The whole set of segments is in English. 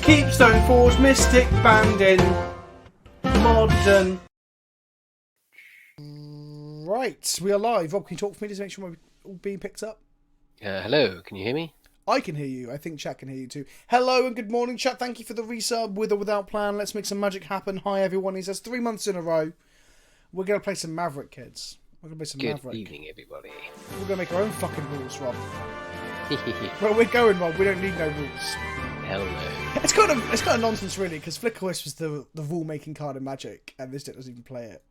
keep Stoneforge Mystic banned in modern. Right, we are live. Rob, can you talk for me to make sure we're all being picked up? Hello, can you hear me? I can hear you. I think chat can hear you too. Hello and good morning, chat. Thank you for the resub, with or without plan. Let's make some magic happen. Hi, everyone. He says 3 months in a row. We're going to play some Maverick, kids. We're going to play some Maverick. Good evening, everybody. We're going to make our own fucking rules, Rob. Where we're going, Rob, we don't need no rules. Hell no. It's kind of nonsense, really, because Flicker Wisp was the rule-making card in Magic, and this deck doesn't even play it.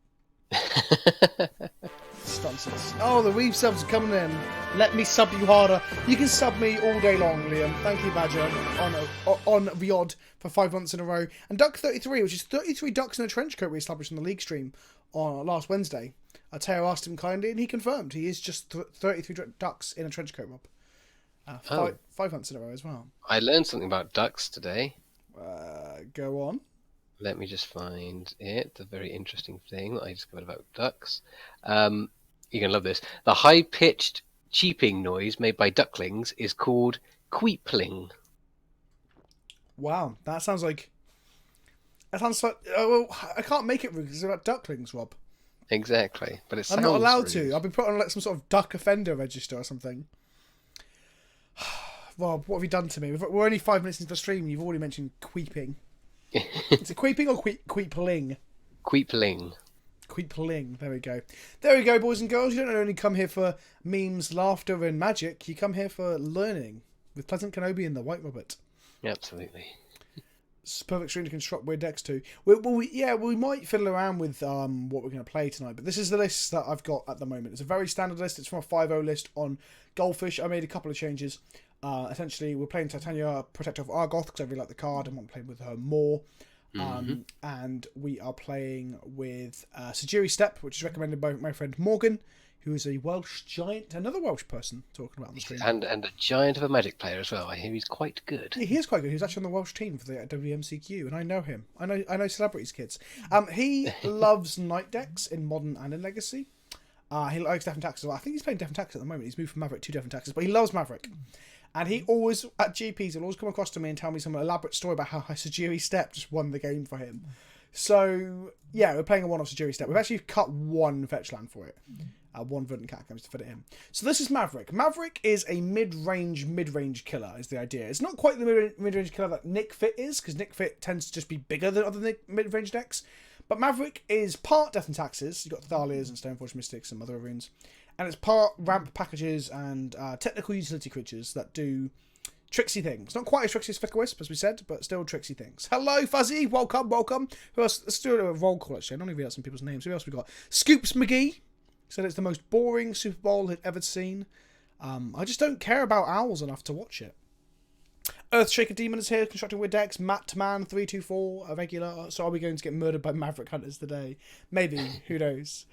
It's nonsense. Oh, the Weave subs are coming in. Let me sub you harder. You can sub me all day long, Liam. Thank you, Badger, on VOD for 5 months in a row. And Duck33, which is 33 ducks in a trench coat we established on the league stream on last Wednesday. Teo asked him kindly, and he confirmed. He is just 33 ducks in a trench coat, Rob. 5 months in a row as well. I learned something about ducks today. Go on. Let me just find it. The very interesting thing that I discovered about ducks. You're going to love this. The high-pitched cheeping noise made by ducklings is called queepling. Wow, that sounds like... Oh, well, I can't make it rude because it's about ducklings, Rob. Exactly, but it sounds I'm not allowed rude. to. I've been put on like some sort of duck offender register or something. Rob, what have you done to me? We're only 5 minutes into the stream. You've already mentioned queeping. Is it queeping or queepling? Queepling. Queepling. There we go. There we go, boys and girls. You don't only come here for memes, laughter, and magic. You come here for learning with PleasantKenobi and the White Robert. Absolutely. It's a perfect stream to construct weird decks too. We might fiddle around with what we're going to play tonight, but this is the list that I've got at the moment. It's a very standard list. It's from a 5-0 list on Goldfish. I made a couple of changes. Essentially, we're playing Titania, Protector of Argoth, because I really like the card and want to play with her more. And we are playing with Sajiri Step, which is recommended by my friend Morgan, who is a Welsh giant, another Welsh person talking about on the stream. And a giant of a Magic player as well. I hear he's quite good. He is quite good. He was actually on the Welsh team for the WMCQ, and I know him. I know celebrities, kids. He loves Night decks in Modern and in Legacy. He likes Death and Taxes. Well, I think he's playing Death and Taxes at the moment. He's moved from Maverick to Death and Taxes, but he loves Maverick. And he always, at GPs, will always come across to me and tell me some elaborate story about how Sajiri Step just won the game for him. So, yeah, we're playing a one-off Sajiri Step. We've actually cut one fetch land for it. One Verdant Catacombs to fit it in. So this is Maverick. Maverick is a mid-range killer, is the idea. It's not quite the mid-range killer that Nick Fit is, because Nick Fit tends to just be bigger than other mid-range decks. But Maverick is part Death and Taxes. You've got Thalias and Stoneforge Mystics and other runes. And it's part ramp packages and technical utility creatures that do tricksy things. Not quite as tricksy as Flicker Wisp, as we said, but still tricksy things. Hello, Fuzzy. Welcome. Who else? Let's do a roll call, actually. I don't even read out some people's names. Who else we got? Scoops McGee said it's the most boring Super Bowl he'd ever seen. I just don't care about owls enough to watch it. Earthshaker Demon is here, constructing weird decks. Mattman 324, a regular. So are we going to get murdered by Maverick Hunters today? Maybe. Who knows?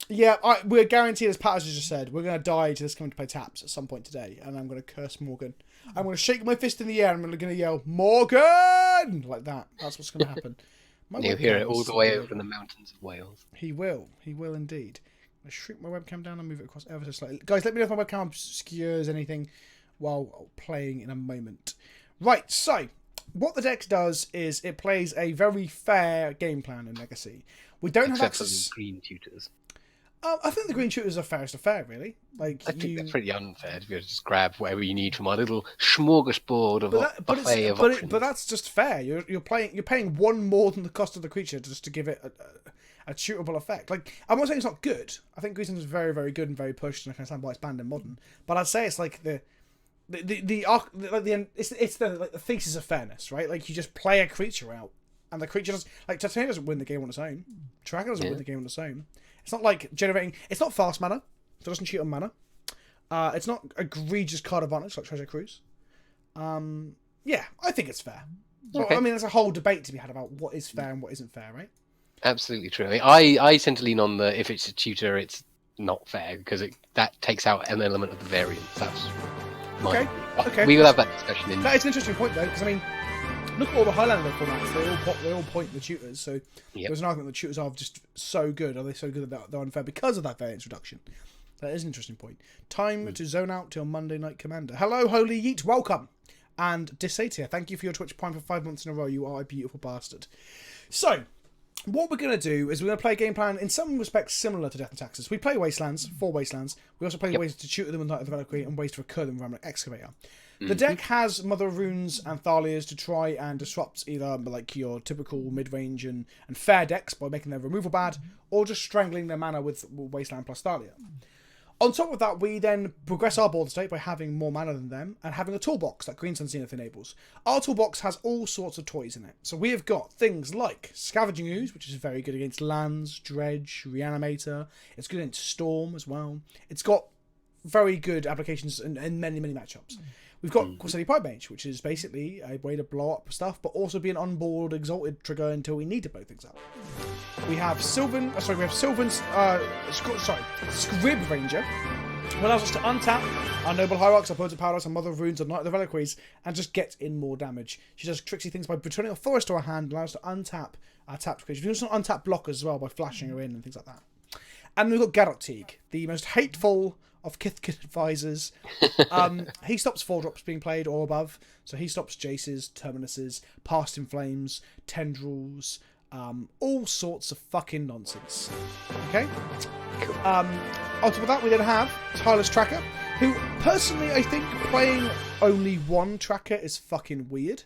Yeah, we're guaranteed, as Pat has just said, we're going to die to this coming to play taps at some point today, and I'm going to curse Morgan. I'm going to shake my fist in the air, and I'm going to yell, Morgan! Like that. That's what's going to happen. You'll hear it all the way over in the mountains of Wales. He will indeed. I'm going to shrink my webcam down and move it across ever so slightly. Guys, let me know if my webcam obscures anything while playing in a moment. Right, so, what the deck does is it plays a very fair game plan in Legacy. We don't have access... Except for the green tutors. I think the green tutors are fairest of fair, really. Like I think that's pretty unfair to be able to just grab whatever you need from our little smorgasbord of buffet of options. But that's just fair. You're paying one more than the cost of the creature just to give it a shootable effect. Like, I'm not saying it's not good. I think Green is very, very good and very pushed, and I can understand why it's banned in Modern. But I'd say it's like the thesis of fairness, right? Like, you just play a creature out, and the creature does, like, Titania doesn't win the game on its own. Dragon doesn't win the game on its own. It's not like generating... It's not fast mana. It doesn't cheat on mana. It's not egregious card advantage like Treasure Cruise. Yeah, I think it's fair. Okay. I mean, there's a whole debate to be had about what is fair and what isn't fair, right? Absolutely true. I mean, I tend to lean on the if it's a tutor, it's not fair because that takes out an element of the variance. That's my okay. We will have that discussion. That is an interesting point, though, because I mean, look at all the Highlander formats. They all point the tutors. So there's an argument that tutors are just so good. Are they so good that they're unfair because of that variance reduction? That is an interesting point. Time to zone out till Monday Night Commander. Hello, Holy Yeet. Welcome. And Disatia, thank you for your Twitch Prime for 5 months in a row. You are a beautiful bastard. So, what we're going to do is we're going to play a game plan in some respects similar to Death and Taxes. We play Wastelands, 4 Wastelands. We also play ways to shoot them with Night of the Valkyrie and ways to recur them with Excavator. The deck has Mother of Runes and Thalias to try and disrupt either like your typical mid-range and fair decks by making their removal bad, or just strangling their mana with Wasteland plus Thalia. On top of that, we then progress our board state by having more mana than them and having a toolbox that Green Sun Zenith enables. Our toolbox has all sorts of toys in it. So we have got things like Scavenging Ooze, which is very good against lands, Dredge, Reanimator. It's good against Storm as well. It's got very good applications in many, many matchups. We've got Corsetti Pipe Mage, which is basically a way to blow up stuff, but also be an onboard exalted trigger until we need to blow things up. We have Scrib Ranger, who allows us to untap our Noble Hierarchs, our Birds of Paradise, our Mother of Runes, and Night of the Valkyries, and just get in more damage. She does tricksy things by returning a forest to our hand, allows us to untap our tapped creatures. We can also untap blockers as well by flashing her in and things like that. And we've got Garrot Teague, the most hateful of Kithkin advisors. He stops 4-drops being played or above, so he stops Jaces, Terminuses, Past in Flames, Tendrils, all sorts of fucking nonsense. Okay? Cool. On top of that, we then have Tireless Tracker, who, personally, I think playing only one Tracker is fucking weird,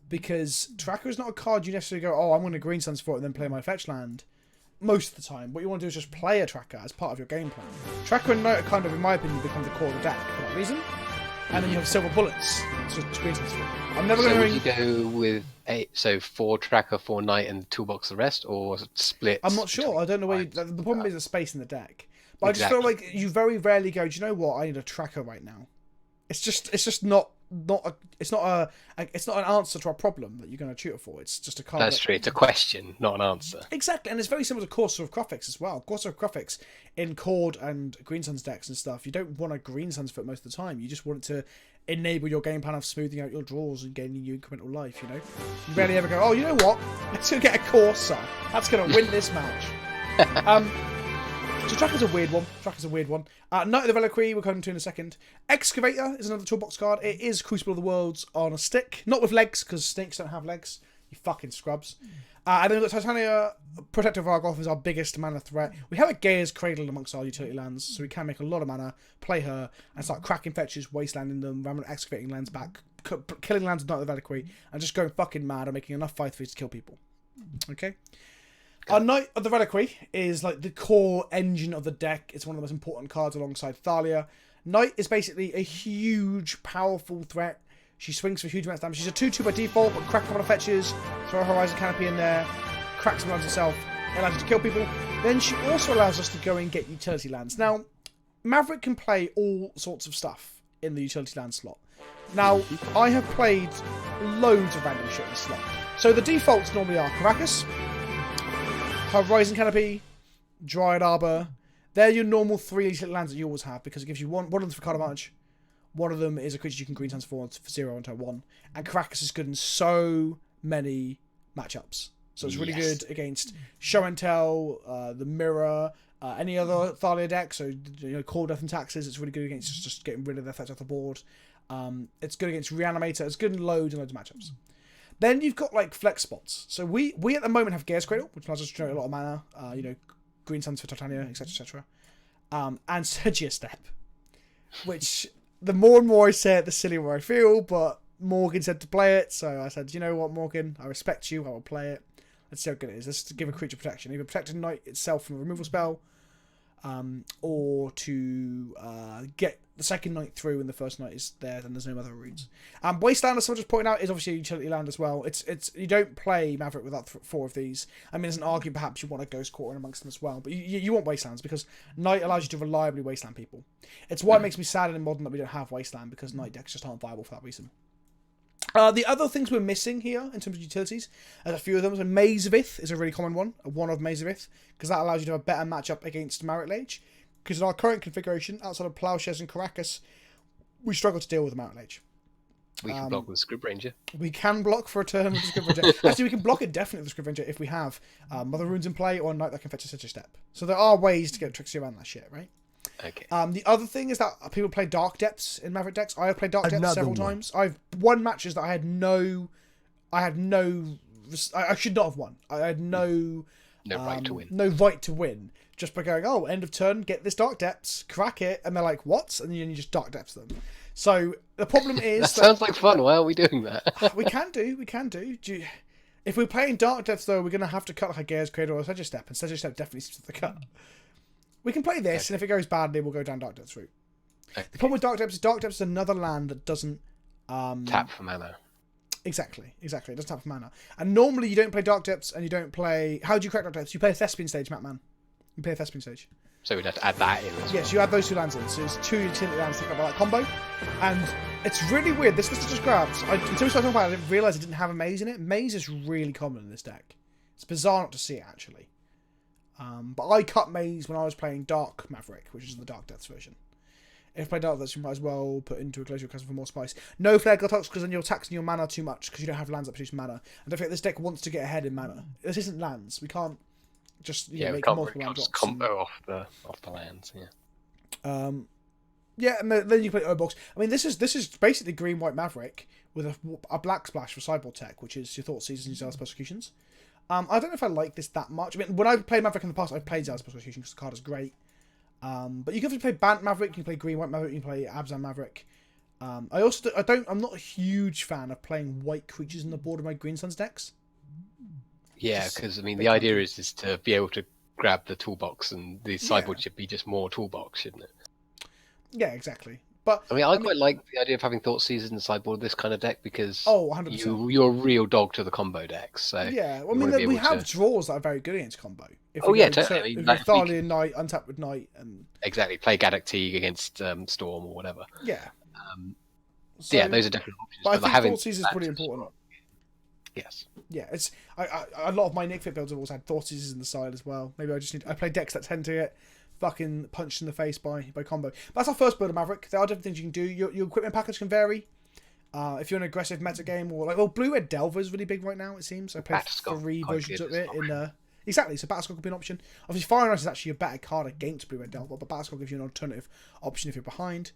because Tracker is not a card you necessarily go, oh, I'm going to Green Suns for it and then play my fetch land. Most of the time, what you want to do is just play a Tracker as part of your game plan. Tracker and Note are kind of, in my opinion, become the core of the deck for that reason. And then you have Silver Bullets. So Green Suns for it. I'm never going to... would you go with 4 Tracker, 4 Knight, and toolbox the rest, or split? I'm not sure. I don't know where... The problem is the space in the deck. But exactly. I just feel like you very rarely go, do you know what? I need a Tracker right now. It's just not an answer to our problem that you're going to tutor for. It's just a card. That's true. It's a question, not an answer. Exactly, and it's very similar to Courser of Crufix as well. Courser of Crufix in Cord and Green Suns decks and stuff. You don't want a Green Suns for it most of the time. You just want it to enable your game plan of smoothing out your draws and gaining you incremental life. You know, you rarely ever go, oh, you know what? Let's go get a Courser. That's going to win this match. So Tracker's a weird one. Night of the Valkyrie, we'll come to in a second. Excavator is another toolbox card. It is Crucible of the Worlds on a stick. Not with legs, because snakes don't have legs. You fucking scrubs. And then we've got Titania. Protector of Argoth is our biggest mana threat. We have a Gaia's Cradle amongst our utility lands, so we can make a lot of mana, play her, and start cracking fetches, wastelanding them, ramming excavating lands back, killing lands with Night of the Valkyrie, and just going fucking mad and making enough 5/3 to kill people. Okay? Our Night of the Valkyrie is like the core engine of the deck. It's one of the most important cards alongside Thalia. Night is basically a huge, powerful threat. She swings for huge amounts of damage. She's a 2/2 by default, but crack a couple of fetches, throw a Horizon Canopy in there, cracks some lands herself, it allows you to kill people. Then she also allows us to go and get utility lands. Now, Maverick can play all sorts of stuff in the utility land slot. Now, I have played loads of random shit in the slot. So the defaults normally are Caracas, Horizon Canopy, Dryad Arbor. They're your normal 3 utility lands that you always have, because it gives you one of them for card advantage. One of them is a creature you can Green Suns for 0 and 1. And Caracas is good in so many matchups. So it's really good against Show and Tell, the Mirror, any other Thalia deck. So, Core Death and Taxes. It's really good against just getting rid of the effects off the board. It's good against Reanimator. It's good in loads and loads of matchups. Then you've got like flex spots. So we at the moment have Gaia's Cradle, which allows us to generate a lot of mana. Green Suns for Titania, etc., etc. And Sergia Step, which the more and more I say it, the sillier I feel. But Morgan said to play it, so I said, you know what, Morgan, I respect you. I will play it. Let's see how good it is. Let's give a creature protection. Either protect a Knight itself from a removal spell, or to get the second Knight through when the first Knight is there, then there's no other runes. Wasteland, as someone just pointed out, is obviously a utility land as well. It's you don't play Maverick without 4 of these. I mean, there's an argument perhaps you want a Ghost Quarter in amongst them as well, but you want Wastelands, because Knight allows you to reliably Wasteland people. It's why it makes me sad in Modern that we don't have Wasteland, because Knight decks just aren't viable for that reason. The other things we're missing here in terms of utilities, there's a few of them. So Mazevith is a really common one of Mazevith, because that allows you to have a better matchup against Marit Lage. Because in our current configuration, outside of Plowshares and Caracas, we struggle to deal with the Marit Lage. We can block with Scrib Ranger. We can block for a turn with the Scrib Ranger. Actually, we can block it definitely with the Scrib Ranger if we have Mother Runes in play or a Knight that can fetch a Step. So there are ways to get tricksy around that shit, right? Okay. The other thing is that people play Dark Depths in Maverick decks. I have played Dark Depths several times. I've won matches that I should not have won. I had no right to win. No right to win. Just by going, oh, end of turn, get this Dark Depths, crack it, and they're like, what? And then you just Dark Depths them. So the problem is that sounds like fun. Why are we doing that? we can do. If we're playing Dark Depths, though, we're going to have to cut like a Gaea's Cradle or a Sedge Step, and Sedge Step definitely seems to the cut. We can play this, and if it goes badly, we'll go down Dark Depths route. Okay. The problem with Dark Depths is another land that doesn't tap for mana. Exactly. It doesn't tap for mana. And normally you don't play Dark Depths, and you don't play... How do you crack Dark Depths? You play a Thespian stage, Matman. You play a Thespian stage. So we'd have to add that in as well. Yes, you add those two lands in. So it's 2 utility lands to pick up that combo. And it's really weird. This list I just grabbed. Until we started talking about it, I didn't realise it didn't have a maze in it. Maze is really common in this deck. It's bizarre not to see it, actually. But I cut maze when I was playing Dark Maverick, which is the Dark Depths version. If you play Dark Depths, you might as well put into a Glacial Chasm for more spice. No Flare Glottox, because then you're taxing your mana too much, because you don't have lands that produce mana. And don't forget, this deck wants to get ahead in mana. This isn't lands. We can't just make multiple land drops. Combo off the lands, yeah. Yeah, and then you play O-Box. I mean, this is basically Green White Maverick with a black splash for sideboard tech, which is your Thought Seasons and Zealous Persecutions. I don't know if I like this that much. I mean, when I've played Maverick in the past, I've played Zealous Persecution because the card is great. But you can play Bant Maverick, you can play Green White Maverick, you can play Abzan Maverick. I'm not a huge fan of playing white creatures in the board of my Green Suns decks. Yeah, because I mean the idea is to be able to grab the toolbox, and the sideboard should be just more toolbox, shouldn't it? Yeah, exactly. But I mean, I quite like the idea of having Thought Seasons in the sideboard of this kind of deck because 100%. You're a real dog to the combo decks. So yeah, well, I mean, we have draws that are very good against combo. Totally. Thalian Knight, untap with Knight, and exactly play Gaddock Teague against Storm or whatever. Yeah. Yeah, those are definitely options. But I think Thought Seasons is pretty important. Well. Yes. Yeah, it's a lot of my Nick Fit builds have also had Thought Seasons in the side as well. Maybe I play decks that tend to get fucking punched in the face by combo. But that's our first build of Maverick. There are different things you can do. Your equipment package can vary. If you're in an aggressive meta game or Blue Red Delver is really big right now, it seems. I played 3 versions of it in exactly, so Battleskull could be an option. Obviously Fire and Ice is actually a better card against Blue Red Delver, but Battleskull gives you an alternative option if you're behind.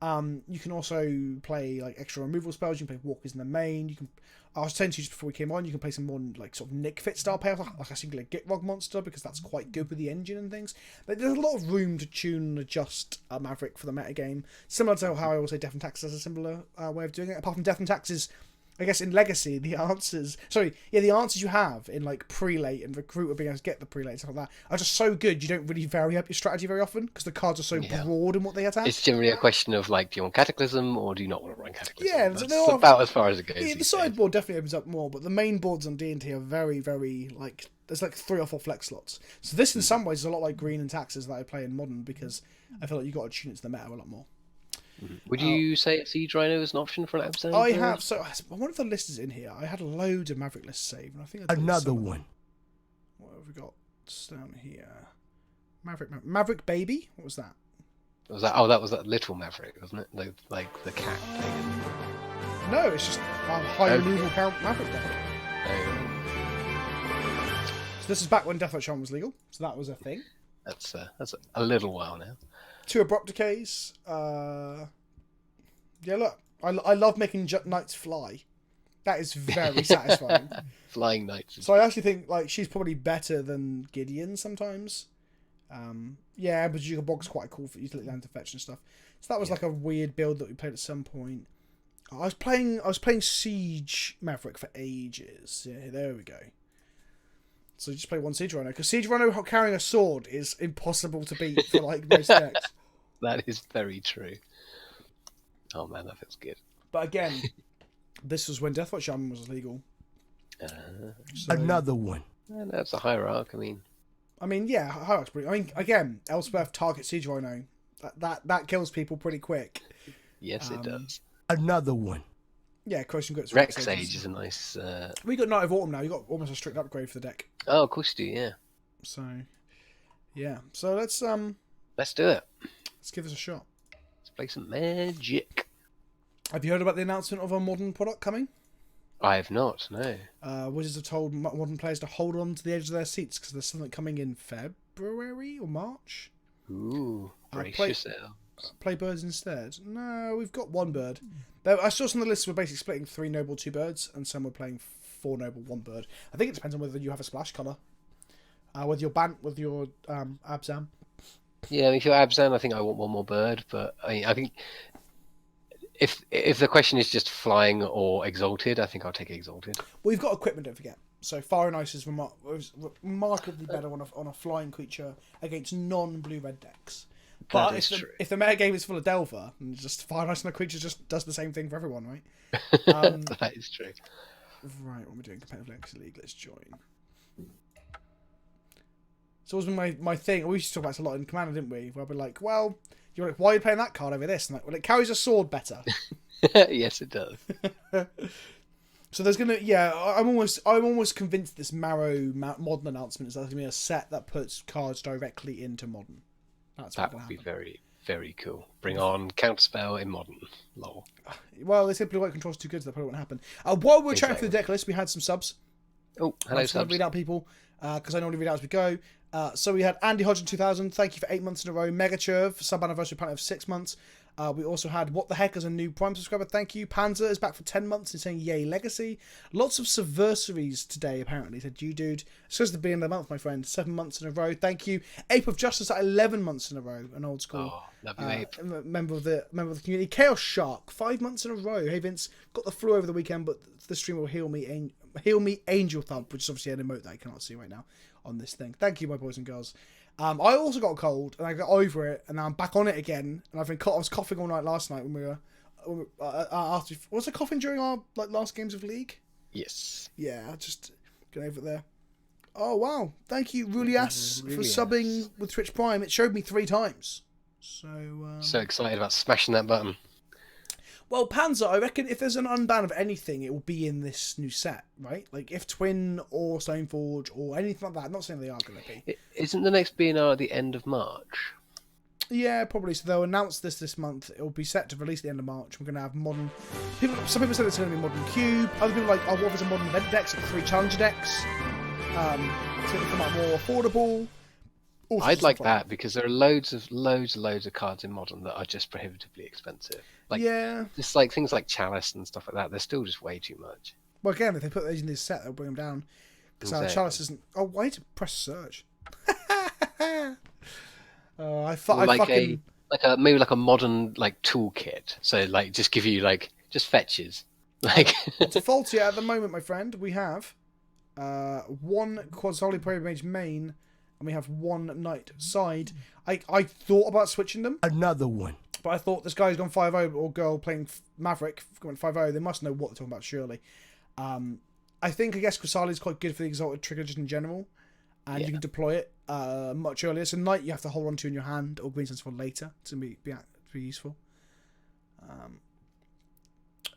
You can also play like extra removal spells. You can play Walkers in the main. I was saying to you just before we came on, you can play some more like sort of Nick Fit style payoff, like a singular Gitrog monster, because that's quite good with the engine and things. But there's a lot of room to tune and adjust Maverick for the meta game, similar to how I always say Death and Taxes has a similar way of doing it. Apart from Death and Taxes, I guess in Legacy, the answers you have in like Prelate and Recruit, being able to get the Prelate and stuff like that, are just so good. You don't really vary up your strategy very often because the cards are so broad in what they attack. It's generally a question of like, do you want Cataclysm or do you not want to run Cataclysm? Yeah, that's about as far as it goes. Yeah, the sideboard definitely opens up more, but the main boards on D&T are very, very like there's like 3 or 4 flex slots. So this, in some ways, is a lot like Green and Taxes that I play in Modern because I feel like you got to tune it to the meta a lot more. Would you say Siege Rhino is an option for an episode? I have. So one of the lists is in here. I had loads of Maverick lists saved, and I think another one. What have we got down here? Maverick Baby. What was that? That was that little Maverick, wasn't it? Like the cat thing. No, it's just high removal count Maverick deck. So this is back when Death Shaman was legal. So that was a thing. That's a little while now. 2 Abrupt Decays. Yeah, look. I love making Knights fly. That is very satisfying. Flying Knights. So I actually think like she's probably better than Gideon sometimes. Yeah, but Bajuka Bog's quite cool for utility land to fetch and stuff. So that was like a weird build that we played at some point. I was playing Siege Maverick for ages. Yeah, there we go. So you just play 1 Siege Rhino, because Siege Rhino carrying a sword is impossible to beat for like most decks. That is very true. Oh man, that feels good. But again, this was when Deathwatch Shaman was legal. So, another one. And that's a hierarch. I mean, yeah, hierarch's pretty. I mean, again, Elspeth target Siege Rhino. That kills people pretty quick. Yes, it does. Another one. Yeah, Croatian Grits. Rex Age is a nice. We got Knight of Autumn now. You got almost a strict upgrade for the deck. Oh, of course you do. Yeah. So, yeah. So let's do it. Let's give this a shot. Let's play some Magic. Have you heard about the announcement of a Modern product coming? I have not. No. Wizards have told Modern players to hold on to the edge of their seats because there's something coming in February or March. Ooh, brace play- yourself. Play birds instead. No, we've got one bird. I saw some of the lists were basically splitting 3 noble 2 birds, and some were playing 4 noble 1 bird. I think it depends on whether you have a splash colour. With your Abzam. Yeah, I mean, if you're Abzan, I think I want one more bird. But I think if the question is just flying or exalted, I think I'll take exalted. Well, you've got equipment, don't forget. So Fire and Ice is remarkably better on a flying creature against non-blue red decks. But if the meta game is full of Delver, and just Fire and Ice on a creature just does the same thing for everyone, right? That is true. Right, what we're doing, competitive legacy league. Let's join. It's always been my thing. We used to talk about this a lot in Commander, didn't we? Where we're like, well, you're like, why are you playing that card over this? And like, well, it carries a sword better. Yes, it does. So there's gonna, yeah, I'm almost convinced this Marrow Modern announcement is going to be a set that puts cards directly into Modern. That would be very, very cool. Bring on Counterspell in Modern. Lol. Well, they said Blue White Control's too good, so that probably won't happen. While we were chatting through the deck list, we had some subs. Oh, hello, I'm just going to read out people, because I normally read out as we go. So we had Andy Hodgson 2000, thank you for 8 months in a row. Mega Churv, sub anniversary planet of 6 months. We also had What the Heck as a new Prime subscriber, thank you. Panzer is back for 10 months and saying yay Legacy. Lots of subversaries today apparently, said you dude. So it's the beginning of the month, my friend. 7 months in a row, thank you. Ape of Justice at 11 months in a row, an old school. Oh, love you, Ape. Member of the community. Chaos Shark, 5 months in a row. Hey Vince, got the flu over the weekend, but the stream will heal me Angel Thump, which is obviously an emote that I cannot see right now on this thing. Thank you, my boys and girls. I also got a cold and I got over it, and now I'm back on it again. And I was coughing all night last night when we were was I coughing during our last games of League? Yes. Yeah, I just get over it there. Oh wow! Thank you, Rulias, for subbing with Twitch Prime. It showed me 3 times. So excited about smashing that button. Well, Panzer, I reckon if there's an unban of anything, it will be in this new set, right? Like if Twin or Stoneforge or anything like that. I'm not saying they are going to be. Isn't the next BNR at the end of March? Yeah, probably. So they'll announce this month. It will be set to release at the end of March. We're going to have modern. Some people said it's going to be modern cube. Other people are like, oh, what if it's a modern event decks, like 3 challenger decks? It's going to come out more affordable. I'd like that because there are loads of cards in Modern that are just prohibitively expensive. Like, yeah. Just like things like Chalice and stuff like that. They're still just way too much. Well, again, if they put those in this set, they'll bring them down. Because Chalice isn't. Oh, why to press search? Maybe like a modern toolkit. So just give you just fetches. Default, yeah. At the moment, my friend, we have 1 Quasoli Prayer Mage main. And we have 1 Knight side. I thought about switching them. Another one. But I thought this guy's gone 5-0 or girl playing Maverick going 5-0. They must know what they're talking about, surely. I guess Quasali is quite good for the exalted trigger just in general. And you can deploy it much earlier. So Knight you have to hold on to in your hand or Green Sense for later to be useful.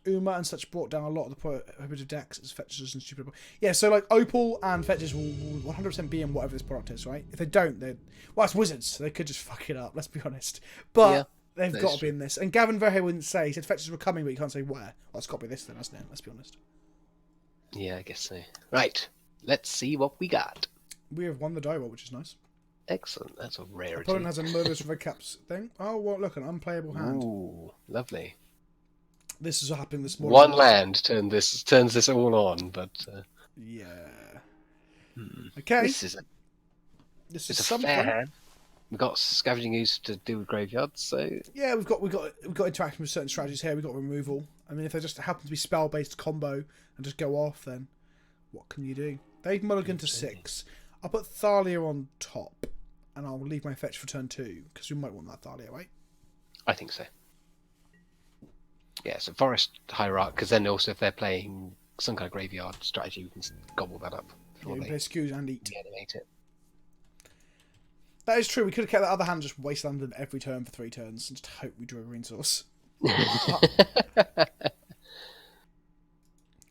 Uma and such brought down a lot of the prohibitive decks as fetches and stupid. Yeah, so Opal and fetches will 100% be in whatever this product is, right? If they don't, it's Wizards, so they could just fuck it up, let's be honest. But they've got to be in this. And Gavin Verhey wouldn't say, he said fetches were coming, but you can't say where. Well, it's got to be this then, hasn't it? Let's be honest. Yeah, I guess so. Right, let's see what we got. We have won the die roll, which is nice. Excellent, that's a rarity. Opponent has a Murderous Red Caps thing. Oh, well, look, an unplayable hand. Ooh, lovely. This is happening this morning. 1 land turns this all on, but yeah. Okay. This is something. Fair hand. We've got Scavenging Ooze to deal with graveyards, so yeah, we've got interaction with certain strategies here. We've got removal. I mean, if they just happen to be spell based combo and just go off, then what can you do? They've mulliganed to 6. I'll put Thalia on top, and I'll leave my fetch for turn 2 because we might want that Thalia, right? I think so. Yeah, so Forest Hierarch, because then also if they're playing some kind of graveyard strategy, we can gobble that up. Yeah, we can play Skews and Eat. Animate it. That is true. We could have kept that other hand just wasteland them every turn for 3 turns and just hope we drew a green source.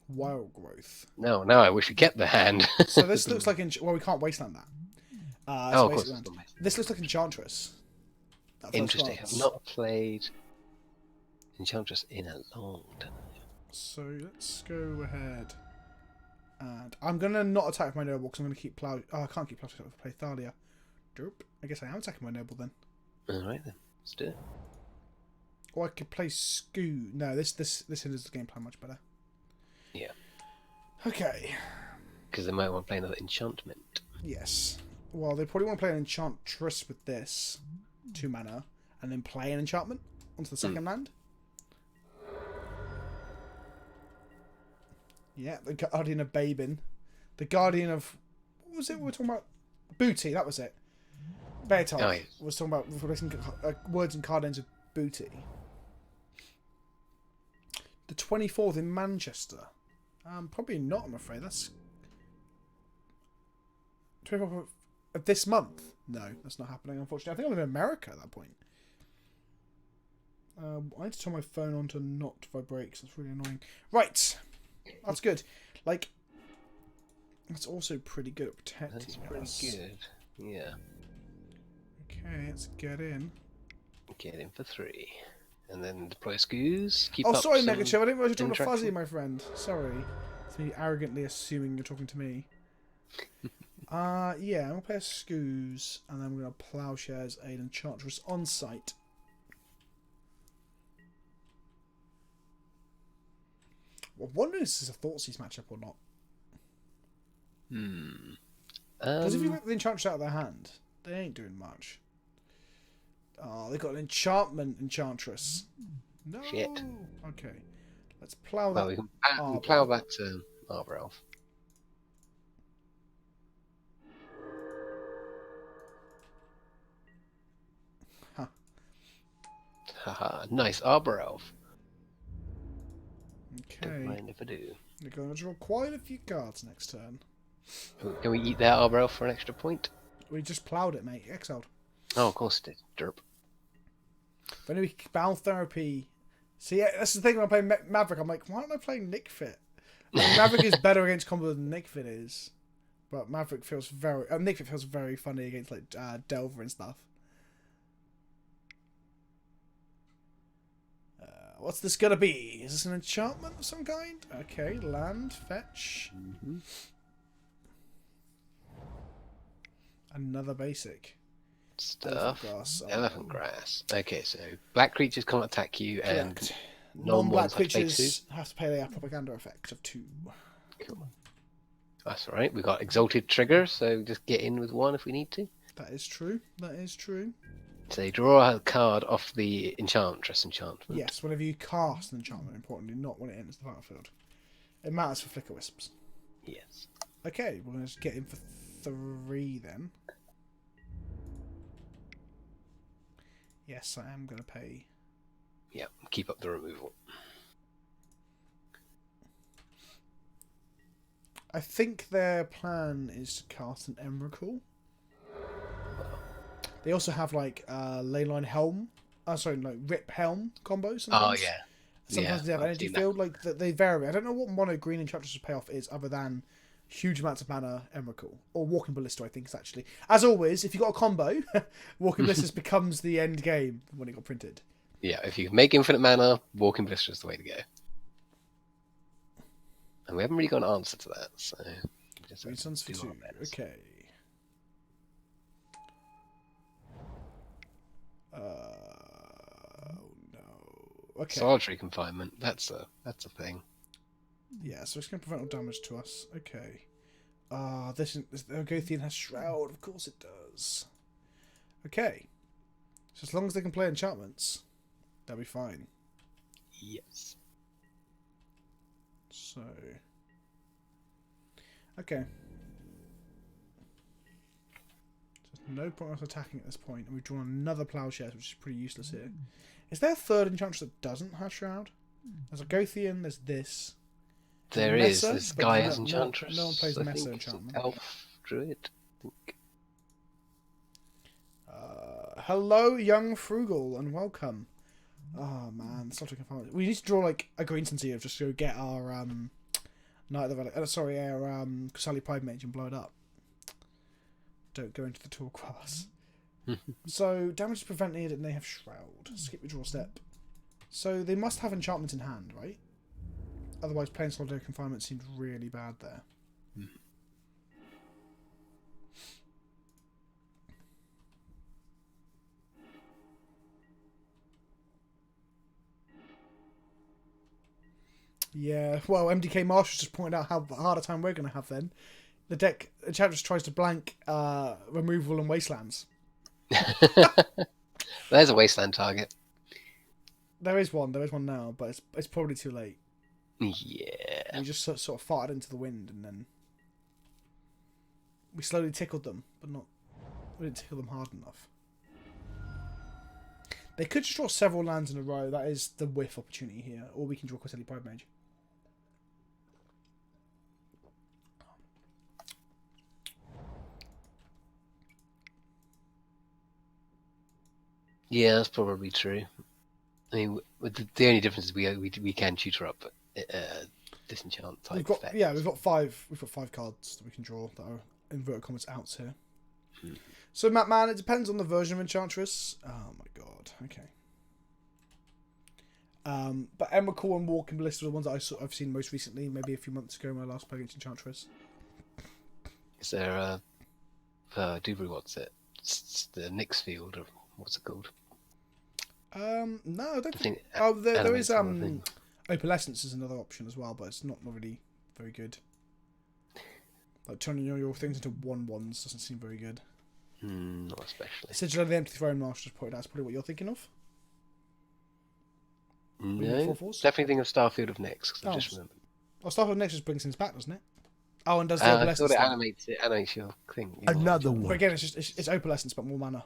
Wild Growth. No, I wish we kept the hand. So this looks like... we can't wasteland that. Of course. This looks like Enchantress. Interesting. I've not played Enchantress in a long time. So let's go ahead. And I'm going to not attack my noble because I'm going to keep Plow... Oh, I can't keep Plow to play Thalia. Derp. I guess I am attacking my noble then. Alright then, let's do it. Or I could play Scoo. No, this hinders the gameplay much better. Yeah. Okay. Because they might want to play another enchantment. Yes. Well, they probably want to play an Enchantress with this, 2 mana, and then play an enchantment onto the second land. Yeah, the Guardian of Babin. The Guardian of... What was it we were talking about? Booty, that was it. Beartalk was talking about replacing words and card names with booty. The 24th in Manchester. Probably not, I'm afraid. That's... 24th of this month? No, that's not happening, unfortunately. I think I'm in America at that point. I need to turn my phone on to not vibrate because it's really annoying. Right. That's good. Like, that's also pretty good at protecting That's pretty good. Yeah. Okay, let's get in. Get in for 3. And then deploy Scoos. Keep Oh, up sorry, some Negative. I didn't realize you were talking to Fuzzy, interaction. my friend. Sorry. It's me arrogantly assuming you're talking to me. Yeah, I'm going to play a Scoos, and then we're going to Plowshares, Aid, Enchantress on site. I'm wondering if this is a Thoughtseize matchup or not. Because if you let the Enchantress out of their hand, they ain't doing much. Oh, they got an enchantment Enchantress. No. Shit. Okay. Let's plow that. Well, we can plow back to Arbor Elf. Huh. Haha, nice Arbor Elf. Okay. Don't mind if I do. You're going to draw quite a few cards next turn. Can we eat that Arbor Elf for an extra point? We just ploughed it, mate. Exiled. Oh, of course it did. Derp. If only we could Bound Therapy. See, that's the thing when I play Maverick. I'm like, why don't I play Nick Fit? Like, Maverick is better against combo than Nick Fit is. But Maverick feels very... Nick Fit feels very funny against like Delver and stuff. What's this gonna be? Is this an enchantment of some kind? Okay, land, fetch. Another basic. Stuff. Elephant grass. Elephant grass. Okay, so black creatures can't attack you, and Correct. non-black creatures have to pay a propaganda effect of 2. Cool. That's all right. We got exalted trigger, so just get in with 1 if we need to. That is true. That is true. So you draw a card off the Enchantress enchantment. Yes, whenever you cast an enchantment, importantly, not when it enters the battlefield. It matters for Flicker Wisps. Yes. Okay, we're going to get in for 3 then. Yes, I am going to pay. Yeah, keep up the removal. I think their plan is to cast an Emrakul. They also have like Leyline Helm. Sorry, like Rip Helm combos. Sometimes. Oh yeah. Sometimes they have energy field. Like they vary. I don't know what mono green Enchantress payoff is, other than huge amounts of mana Emrakul or Walking Ballista. I think it's actually, as always, if you got a combo, Walking Ballista becomes the end game when it got printed. Yeah, if you make infinite mana, Walking Ballista is the way to go. And we haven't really got an answer to that, so just Reasons for 2. Okay. Oh no. Okay. Solitary confinement. That's a thing. Yeah, so it's going to prevent all damage to us. Okay. This Gothian has Shroud. Of course it does. Okay. So as long as they can play enchantments, they'll be fine. Yes. So. Okay. So there's no point in us attacking at this point, and we've drawn another Plowshares, which is pretty useless here. Is there a third Enchantress that doesn't have Shroud? There's a Gothian, there's this. There Mesa, is this but Gaia's no Enchantress. one plays I Mesa think. enchantment. Elf Druid. I think. Hello, young Frugal, and welcome. Oh man, it's not looking fun. We need to draw like a Green Sincere just to go get our Knight of the Valley. Sorry, our Sally Pride Mage and blow it up. Don't go into the tool class. So damage is prevented, and they have Shroud. Skip your draw step. So they must have enchantment in hand, right? Otherwise, playing Solitary Confinement seems really bad there. Yeah, well, MDK Marshall just pointed out how hard a time we're going to have then. The deck, Enchantress tries to blank removal and wastelands. There's a wasteland target. There is one now, but it's probably too late. Yeah. We just sort of farted into the wind, and then we slowly tickled them, but we didn't tickle them hard enough. They could just draw several lands in a row. That is the whiff opportunity here, or we can draw Quitelli Pride Mage. Yeah, that's probably true. I mean, the only difference is we can tutor up disenchant type effects. We've got five cards that we can draw that are inverted commas outs here. So Matt Man, it depends on the version of Enchantress. Oh my god, okay. But Emrakul and Walking Ballista are the ones that I've seen most recently, maybe a few months ago when I last played against Enchantress. Is there Dubry, what's it? It's the Nix field, or what's it called? No, I don't think. There is Elements Opalescence is another option as well, but it's not really very good. Like turning your things into 1/1s doesn't seem very good. Not especially. Sigil of the Empty Throne Master just pointed out. That's probably what you're thinking of. No, definitely think of Starfield of Nix, because I just remembered. Well, Starfield Nexus brings things back, doesn't it? Oh, and does the I Opalescence thought thing. it animates your thing. Another But one. again, it's Opalescence, but more mana.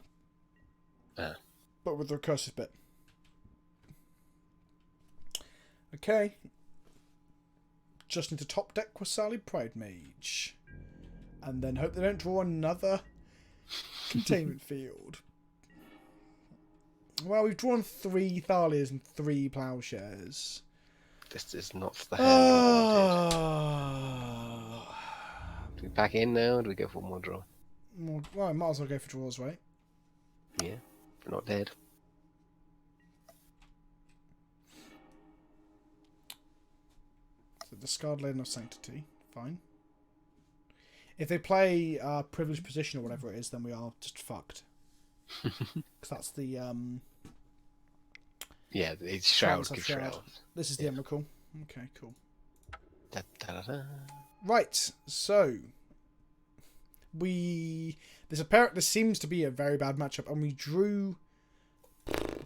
Ah. But with the recursive bit. Okay. Just need to top deck Quitelli Pride Mage. And then hope they don't draw another containment field. Well, we've drawn 3 Thalias and 3 Plowshares. This is not the hand. Do we pack in now, or do we go for one more draw? Well, I might as well go for draws, right? Yeah, we're not dead. So discard Lane of Sanctity. Fine. If they play Privileged Position or whatever it is, then we are just fucked. Because that's the... Yeah, it's Shroud. Shroud. Shroud. This is the Emrakul. Okay, cool. Da, da, da, da. Right, so... This seems to be a very bad matchup, and we drew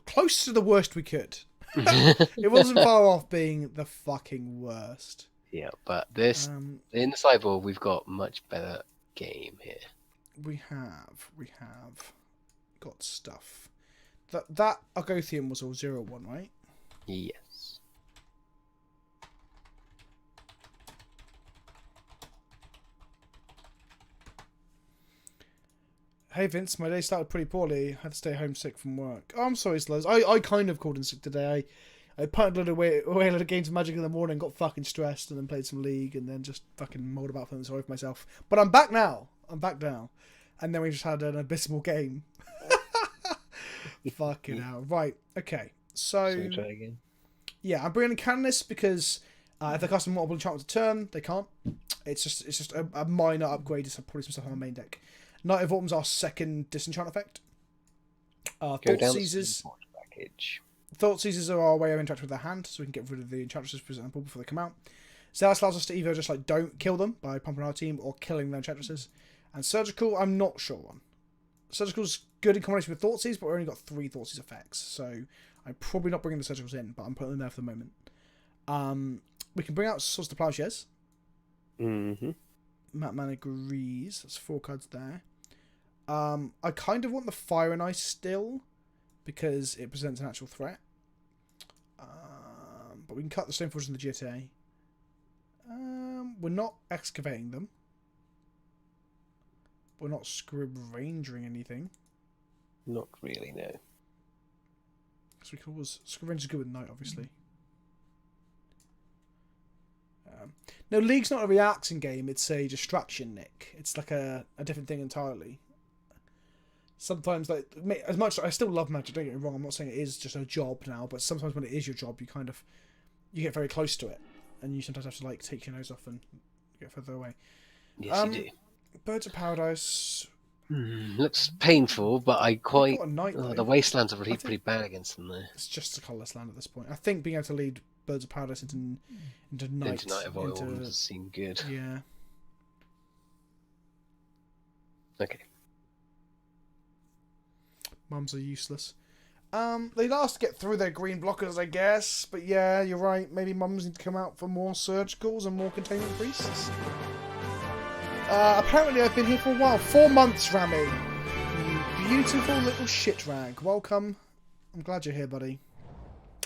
close to the worst we could. It wasn't far off being the fucking worst. Yeah, but this in the sideboard we've got much better game here. We have got stuff. That Argothian was all 0/1, right? Yes. Hey Vince, my day started pretty poorly. Had to stay home sick from work. Oh, I'm sorry, Slurs. I kind of called in sick today. I punted away a lot of games of Magic in the morning, got fucking stressed, and then played some League, and then just fucking mulled about feeling sorry for myself. But I'm back now. And then we just had an abysmal game. Fucking hell. Right, okay. So Shall we try again? Yeah, I'm bringing in Canonist because if they cast a multiple enchantment a turn, they can't. It's just a minor upgrade to probably some stuff on the main deck. Night of Autumn's our second disenchant effect. Thought Seizers. Thought Seizers are our way of interacting with their hand, so we can get rid of the Enchantresses, for example, before they come out. So that allows us to either just like don't kill them by pumping our team or killing the Enchantresses. And Surgical, I'm not sure on. Surgical's good in combination with Thoughtseize, but we've only got 3 Thoughtseize effects, so I'm probably not bringing the Surgicals in, but I'm putting them there for the moment. We can bring out Swords to Plowshares. Mm-hmm. Mattman agrees. That's 4 cards there. I kind of want the Fire and Ice still, because it presents an actual threat. But we can cut the Stoneforges and the GTA. We're not excavating them. We're not Scrib-Rangering anything. Not really, no. So we can always... Scrib-Ranger's good with Knight, obviously. No, League's not a reaction game, it's a distraction, Nick. It's like a different thing entirely. Sometimes, like, as much I still love Magic, don't get me wrong, I'm not saying it is just a job now, but sometimes when it is your job, you get very close to it, and you sometimes have to, like, take your nose off and get further away. Yes, you do. Birds of Paradise... Looks painful, but I quite... Knight, the Wastelands are really pretty bad against them, though. It's just a colourless land at this point. I think being able to lead Birds of Paradise into Night. Into Night of Oil does seem good. Yeah. Okay. Mums are useless. They last to get through their green blockers, I guess. But yeah, you're right. Maybe mums need to come out for more surgicals and more containment priests. Apparently I've been here for a while. 4 months, Rami. You beautiful little shit rag. Welcome. I'm glad you're here, buddy.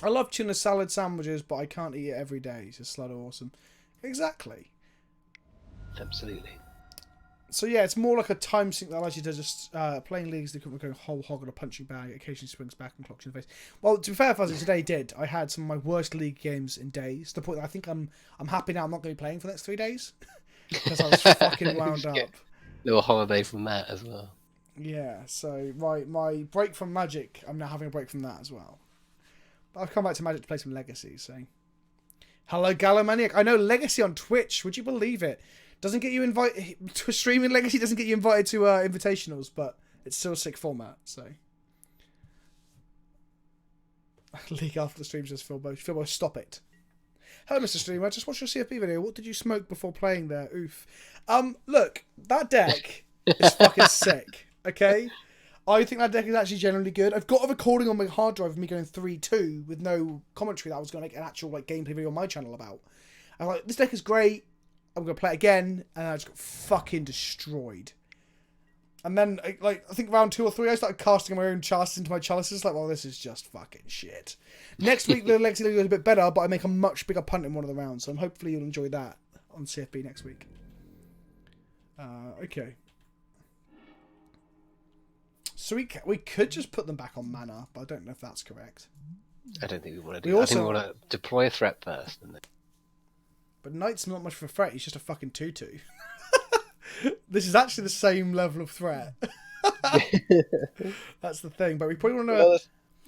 I love tuna salad sandwiches, but I can't eat it every day. It's just bloody awesome. Exactly. Absolutely. So yeah, it's more like a time sink that allows you to just playing leagues that couldn't go whole hog on a punching bag. Occasionally swings back and clocks you in the face. Well, to be fair, Fuzzy, today did. I had some of my worst league games in days. To the point that I think I'm happy now. I'm not going to be playing for the next 3 days because I was fucking wound up. Little holiday from that as well. Yeah. So my break from Magic, I'm now having a break from that as well. But I've come back to Magic to play some Legacy. So hello, Gallomaniac. I know Legacy on Twitch. Would you believe it? Doesn't get you invited to streaming Legacy. Doesn't get you invited to invitationals, but it's still a sick format. So, league after the stream says Philbo. Philbo, stop it. Hello, Mr. Streamer. I just watched your CFP video. What did you smoke before playing there? Oof. Look, that deck is fucking sick. Okay, I think that deck is actually generally good. I've got a recording on my hard drive of me going 3-2 with no commentary that I was going to make an actual gameplay video on my channel about. I'm like, this deck is great. I'm going to play it again, and I just got fucking destroyed. And then, I think round 2 or 3, I started casting my own chalices into my chalices. Like, well, this is just fucking shit. Next week, the Legacy League is a bit better, but I make a much bigger punt in one of the rounds. So hopefully you'll enjoy that on CFB next week. Okay. So we could just put them back on mana, but I don't know if that's correct. I don't think we want to do that. I think we want to deploy a threat first. And then... But Knight's not much of a threat, he's just a fucking 2-2. This is actually the same level of threat. That's the thing, but we probably want to...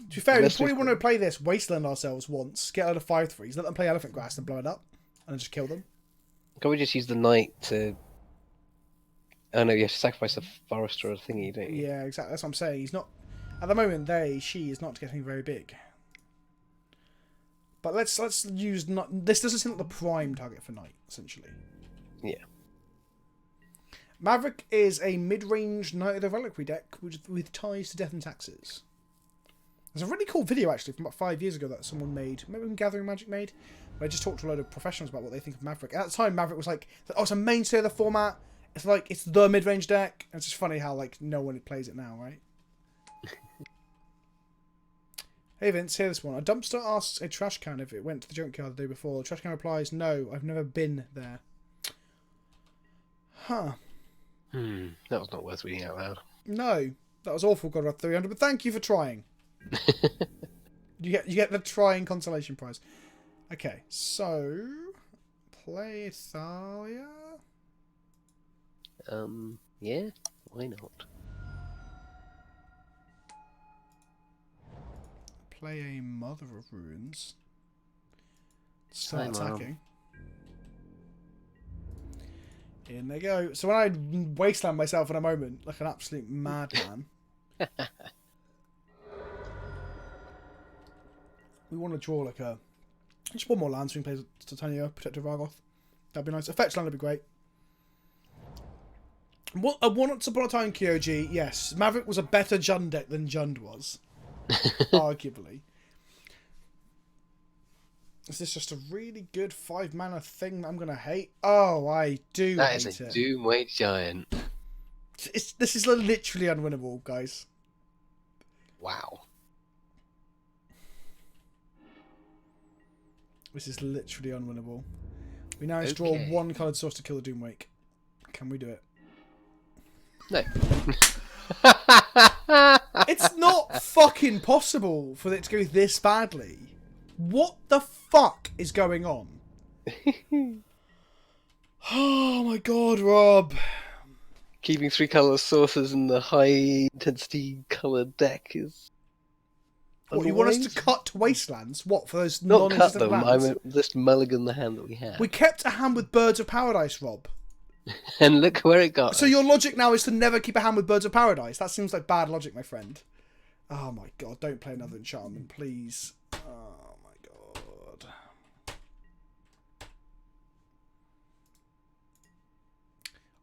to be fair, we probably want to play this, wasteland ourselves once, get out of 5-3s, let them play Elephant Grass and blow it up, and then just kill them. Can we just use the Knight to... Oh no, you have to sacrifice a forester or thingy, don't you? Yeah, exactly, that's what I'm saying. He's not... At the moment, she is not getting very big. But let's use... This doesn't seem like the prime target for Knight, essentially. Yeah. Maverick is a mid-range Knight of the Reliquary deck with ties to Death and Taxes. There's a really cool video, actually, from about 5 years ago that someone made. Maybe Gathering Magic made. Where I just talked to a load of professionals about what they think of Maverick. At the time, Maverick was like, oh, it's a mainstay of the format. It's like, it's the mid-range deck. And it's just funny how, no one plays it now, right? Hey Vince, hear this one. A dumpster asks a trash can if it went to the junkyard the day before. The trash can replies, no, I've never been there. Huh. That was not worth reading out loud. No, that was awful, Godrod 300, but thank you for trying. You get the trying consolation prize. Okay, so... Play Thalia? Yeah, why not? Play a Mother of Ruins. Start attacking. In they go. So when I wasteland myself in a moment, like an absolute madman. We want to draw just one more land so we can play Titania, Protector of Argoth. That'd be nice. Effects land would be great. Once upon a time, Kyoji, yes, Maverick was a better Jund deck than Jund was. Arguably. Is this just a really good 5-mana thing that I'm going to hate? Oh, I do hate it. That is a Doomweight Giant. This is literally unwinnable, guys. Wow. This is literally unwinnable. We now draw one coloured source to kill the Doomwake. Can we do it? No. It's not fucking possible for it to go this badly. What the fuck is going on? Oh my god, Rob. Keeping 3 colour sources in the high intensity coloured deck is... What, you want us to cut Wastelands? What, for those Not cut non-existent them, lands? I'm just mulligan the hand that we have. We kept a hand with Birds of Paradise, Rob. And look where it got So us. your logic now is to never keep a hand with Birds of Paradise? That seems like bad logic, my friend. Oh my god, don't play another enchantment, please. Oh my god.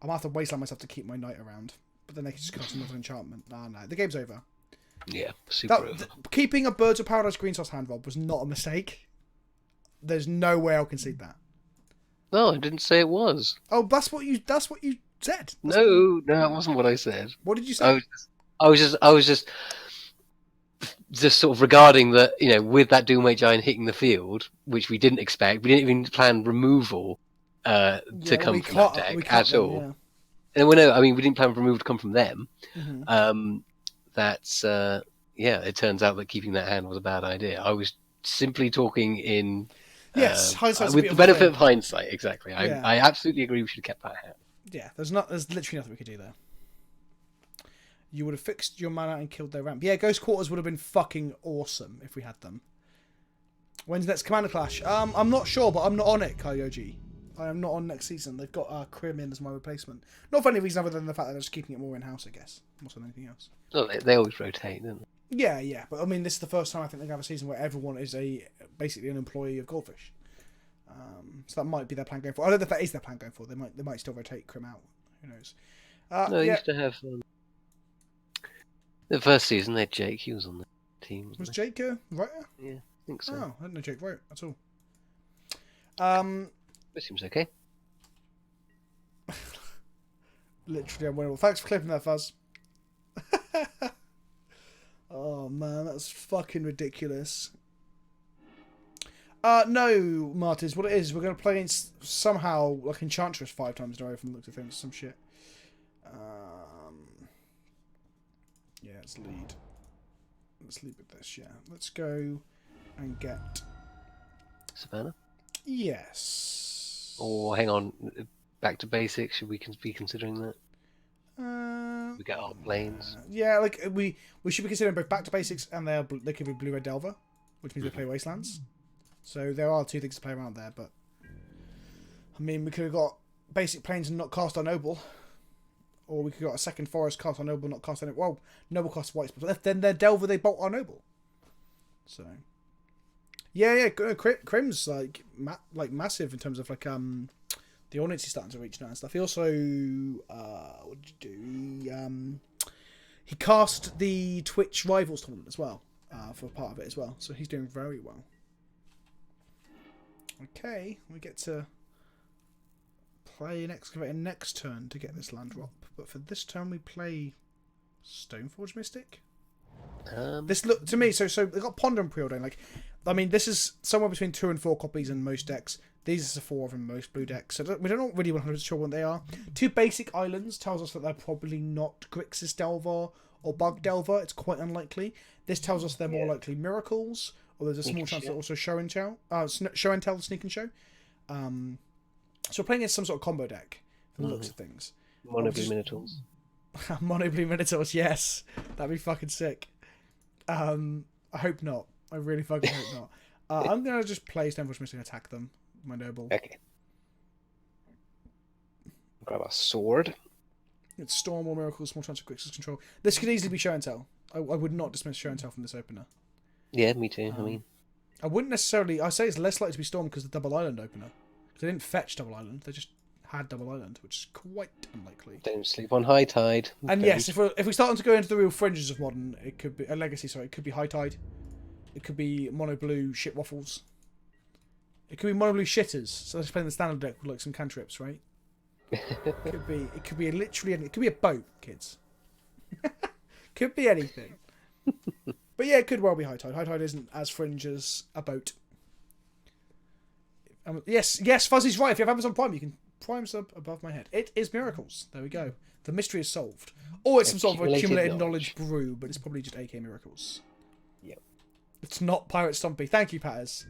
I might have to wasteland myself to keep my knight around. But then they can just cast another enchantment. Nah, no, the game's over. Yeah, super over. Keeping a Birds of Paradise Green Sauce hand, Rob, was not a mistake. There's no way I'll concede that. No, I didn't say it was. Oh, that's what you said. No, that wasn't what I said. What did you say? I was just sort of regarding that, with that Doomweight Giant hitting the field, which we didn't expect. We didn't even plan removal to come from that deck at all. Yeah. And we didn't plan removal to come from them. Mm-hmm. It turns out that keeping that hand was a bad idea. I was simply talking in hindsight's with the benefit of hindsight. Exactly. I absolutely agree. We should have kept that hand. Yeah, there's literally nothing we could do there. You would have fixed your mana and killed their ramp. Yeah, Ghost Quarters would have been fucking awesome if we had them. When's next Commander Clash? I'm not sure, but I'm not on it, Kyoji. I am not on next season. They've got Krim in as my replacement. Not for any reason other than the fact that they're just keeping it more in-house, I guess. More than anything else. Well, they always rotate, don't they? Yeah. But, this is the first time I think they have a season where everyone is basically an employee of Goldfish. So that might be their plan going forward. I don't know if that is their plan going forward. They might still rotate Krim out. Who knows? They used to have... the first season, they had Jake. He was on the team. Was Jake a writer? Yeah, I think so. Oh, I didn't know Jake wrote at all. It seems okay. Literally unwinnable. Thanks for clipping that, Fuzz. Oh man, that's fucking ridiculous. No, Martins, what it is, we're going to play somehow like Enchantress 5 times in a row from the looks of things, some shit. Yeah, let's lead. Let's lead with this, yeah. Let's go and get... Savannah? Yes. Or hang on, back to basics, should we be considering that? We get our planes. Yeah, like we should be considering both back to basics and they could be Blue Red Delver, which means they play Wastelands. So there are two things to play around there, but we could have got basic planes and not cast our Noble. Or we could have got a second forest, cast our Noble, not cast our Noble. Well, Noble costs white spells. Then they're Delver, they bolt our Noble. So yeah, Crim's like massive in terms of the audience he's starting to reach now and stuff. He also what did he do? He cast the Twitch Rivals tournament as well for part of it as well. So he's doing very well. Okay, we get to play an excavator next turn to get this land drop, but for this turn we play Stoneforge Mystic. This look to me so they got Ponder and Preordain. This is somewhere between 2 and 4 copies in most decks. These are 4 of in most blue decks. So we're not really 100% sure what they are. 2 basic islands tells us that they're probably not Grixis Delver or Bug Delver. It's quite unlikely. This tells us they're more likely Miracles, or there's a small chance they're also Show and Tell, Sneak and Show. So we're playing against some sort of combo deck from the looks of things. Mono Blue Minotaurs. Mono Blue Minotaurs, yes. That'd be fucking sick. I hope not. I really fucking hope not. I'm going to just play Stoneforge Mystic and attack them. My Noble. Okay. Grab a sword. It's Storm or Miracle, small chance of Grixis control. This could easily be Show and Tell. I would not dismiss Show and Tell from this opener. Yeah, me too. I wouldn't necessarily... I say it's less likely to be Storm because of the Double Island opener. Because they didn't fetch Double Island. They just had Double Island, which is quite unlikely. Don't sleep on High Tide. And yes, if we start to go into the real fringes of Modern, it could be... Legacy, sorry. It could be High Tide. It could be Mono Blue Shit Waffles. It could be Mono Blue Shitters. So they're just playing the standard deck with some cantrips, right? It could be literally anything. It could be a boat, kids. Could be anything. But yeah, it could well be High Tide. High Tide isn't as fringe as a boat. Yes, Fuzzy's right. If you have Amazon Prime, you can Prime sub above my head. It is Miracles. There we go. The mystery is solved. Or it's some sort of accumulated knowledge brew, but it's probably just AK Miracles. Yep. It's not Pirate Stompy. Thank you, Patters.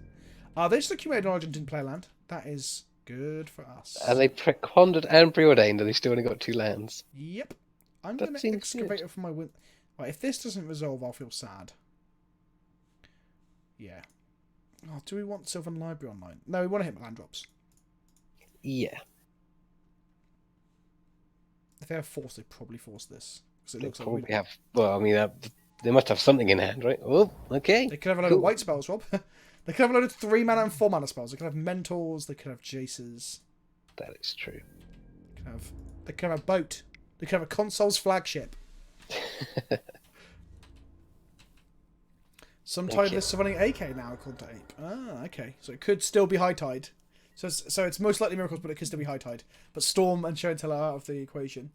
They just accumulated knowledge and didn't play land. That is good for us. And they pondered and preordained, and they still only got 2 lands. Yep. I'm going to excavate it for my win. Right, if this doesn't resolve, I'll feel sad. Yeah. Oh, do we want Sylvan Library online? No, we want to hit land drops. Yeah. If they have force, they probably force this. Because it They looks like probably have. Well, I mean, they must have something in hand, right? Oh, okay. they could have a load of white spells, Rob. They could have a load of 3 mana and 4 mana spells. They could have Mentors. They could have Jaces. That is true. They could have They can have a boat. They can have a console's flagship. Some tide lists are running AK now, according to Ape. Ah, okay. So it could still be high tide. So it's most likely Miracles, but it could still be high tide. But Storm and Show and Tell are out of the equation.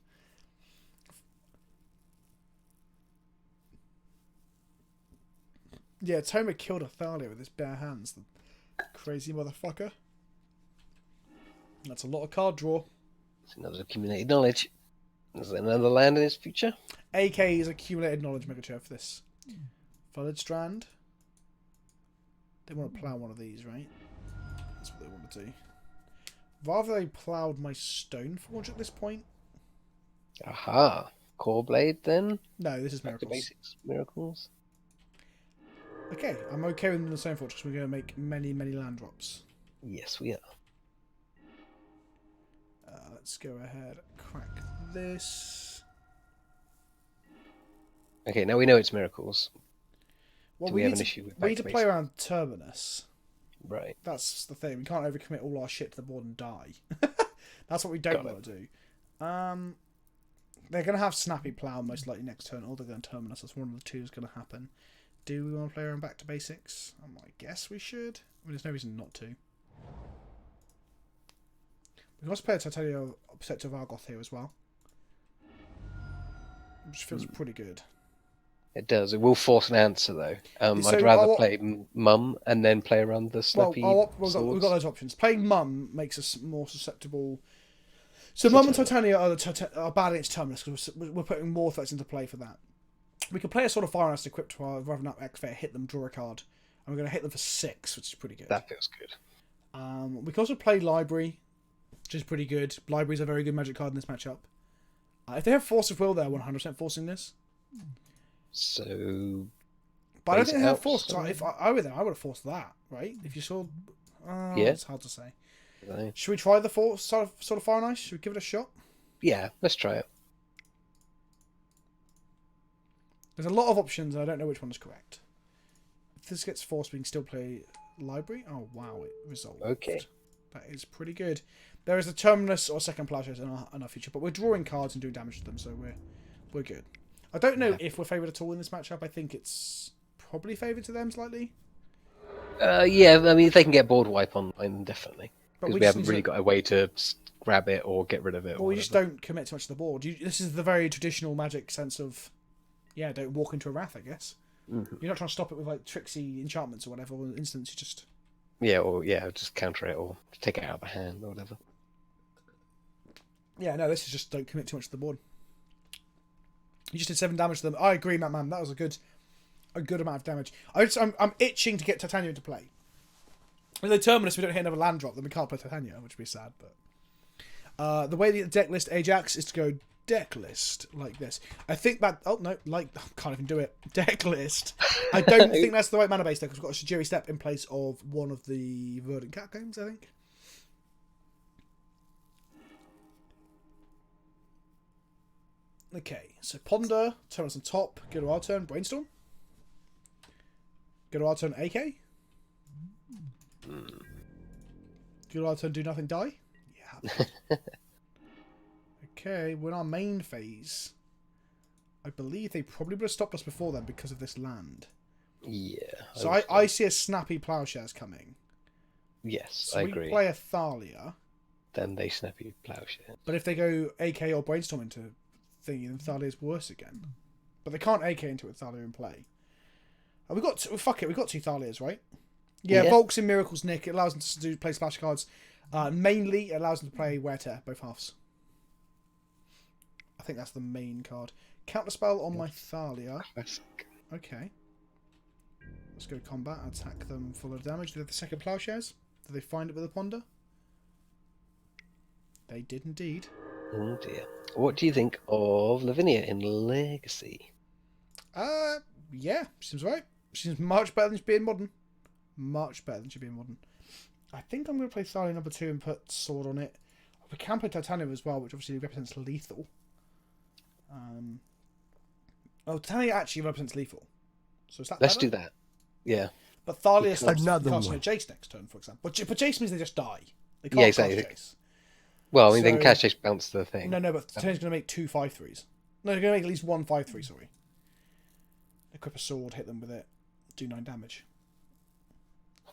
Yeah, Toma killed Athalia with his bare hands. The crazy motherfucker. That's a lot of card draw. It's another accumulated knowledge. Is there another land in his future? AK is accumulated knowledge mega chair for this. Valid Strand. They want to plough one of these, right? That's what they want to do. Rather they ploughed my Stone Forge at this point. Aha. Core Blade then? No, this is Back to Miracles. basics. Miracles. Okay, I'm okay with the Stone Forge because we're going to make many, many land drops. Yes, we are. Let's go ahead, crack this. Okay, now we know it's Miracles. Well, Do we have an issue with we need to back to play basics? around Terminus. Right. That's the thing. We can't overcommit all our shit to the board and die. That's what we don't want to do. They're going to have Snappy Plough most likely next turn, or they're going to Terminus. That's one of the two is going to happen. Do we want to play around back to basics? I guess we should. I mean, there's no reason not to. We can also play a Titania Protective Argoth here as well. Which feels pretty good. It does. It will force an answer, though. So I'd rather play Mum and then play around the snappy we've got those options. Playing Mum makes us more susceptible. So Mum and Titania are bad against Terminus because we're putting more threats into play for that. We could play a sort of Fire Ice equipped to our Revenant Activate, hit them, draw a card. And we're going to hit them for 6, which is pretty good. That feels good. We can also play Library, which is pretty good. Library's a very good magic card in this matchup. If they have Force of Will, they're 100% forcing this. So... But I don't think they have Force. If I were there, I would have forced that, right? If you saw... yeah. It's hard to say. Right. Should we try the Force sort of Fire and Ice? Should we give it a shot? Yeah, let's try it. There's a lot of options, and I don't know which one is correct. If this gets forced, we can still play Library. Oh, wow, it resolved. Okay. That is pretty good. There is a Terminus or Second Plowshares in our future, but we're drawing cards and doing damage to them, so we're good. I don't know if we're favoured at all in this matchup. I think it's probably favoured to them slightly. Yeah, I mean, if they can get board wipe on them, definitely. But Because we haven't really got a way to grab it or get rid of it. Well, we just don't commit too much to the board. This is the very traditional Magic sense of, yeah, don't walk into a Wrath, I guess. Mm-hmm. You're not trying to stop it with like tricksy enchantments or whatever. Or instance, you just... Yeah, or just counter it or take it out of the hand or whatever. Yeah, no, this is just don't commit too much to the board. You just did 7 damage to them. I agree, Matt Man. That was a good amount of damage. I'm itching to get Titania into play. With the Terminus, we don't hit another land drop, then we can't play Titania, which would be sad. But the way the deck list Ajax is to go deck list like this. I think that... Oh, no. I can't even do it. Deck list. I don't think that's the right mana base deck, because we've got a Shijiri Step in place of one of the Verdant Catacombs, I think. Okay, so Ponder, Terminus on top, go to our turn, Brainstorm. Go to our turn, AK. Go to our turn, do nothing, die. Yeah. Okay, we're in our main phase. I believe they probably would have stopped us before then because of this land. Yeah. So I see a Snappy Plowshares coming. Yes, So I we agree. play a Thalia. Then they snappy plowshare. But if they go AK or Brainstorm into thingy, then Thalia's worse again. But they can't AK into it with Thalia in play. We got fuck it, we got 2 Thalias, right? Yeah, Volks in Miracles Nick. It allows them to play splash cards. Mainly, it allows them to play Wear Tear, both halves. I think that's the main card. Counterspell on my Thalia. Classic. Okay. Let's go combat. Attack them full of damage. Do they have the second Plowshares? Did they find it with a Ponder? They did indeed. Oh dear. What do you think of Lavinia in Legacy? Yeah, seems right. Seems much better than she being modern. Much better than she being modern. I think I'm going to play Thalia number 2 and put Sword on it. We can play Titania as well, which obviously represents lethal. Titania actually represents lethal. So is that Let's better? do that. Yeah. But Thalia stops Another casting one. a Jace next turn, for example. But Jace means they just die. They can't Yeah, exactly. cast Jace. Well, I mean, they can So- catch chase bounce the thing. No, but Tony's going to make 2 5/3s. No, they're going to make at least 1 5/3, sorry. Equip a sword, hit them with it, do 9 damage.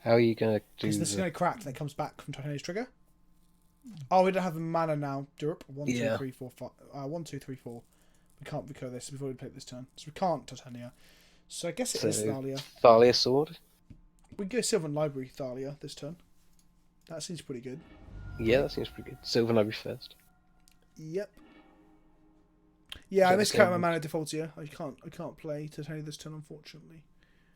How are you going to do Because this is going to crack and it comes back from Titania's trigger. Oh, we don't have the mana now. Durup. 1, 2, Yeah. 3, 4, 5. 1, 2, 3, 4. We can't recur this. We've already played this turn. So we can't Titania. So I guess it is Thalia. Thalia sword? We can go Sylvan Library Thalia this turn. That seems pretty good. Yeah, that seems pretty good. Sylvan Library first. Yep. Yeah, I So miscounted my same- mana defaults here. I can't play Titania this turn, unfortunately.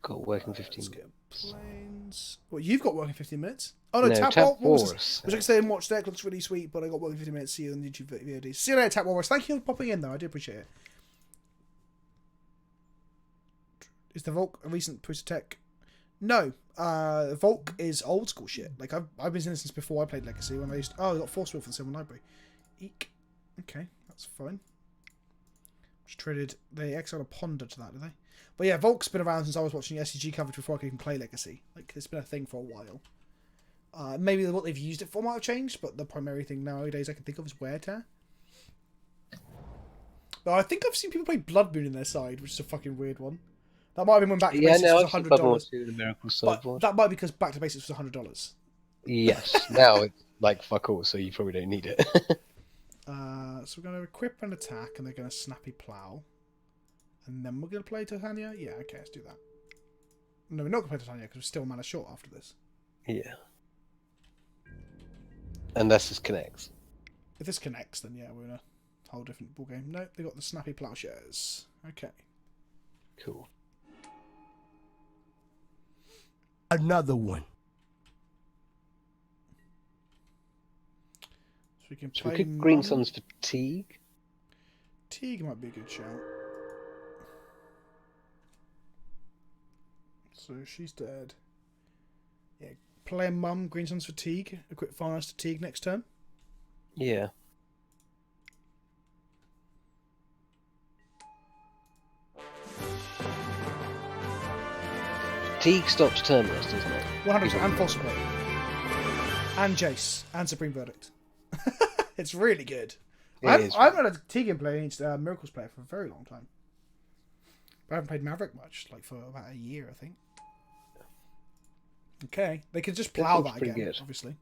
Got working 15 Let's minutes. get planes. Well, you've got working 15 minutes. Oh no, No, Tap Tap Walrus. What was this? Walrus. I was going to stay and watch deck. Looks really sweet, but I got working 15 minutes. See you on YouTube VOD. See you later, Tap Walrus. Thank you for popping in, though. I do appreciate it. Is the Volk a recent piece of tech? No. Volk is old school shit. Like I've been seeing this since before I played Legacy. When I used I got Force Will for the Sylvan Library. Eek. Okay, that's fine. Just traded. They exiled a Ponder to that, did they? But yeah, Volk's been around since I was watching SCG coverage before I could even play Legacy. Like it's been a thing for a while. Maybe what they've used it for might have changed, but the primary thing nowadays I can think of is Wear Tear. But I think I've seen people play Blood Moon in their side, which is a fucking weird one. That might have been when Back to Yeah, Basics no, was I've seen $100. Blood Moon 2, the Miracle But Sideboard. that might be because Back to Basics was $100. Yes, now it's like fuck all, so you probably don't need it. So we're going to equip and attack, and they're going to Snappy Plow. And then we're going to play Titania? Yeah, okay, let's do that. No, we're not going to play Titania because we're still mana short after this. Yeah. Unless this connects. If this connects, then yeah, we're in a whole different ballgame. No, they got the Snappy Plowshares. Okay. Cool. Another one. So we can So play we could Green Mum. Sun's Fatigue. Teague might be a good shout. So she's dead. Yeah, play Mum, Green Sun's Fatigue. Equip Farners Fatigue next turn. Yeah. Fatigue stops Terminus, doesn't it? 100% and False Support. And Jace. And Supreme Verdict. It's really good. It is. I've had a Tegan player against Miracles player for a very long time. But I haven't played Maverick much, like for about a year, I think. Okay. They could just plow That's that pretty again, good. obviously.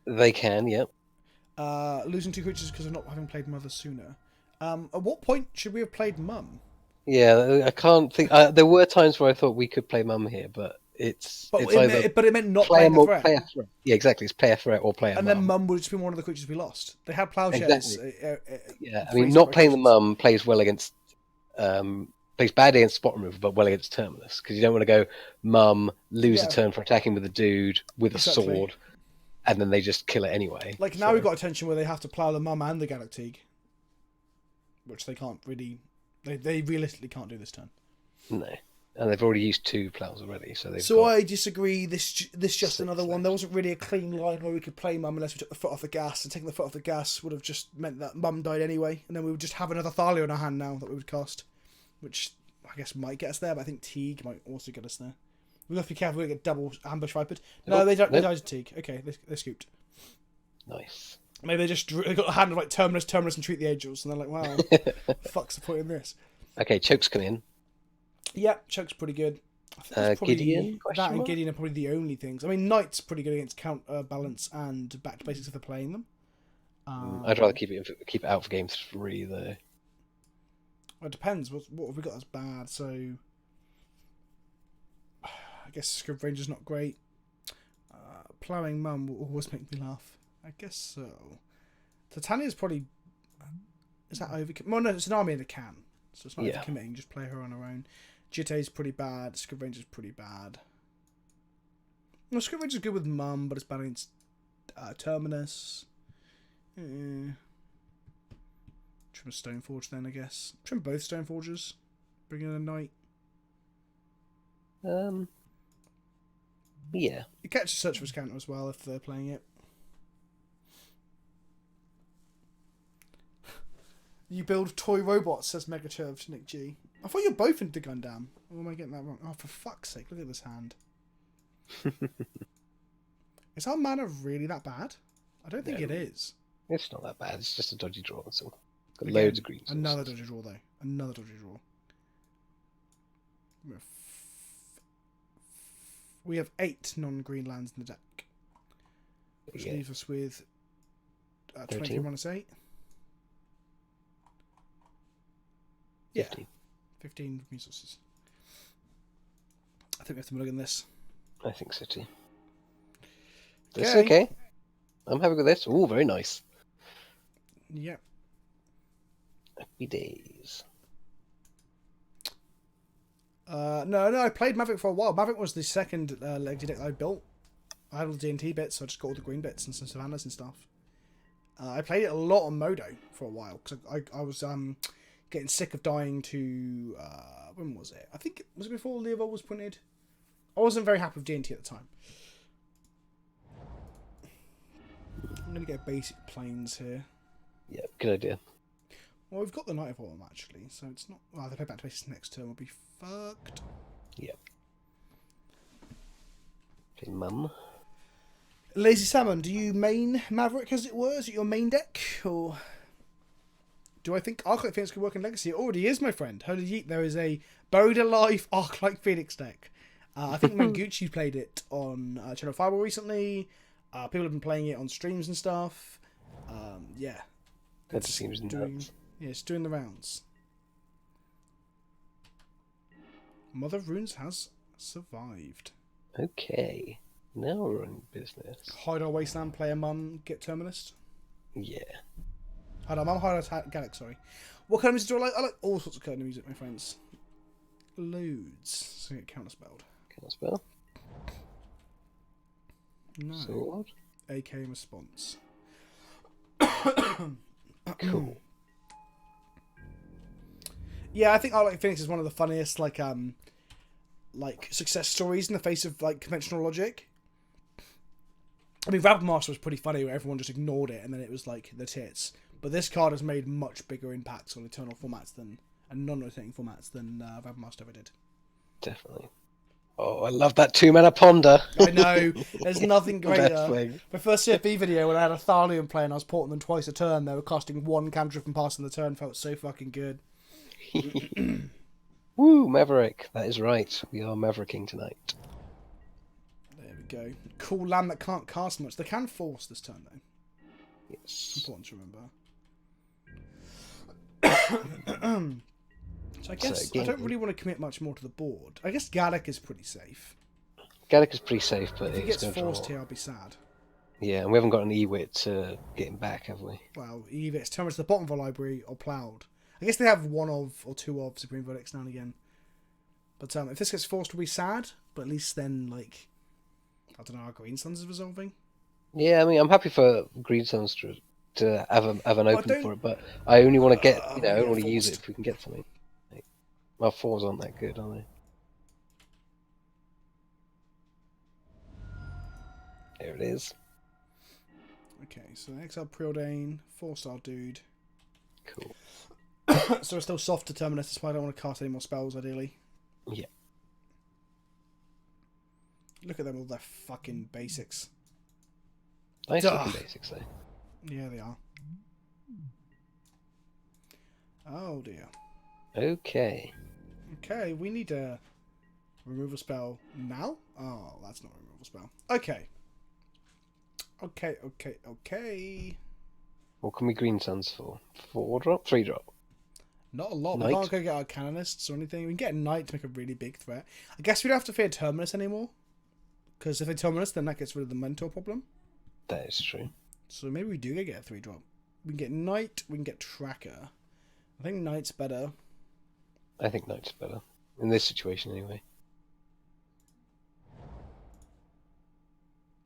They can, yep. Losing 2 creatures because of not having played Mother sooner. At what point should we have played Mum? Yeah, I can't think. There were times where I thought we could play Mum here, but it's But, either it meant not play a playing the more threat. play a threat. Yeah, exactly. It's play a threat or play a And Mum. then Mum would just be one of the creatures we lost. They had Plowshares. Exactly. Yeah, I three mean, not separate playing the creatures. Mum plays well against, plays badly against spot removal, but well against Terminus because you don't want to go Mum, lose Yeah. a turn for attacking with a dude with a Exactly. sword, and then they just kill it anyway. Like now So- we've got a tension where they have to plow the Mum and the Galactique, which they can't really. They realistically can't do this turn. No, and they've already used 2 plows already, so they've. So got... I disagree. This just Six another one. left. There wasn't really a clean line where we could play Mum unless we took the foot off the gas, and taking the foot off the gas would have just meant that Mum died anyway, and then we would just have another Thalia in our hand now that we would cast, which I guess might get us there, but I think Teague might also get us there. We have to be careful. We get double ambush vipered. No, Nope, they don't. They nope. died to Teague. Okay, they're scooped. Nice. Maybe they got a hand of like Terminus, and treat the Angels, and they're like, wow, fuck's the point in this? Okay, chokes come in. Yeah, Choke's pretty good. I think that's probably- Gideon? That and Gideon are probably the only things. I mean, Knight's pretty good against counterbalance and back to basics if they're playing them. I'd rather keep it out for game 3 though. Well, it depends. What have we got that's bad? So, I guess Scrib Ranger's not great. Ploughing Mum will always make me laugh. I guess so. Titania's probably... Is that overkill? Well, no, it's an army in a can. So it's not Yeah. overcommitting, just play her on her own. Jitte's pretty bad. Scrib Ranger's pretty bad. Well, Scrib Ranger's good with Mum, but it's bad against Terminus. Trim a Stoneforge then, I guess. Trim both Stoneforges. Bring in a Knight. Yeah. You catch a Search for his counter as well if they're playing it. You build toy robots, says Megachurv to Nick G. I thought you were both into Gundam. Or am I getting that wrong? Oh, for fuck's sake, look at this hand. Is our mana really that bad? I don't think No. it is. It's not that bad. It's just a dodgy draw. So got Again, loads of green sources. Another dodgy draw, though. Another dodgy draw. We have 8 non-green lands in the deck, which leaves us with 23 minus 8. Yeah, 15 resources. I think we have to mulligan this. I think so too. This is okay. I'm happy with this. Oh, very nice. Yep. Happy days. No, I played Maverick for a while. Maverick was the second legacy deck I built. I had all the D&T bits, so I just got all the green bits and some Savannahs and stuff. I played it a lot on Modo for a while, because I was getting sick of dying to... when was it? I think was it before Leovold was printed? I wasn't very happy with D&T at the time. I'm going to get basic planes here. Yeah, good idea. Well, we've got the Knight of Autumn, actually, so it's not... Well, they play back to basics next turn, we'll be fucked. Yep. Okay, Mum. Lazy Salmon, do you main Maverick, as it were? Is it your main deck, or... Do I think Arclight Phoenix could work in Legacy? It already is, my friend. Holy yeet, there is a Buried Alive Arclight Phoenix deck. I think Mangucci played it on Channel Fireball recently. People have been playing it on streams and stuff. Yeah. That just seems nuts. Yeah, it's doing the rounds. Mother of Runes has survived. Okay. Now we're in business. Hide our Wasteland, play a Mum, get Terminus. Yeah. Hide our Mum, hide our Gallic, sorry. What kind of music do I like? I like all sorts of kind of music, my friends. Loads. So get counterspelled. Counterspell. No. Sword. AK response. Cool. Yeah, I think Arclight Phoenix is one of the funniest, like success stories in the face of like conventional logic. I mean, Rabble Master was pretty funny, where everyone just ignored it, and then it was like the tits. But this card has made much bigger impacts on Eternal formats and non-rotating formats than Rabble Master ever did. Definitely. Oh, I love that 2-mana ponder. I know. There's nothing greater. My first CFB video, when I had a Thalion play and I was porting them twice a turn, they were casting one cantrip and passing the turn, felt so fucking good. Woo, Maverick. That is right. We are Mavericking tonight. There we go. Cool land that can't cast much. They can force this turn, though. Yes. Important to remember. So I guess I don't really want to commit much more to the board. I guess Gallic is pretty safe. Gallic is pretty safe, but if he it's gets going to forced draw. here, I'll be sad. Yeah, and we haven't got an Ewit to get him back, have we? Well, either it's Terminus to the bottom of our library or Ploughed. I guess they have one of or two of Supreme Verdicts now and again. But if this gets forced, we'll be sad. But at least then, like, I don't know, our Green Suns is resolving. Yeah, I mean, I'm happy for Green Suns to have an open for it, but I only want to get, I only want to use it if we can get something. Like, our 4s aren't that good, are they? There it is. Okay, so Exile Preordain, 4-star dude. Cool. So we're still soft to Terminus, that's why I don't want to cast any more spells, ideally. Yeah. Look at them, all their fucking basics. Nice looking basics, though. Yeah, they are. Oh, dear. Okay. Okay, we need a removal spell now? Oh, that's not a removal spell. Okay. Okay. What can we Green Suns for? 4-drop? 3-drop? Not a lot. Knight? We can't go get our canonists or anything. We can get a knight to make a really big threat. I guess we don't have to fear Terminus anymore. Because if they Terminus, then that gets rid of the mentor problem. That is true. So maybe we do get a 3-drop. We can get Knight, we can get Tracker. I think Knight's better. I think Knight's better. In this situation, anyway.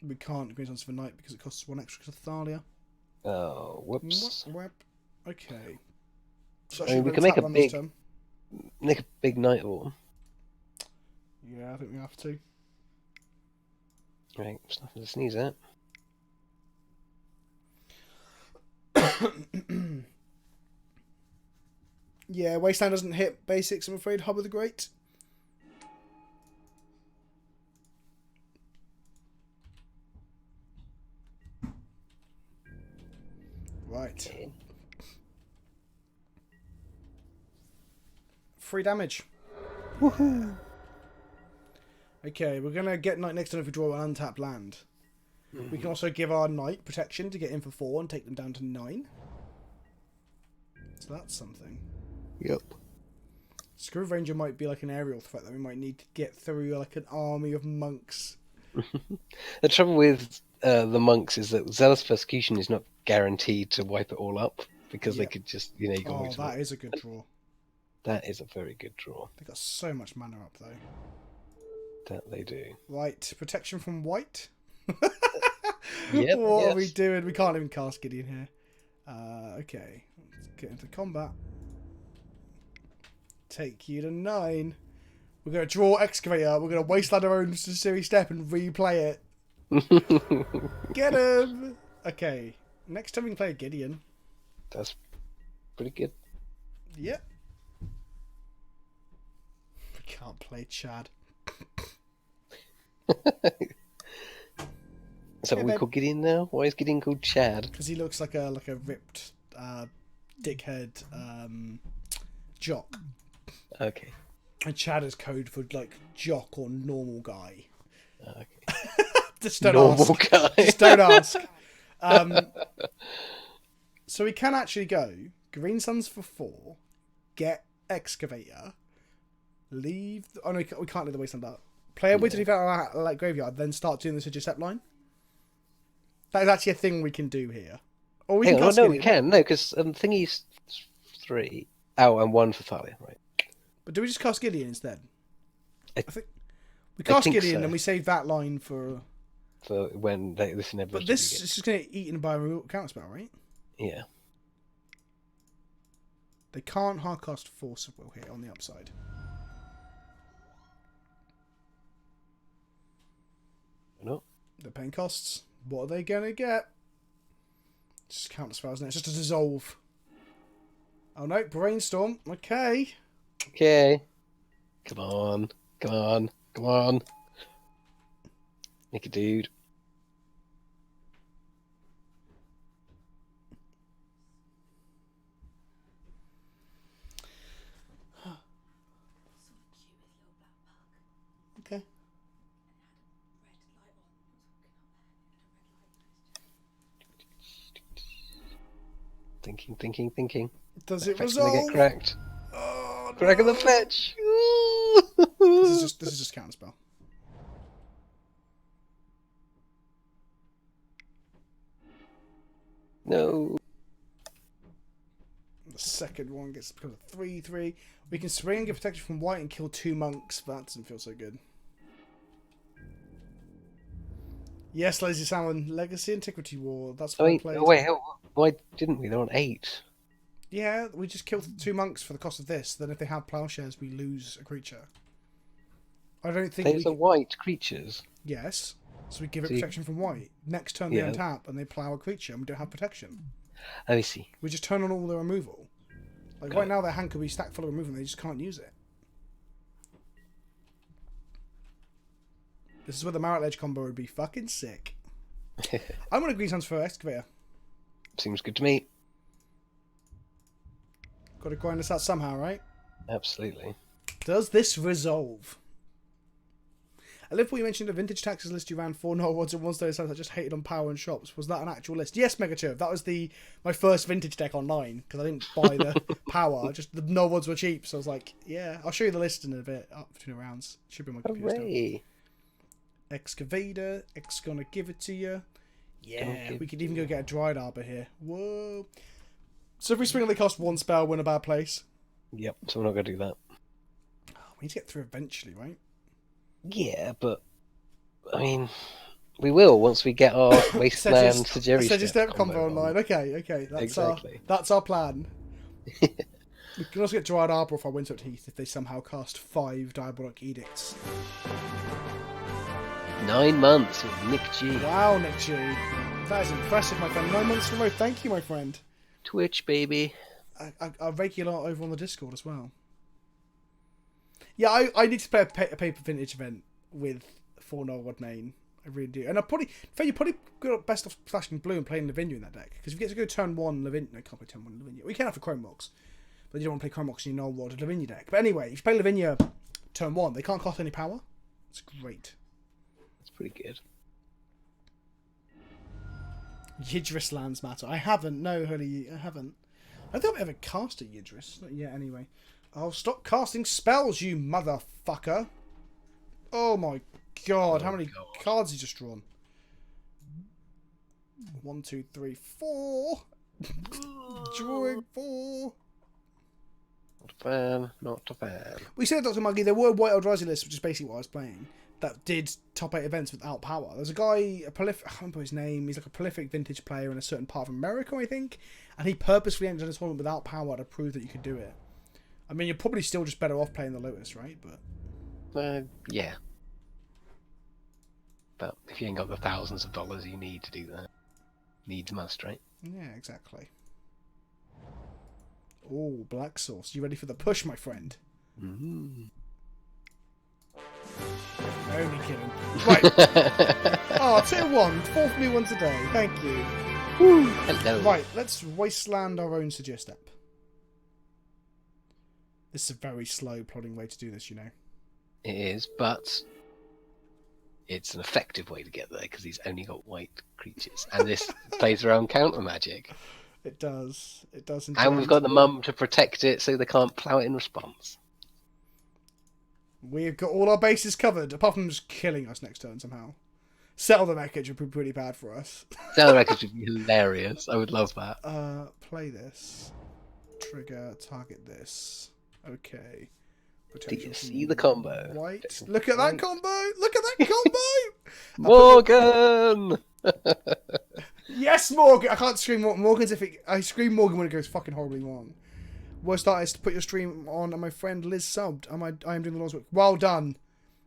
We can't Green Suns for Knight because it costs 1 extra to Thalia. Oh, whoops. Okay. So I mean, we can make a big Night Autumn. Yeah, I think we have to. Right, there's nothing to sneeze at. Yeah, Wasteland doesn't hit basics, I'm afraid. Hub of the Great. Right. Okay. 3 damage. Woohoo! Okay, we're gonna get Knight next turn if we draw an untapped land. We can also give our Knight protection to get in for 4 and take them down to 9. So that's something. Yep. Screw Ranger might be like an aerial threat that we might need to get through like an army of monks. The trouble with the monks is that Zealous Persecution is not guaranteed to wipe it all up because they could just, you can Oh, always that win. is a good draw. That is a very good draw. They got so much mana up though. That they do. Right, protection from white. Yep, What yes. are we doing? We can't even cast Gideon here. Okay, let's get into combat. Take you to 9. We're going to draw Excavator. We're going to wasteland our own series step and replay it. Get him! Okay, next time we can play a Gideon. That's pretty good. Yep. We can't play Chad. Is that what we call Gideon now? Why is Gideon called Chad? Because he looks like a ripped dickhead jock. Okay. And Chad is code for like jock or normal guy. Okay. Just don't Normal ask. guy. Just don't ask. So we can actually go Green Suns for 4, get Excavator, leave. Oh no, we can't leave the wasteland out. Play a Wizard Leave out like graveyard, then start doing the Sigil Step line. That is actually a thing we can do here. Or we Hang can on, cast no, Gideon. we can. No, because Thingy's 3. Oh, and 1 for Thalia, right. But do we just cast Gideon instead? I think we cast think Gideon so. and we save that line for. For when this inevitably But this is just going to get eaten by a removal counterspell, right? Yeah. They can't hardcast Force of Will here on the upside. No. They're paying costs. What are they going to get? Just counterspell, isn't it? It's just a dissolve. Oh no, Brainstorm. Okay. Okay. Come on. Come on. Come on. Make a dude. Okay. Thinking. Does it Fetch's gonna resolve? get cracked. Oh, Crack of the no. fetch. This is just counterspell. No. The second one becomes a 3/3. We can swing and get protection from white and kill 2 monks, but that doesn't feel so good. Yes, Lazy Salmon, Legacy Antiquity War. That's what I played. Oh, wait, why didn't we? They're on 8. Yeah, we just killed 2 monks for the cost of this. Then if they have plowshares, we lose a creature. I don't think Those are white creatures. Yes. So we give it So you- protection from white. Next turn Yeah. they untap and they plow a creature and we don't have protection. Oh, I see. We just turn on all the removal. Like Got right it. now their hand could be stacked full of removal and they just can't use it. This is where the Marit Ledge combo would be fucking sick. I'm gonna Green Suns for Excavator. Seems good to me. Gotta grind this out somehow, right? Absolutely. Does this resolve? I love what you mentioned a vintage taxes list you ran 4 Norwods and 1 Stone Sites I just hated on power and shops. Was that an actual list? Yes, Megaturf. That was my first vintage deck online because I didn't buy the power. Just the Norwods were cheap, so I was like, yeah, I'll show you the list in a bit up between the rounds. Should be on my computer still. Hooray! Excavator. X gonna give it to you. Yeah, give we could even go get a Dried Arbor here. Whoa. So if we swing, they cost 1 spell, win a bad place. Yep, so we're not going to do that. Oh, we need to get through eventually, right? Yeah, but I mean, we will once we get our Wasteland Sagiri Step combo online. Okay. That's Exactly. our plan. We can also get Dried Arbor off our Windswept Heath if they somehow cast 5 Diabolic Edicts. 9 months with Nick G. Wow, Nick G. That is impressive, my friend. 9 months in a row. Thank you, my friend. Twitch, baby. A regular over on the Discord as well. Yeah, I need to play a paper vintage event with 4 Norwood main. I really do. And you probably got best off flashing blue and playing Lavinia in that deck. Because if you get to go turn 1 Lavinia... No, can't play turn 1 Lavinia. We can have the Chrome Box. But you don't want to play Chrome Box in your null world Lavinia deck. But anyway, if you play Lavinia turn 1, they can't cost any power. It's great. That's pretty good. Yidris lands matter. I haven't. No, Holy, I haven't. I don't think I've ever cast a Yidris. Not yet, anyway. Oh, stop casting spells, you motherfucker. Oh my god, how many cards he just drawn? 1, 2, 3, 4. Drawing 4. Not a fan, not a fan. We said, Dr. Muggy, there were White Eldrazi lists, which is basically what I was playing, that did top 8 events without power. There's a guy, I can't remember his name, he's like a prolific vintage player in a certain part of America, I think, and he purposefully entered a tournament without power to prove that you could do it. I mean, you're probably still just better off playing the Lotus, right? But yeah. But if you ain't got the thousands of dollars you need to do that, needs must, right? Yeah, exactly. Oh, black sauce. You ready for the push, my friend? Mm-hmm. Only kidding. Right. Oh, tier 1. 4th new one today. Thank you. Woo. Hello. Right, let's wasteland our own Suggest step. This is a very slow plodding way to do this, you know. It is, but it's an effective way to get there because he's only got white creatures, and this plays around counter magic. It does. It does. And we've got the mum to protect it, so they can't plow it in response. We've got all our bases covered, apart from just killing us next turn somehow. Settle the Wreckage would be pretty bad for us. Settle the Wreckage would be hilarious. I would love that. Play this. Trigger. Target this. Okay. Do you see the combo? White. Look at that combo! Look at that combo! Morgan! Yes, Morgan! I can't scream Morgan's if it... I scream Morgan when it goes fucking horribly wrong. Worst artist, put your stream on, and my friend Liz subbed. I am doing the Lord's work. Well done.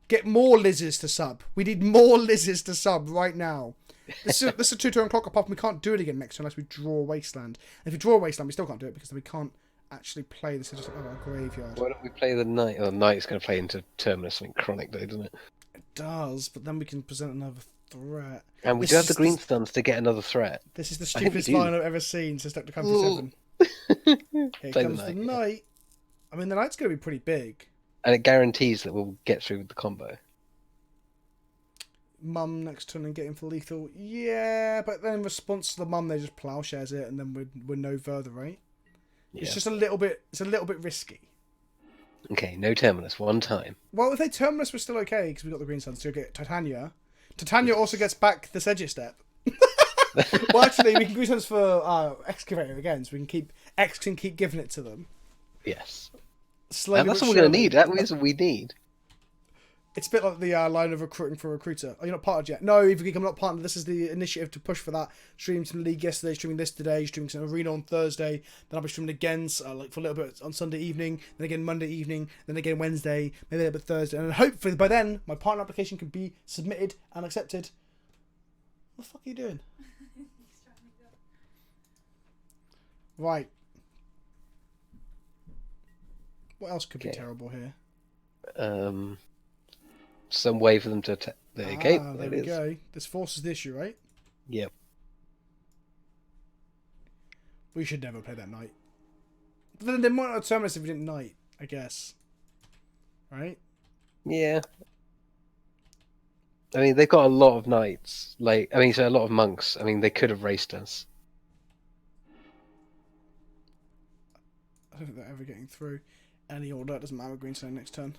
Get more Liz's to sub. We need more Liz's to sub right now. This is a 2-turn clock, apart from we can't do it again next turn unless we draw Wasteland. And if we draw Wasteland, we still can't do it because then we can't actually play this. It's just our graveyard. Why don't we play the Knight? Oh, the Knight's going to play into Terminus something chronic, though, doesn't it? It does, but then we can present another threat. And we do have the green stuns to get another threat. This is the stupidest line I've ever seen since Dr. Country 7. Here Play comes the the Knight. Knight. I mean, the Knight's going to be pretty big. And it guarantees that we'll get through with the combo. Mum next turn and get him for lethal. Yeah, but then in response to the Mum, they just plowshares it, and then we're no further, right? Yeah. It's just a little bit. It's a little bit risky. Okay, no Terminus, one time. Well, if they Terminus, we're still okay because we got the green suns. So we get Titania. Titania also gets back the Sedge step. Well, actually, we can green suns for Excavator again, so we can keep can keep giving it to them. Yes. Slowly And that's but what we're going to surely. need. That is what we need. It's a bit like the line of recruiting for a recruiter. Oh, you're not partnered yet? No, Evagik, I'm not partnered. This is the initiative to push for that. Streamed some League yesterday, streaming this today, streaming some Arena on Thursday. Then I'll be streaming again like for a little bit on Sunday evening, then again Monday evening, then again Wednesday, maybe a little bit Thursday. And hopefully by then, my partner application can be submitted and accepted. What the fuck are you doing? Right. What else could be Okay. terrible here? Some way for them to attack. There you go. There we go. This forces the issue, right? Yep. We should never play that Knight. But then they might not terminate us if we didn't Knight, I guess. Right? Yeah. I mean, they've got a lot of knights. So a lot of monks. I mean, they could have raced us. I don't think they're ever getting through any order. It doesn't matter. Green Stone next turn.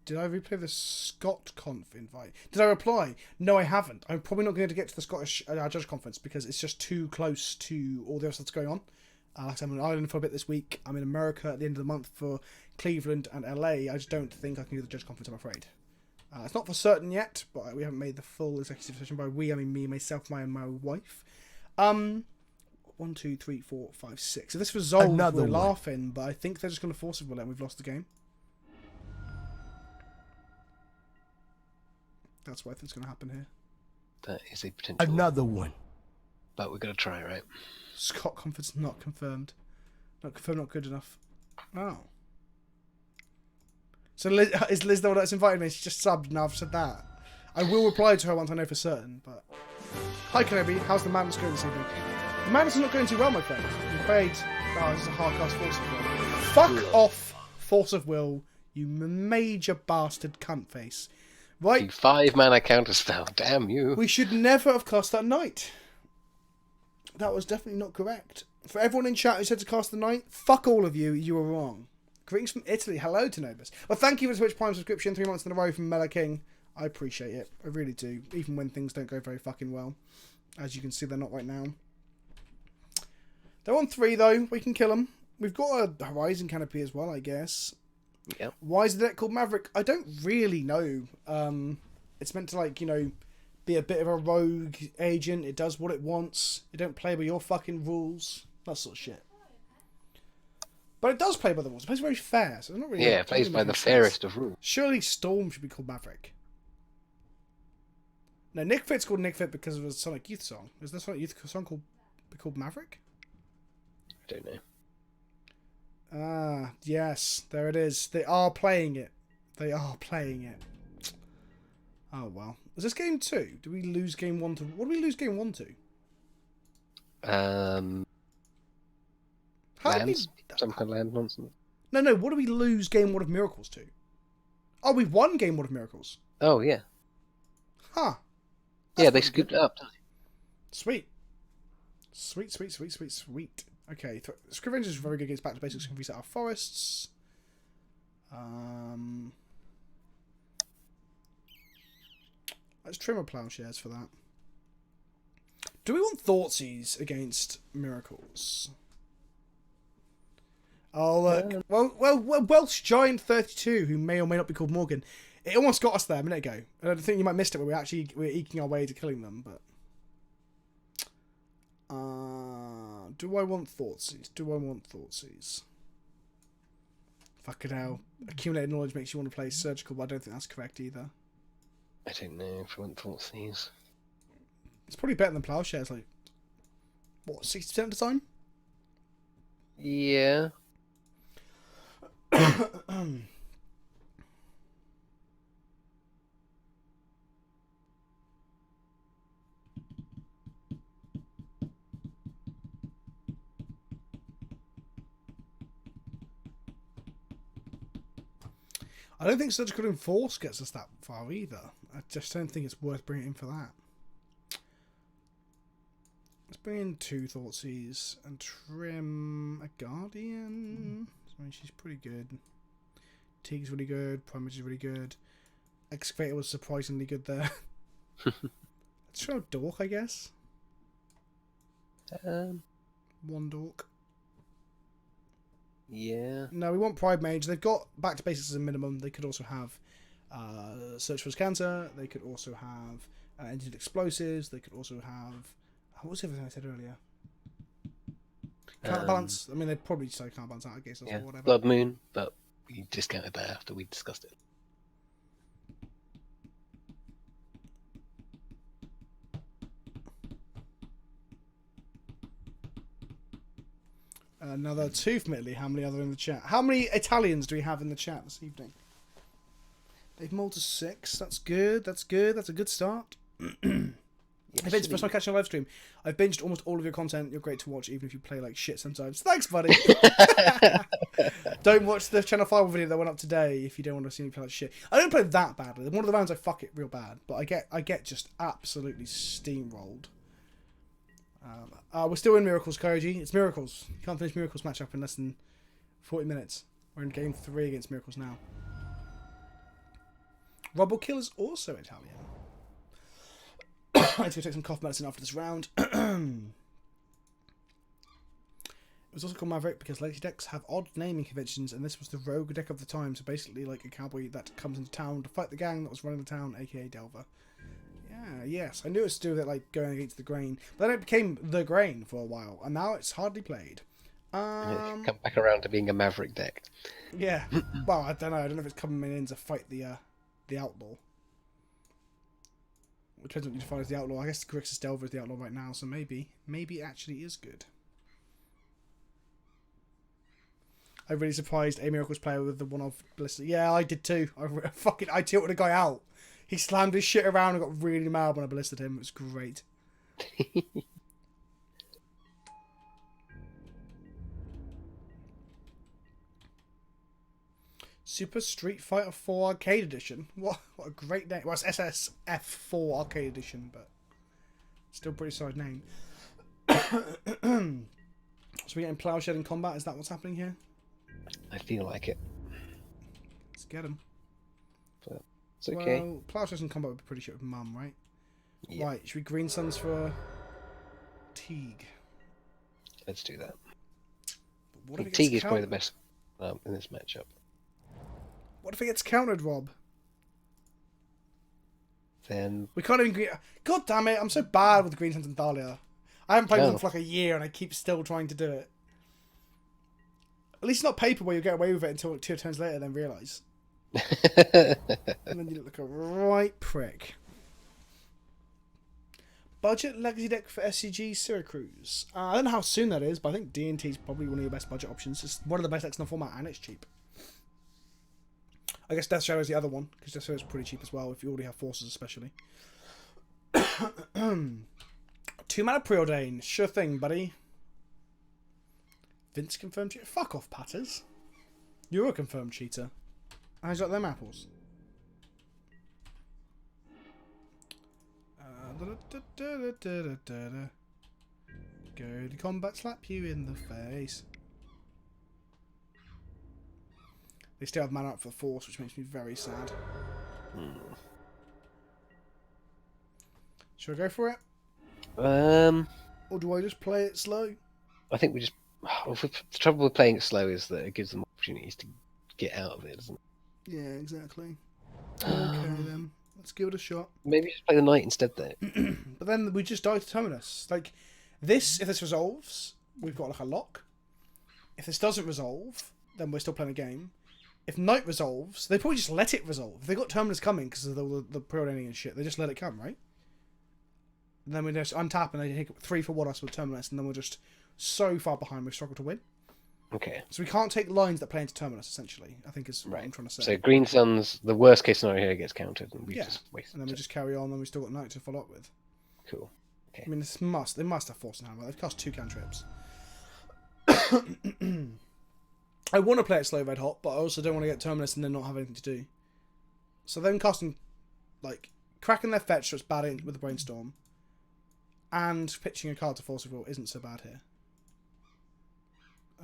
Did I replay the Scott Conf invite? Did I reply? No, I haven't. I'm probably not going to get to the Scottish Judge Conference because it's just too close to all the other stuff that's going on. Like I'm in Ireland for a bit this week. I'm in America at the end of the month for Cleveland and LA. I just don't think I can do the Judge Conference, I'm afraid. It's not for certain yet, but we haven't made the full executive decision. By we, I mean me, myself, and my wife. 1, 2, 3, 4, 5, 6. If this resolved, Another we're one. laughing, but I think they're just going to force it and we've lost the game. That's what I think is going to happen here. That is a potential. Another one. But we're going to try, right? Scott Conference not confirmed. Not confirmed, not good enough. Oh. So Liz, is Liz the one that's invited me? She just subbed and I've said that. I will reply to her once I know for certain, but... Hi Kenobi, how's the Madness going this evening? The Madness is not going too well, my friend. We played... Oh, this is a hard-cast Force of Will. Fuck off, Force of Will, you major bastard cunt face. Right? You 5-mana counterspell, damn you. We should never have cast that knight. That was definitely not correct. For everyone in chat who said to cast the knight, fuck all of you, you were wrong. Greetings from Italy. Hello, Tenobus. Well, thank you for the Twitch Prime subscription 3 months in a row from Mela King. I appreciate it. I really do. Even when things don't go very fucking well. As you can see, they're not right now. They're on 3, though. We can kill them. We've got a Horizon Canopy as well, I guess. Yep. Why is the deck called Maverick? I don't really know. It's meant to, like, you know, be a bit of a rogue agent. It does what it wants. It don't play by your fucking rules. That sort of shit. But it does play by the rules. It plays very fair, so it's not really... Yeah, it plays by the fairest of rules. Surely Storm should be called Maverick. No, Nick Fit's called Nick Fit because of a Sonic Youth song. Is there a Sonic Youth song called Maverick? I don't know. Ah, yes, there it is. They are playing it. They are playing it. Oh, well. Is this game 2? Do we lose game 1 to... What do we lose game 1 to? How did we... Lands? Some kind of land nonsense. No, what do we lose game 1 of Miracles to? Oh, we won game 1 of Miracles. Oh, yeah. Huh. Yeah, they scooped it up. Sweet. Sweet. Okay, Scrivener's is very good against back to basics. Can reset our forests. Let's trim our plowshares for that. Do we want Thoughtseize against Miracles? Oh, look. Well, Welsh Giant 32, who may or may not be called Morgan. It almost got us there a minute ago. And I think you might have missed it, where we're eking our way to killing them, but... do I want Thoughtseize? Fucking hell. Accumulated knowledge makes you want to play surgical, but I don't think that's correct either. I don't know if I want Thoughtseize. It's probably better than Plowshares, like... What, 60% of the time? Yeah. I don't think Surgical Enforce gets us that far either. I just don't think it's worth bringing it in for that. Let's bring in 2 Thoughtseize and trim a Guardian. I mean, she's pretty good. Teague's really good. Primage is really good. Excavator was surprisingly good there. Let's try a Dork, I guess. 1 Dork. Yeah. No, we want Pride Mage. They've got Back to Basics as a minimum. They could also have Search for Cancer. They could also have Engineered Explosives. They could also have... What was the other thing I said earlier? Counterbalance. I mean, they'd probably say counterbalance out of guess or whatever. Blood Moon, but we discounted that after we discussed it. Another 2 from Italy. How many other in the chat? How many Italians do we have in the chat this evening? They've mulled to 6. That's good. That's a good start. If it's the first time catching a live stream, I've binged almost all of your content. You're great to watch, even if you play like shit sometimes. Thanks, buddy. Don't watch the Channel 5 video that went up today if you don't want to see me play like shit. I don't play that badly. One of the rounds I fuck it real bad, but I get just absolutely steamrolled. We're still in Miracles, Koji. It's Miracles. You can't finish Miracles matchup in less than 40 minutes. We're in game 3 against Miracles now. Robokill is also Italian. I need to take some cough medicine after this round. It was also called Maverick because legacy decks have odd naming conventions, and this was the rogue deck of the time, so basically like a cowboy that comes into town to fight the gang that was running the town, aka Delver. Yeah, yes, I knew it was to do with it, like going against the grain, but then it became the grain for a while, and now it's hardly played. Come back around to being a Maverick deck. Yeah, well, I don't know if it's coming in to fight the outlaw. It depends on what you define as the outlaw. I guess Grixis Delver is the outlaw right now, so maybe it actually is good. I really surprised a Miracles player with the one-off ballista. Yeah, I did too. I tilted a guy out. He slammed his shit around and got really mad when I ballisted him. It was great. Super Street Fighter 4 Arcade Edition. What a great name. Well, it's SSF4 Arcade Edition, but still pretty solid name. So we're getting Plowshed in combat. Is that what's happening here? I feel like it. Let's get him. But it's okay. Well, Plowshed in combat would be pretty shit with Mum, right? Yeah. Right, should we Green Suns for Teague? Let's do that. But what if it Teague gets is probably the best in this matchup. What if it gets countered, Rob? Then We can't even... God damn it, I'm so bad with Green Suns and Thalia. I haven't played with them for like a year and I keep still trying to do it. At least not paper where you get away with it until 2 turns later then realise. And then you look like a right prick. Budget legacy deck for SCG Syracuse. I don't know how soon that is, but I think D&T is probably one of your best budget options. It's one of the best decks in the format and it's cheap. I guess Death Shadow is the other one, because Death Shadow is pretty cheap as well, if you already have Forces especially. 2 mana Preordain. Sure thing, buddy. Vince confirmed cheater. Fuck off, Patters. You're a confirmed cheater. How's you like them apples? Go to combat, slap you in the face. They still have mana up for Force, which makes me very sad. Should I go for it? Or do I just play it slow? I think we just... The trouble with playing it slow is that it gives them opportunities to get out of it, doesn't it? Yeah, exactly. Okay then. Let's give it a shot. Maybe just play the Knight instead then. But then we just die to Terminus. Like, this, if this resolves, we've got like a lock. If this doesn't resolve, then we're still playing a game. If Knight resolves, they probably just let it resolve. If they got Terminus coming because of the preordaining and shit, they just let it come, right? And then we just untap and they take 3 for 1 us with Terminus, and then we're just so far behind we struggle to win. Okay. So we can't take lines that play into Terminus, essentially, I think is what Right. I'm trying to say. So Green Suns, the worst case scenario here gets countered, and we just waste. And then we just carry on, and we still got Knight to follow up with. Cool. Okay. I mean, they must have Force in hand. They've cast 2 cantrips. I want to play it slow red hot, but I also don't want to get Terminus and then not have anything to do. So them casting, like, cracking their fetch so it's bad with the Brainstorm, and pitching a card to Force Reveal isn't so bad here.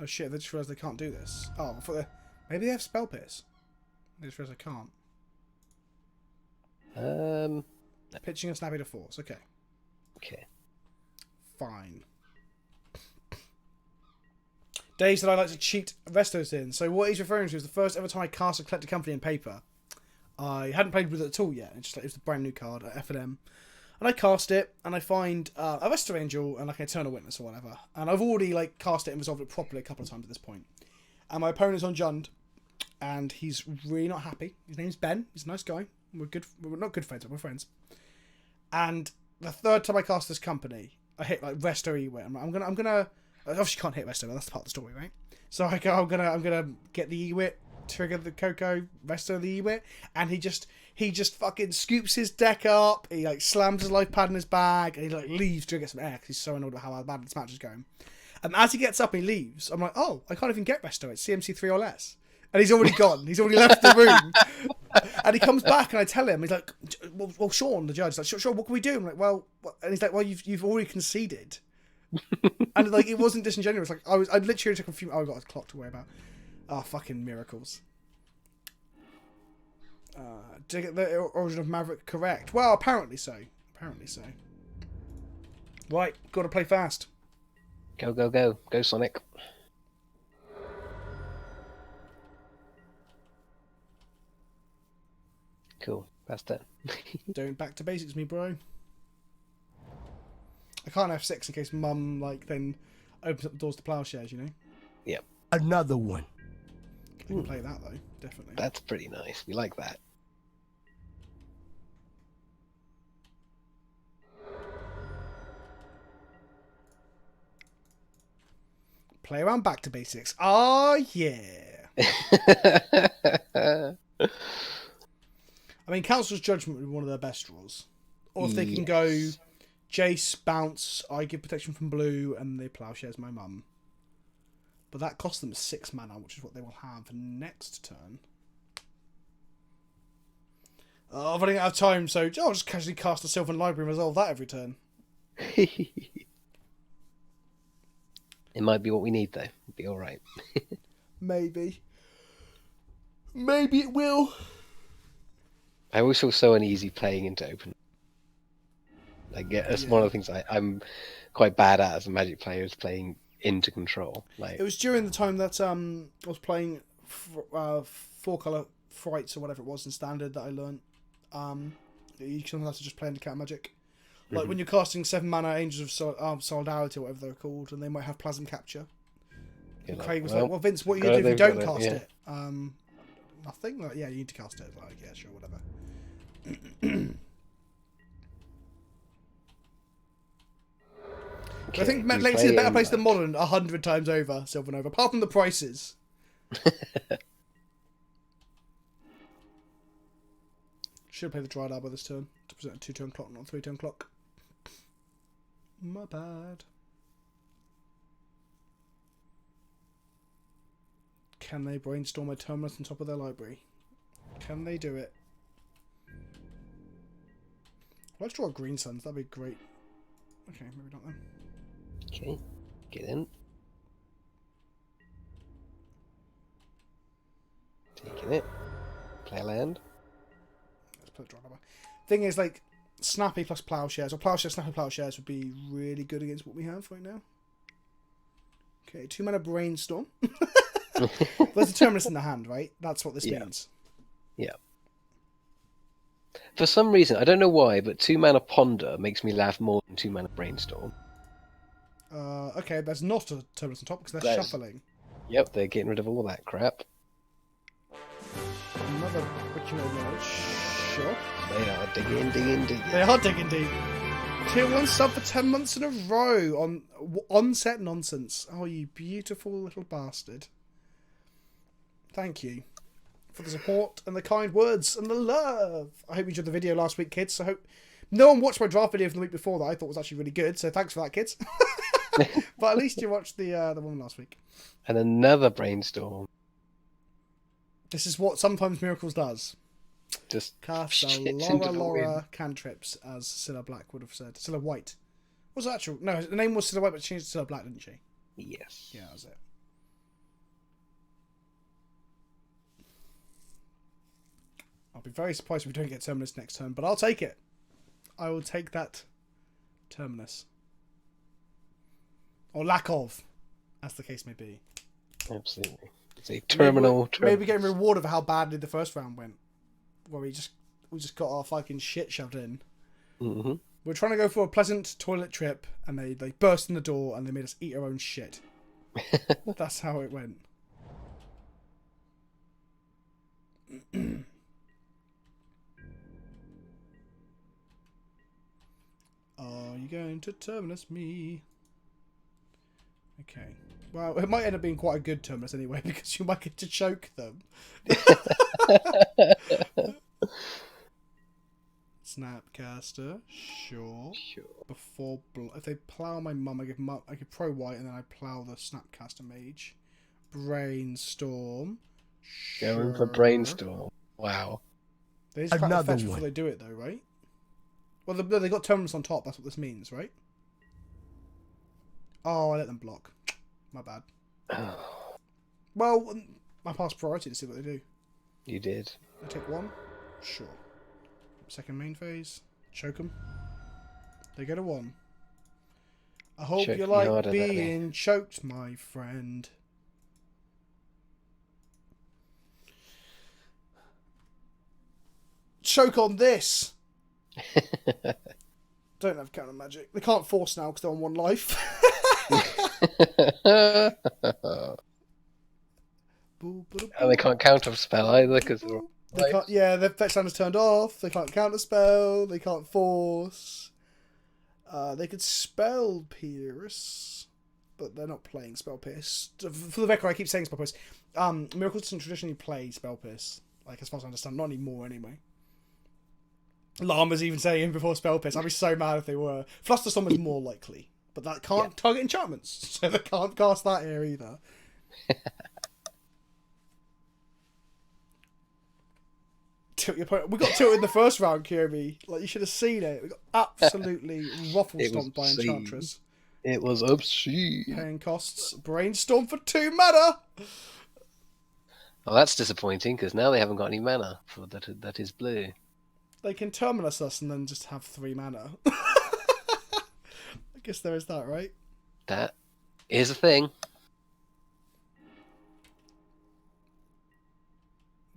Oh shit, they just realised they can't do this. Oh, I thought maybe they have Spell Pierce. They just realised I can't. Pitching a Snappy to Force, okay. Okay. Fine. Days that I like to cheat Restos in. So what he's referring to is the first ever time I cast a Collected Company in paper. I hadn't played with it at all yet. It was a brand new card at F&M. And I cast it, and I find a Vestal Angel and like an Eternal Witness or whatever. And I've already like cast it and resolved it properly a couple of times at this point. And my opponent's on Jund, and he's really not happy. His name's Ben. He's a nice guy. We're not good friends, but we're friends. And the third time I cast this company, I hit like Resto Ewit. I'm gonna. I obviously can't hit Resto. That's part of the story, right? So I go. I'm gonna get the Ewit, trigger the Coco, Resto the Ewit, and he just fucking scoops his deck up. He like slams his life pad in his bag, and he like leaves to get some air because he's so annoyed at how bad this match is going. And as he gets up and he leaves, I'm like, oh, I can't even get Resto. It's CMC 3 or less. And he's already gone. He's already left the room. And he comes back and I tell him, he's like, well Sean, the judge, is like, Sean, what can we do? I'm like, well, and he's like, well, you've already conceded. And like, it wasn't disingenuous. Like, I literally took a few, I got a clock to worry about. Oh, fucking miracles. Did I get the origin of Maverick correct? Well, apparently so. Apparently so. Right, gotta play fast. Go, go, go. Go, Sonic. Cool. That's that. Don't back to basics me, bro. I can't have 6 in case Mum, like, then opens up the doors to plowshares, you know? Yep. Another one. I can play that, though. Definitely. That's pretty nice. We like that. Play around back to basics. Ah, yeah. I mean, Council's Judgment would be one of their best draws. Or if they can go Jace, bounce, I give protection from blue, and they Plowshares my mum. But that costs them 6 mana, which is what they will have next turn. Oh, I'm running out of time, so I'll just casually cast a Sylvan Library and resolve that every turn. It might be what we need, though. It'd be alright. Maybe. Maybe it will. I always feel so uneasy playing into open. That's one of the things I'm quite bad at as a Magic player, is playing into control. It was during the time that I was playing 4-color Frights or whatever it was in Standard that I learned. You sometimes have to just play into counter magic. Like when you're casting 7 mana Angels of Solidarity or whatever they're called, and they might have Plasm Capture. And Craig was like, well, Vince, what are you going to do if you don't cast it? Nothing? Like, yeah, you need to cast it. Like, yeah, sure, whatever. I think Legacy is a better place than Modern 100 times over, Sylvanova, apart from the prices. Should play the Dryad Arbor this turn to present a 2-turn clock, not a 3-turn clock. My bad. Can they brainstorm a Terminus on top of their library? Can they do it? Let's draw a Green Suns, that'd be great. Okay, maybe not then. Okay, get in. Taking it. Play a land. Let's put Dryad Arbor. Thing is, like, Snappy plus Plowshares, or Plowshares, Snappy Plowshares would be really good against what we have right now. Okay, 2 mana Brainstorm. There's a Terminus in the hand, right? That's what this means. Yeah. For some reason, I don't know why, but 2 mana Ponder makes me laugh more than 2 mana Brainstorm. Okay, there's not a Terminus on top because they're shuffling. Yep, they're getting rid of all that crap. Another Witching Old Knowledge. Sure. They are digging. They are digging deep. Tier 1 sub for 10 months in a row on onset nonsense. Oh, you beautiful little bastard. Thank you for the support and the kind words and the love. I hope you enjoyed the video last week, kids. I hope no one watched my draft video from the week before that I thought was actually really good. So thanks for that, kids. But at least you watched the one last week. And another Brainstorm. This is what Sometimes Miracles does. Just cast a Laura cantrips, as Cilla Black would have said. Cilla White. What was the actual? No, the name was Cilla White, but she changed to Cilla Black, didn't she? Yes. Yeah, that was it. I'll be very surprised if we don't get Terminus next turn, but I'll take it. I will take that Terminus. Or lack of, as the case may be. Absolutely. It's a terminal. Maybe getting rewarded for how badly the first round went. Where we just got our fucking shit shoved in. Mm-hmm. We're trying to go for a pleasant toilet trip, and they burst in the door and they made us eat our own shit. That's how it went. Are you going to Terminus me? Okay. Well, it might end up being quite a good Terminus anyway, because you might get to choke them. Snapcaster, sure. Before if they plow my mum, I give pro white, and then I plow the Snapcaster mage. Brainstorm. Going for Brainstorm. Wow. They just can't fetch before they do it, though, right? Well, they got Terminus on top. That's what this means, right? Oh, I let them block. My bad. Well, I passed priority to see what they do. You did. I take 1? Sure. Second main phase. Choke them. They get a 1. I hope you like being choked, my friend. Choke on this! Don't have counter magic. They can't force now because they're on 1 life. And they can't counter spell either because they can't. Yeah, their fetch land is turned off. They can't counter spell. They can't force. They could spell Pierce. but they're not playing Spell Pierce. For the record, I keep saying Spell Pierce. Miracles doesn't traditionally play Spell Pierce, like as far as I understand, not anymore anyway. Llama's even saying before Spell Pierce. I'd be so mad if they were. Flusterstorm is more likely, but that can't target enchantments, so they can't cast that here either. Tilt your opponent. We got tilted in the first round, Kirby. Like, you should have seen it. We got absolutely ruffle stomped by Enchantress. It was obscene. Paying costs. Brainstorm for 2 mana. Oh, that's disappointing because now they haven't got any mana for that is blue. They can Terminus us and then just have 3 mana. I guess there is that, right? That is a thing.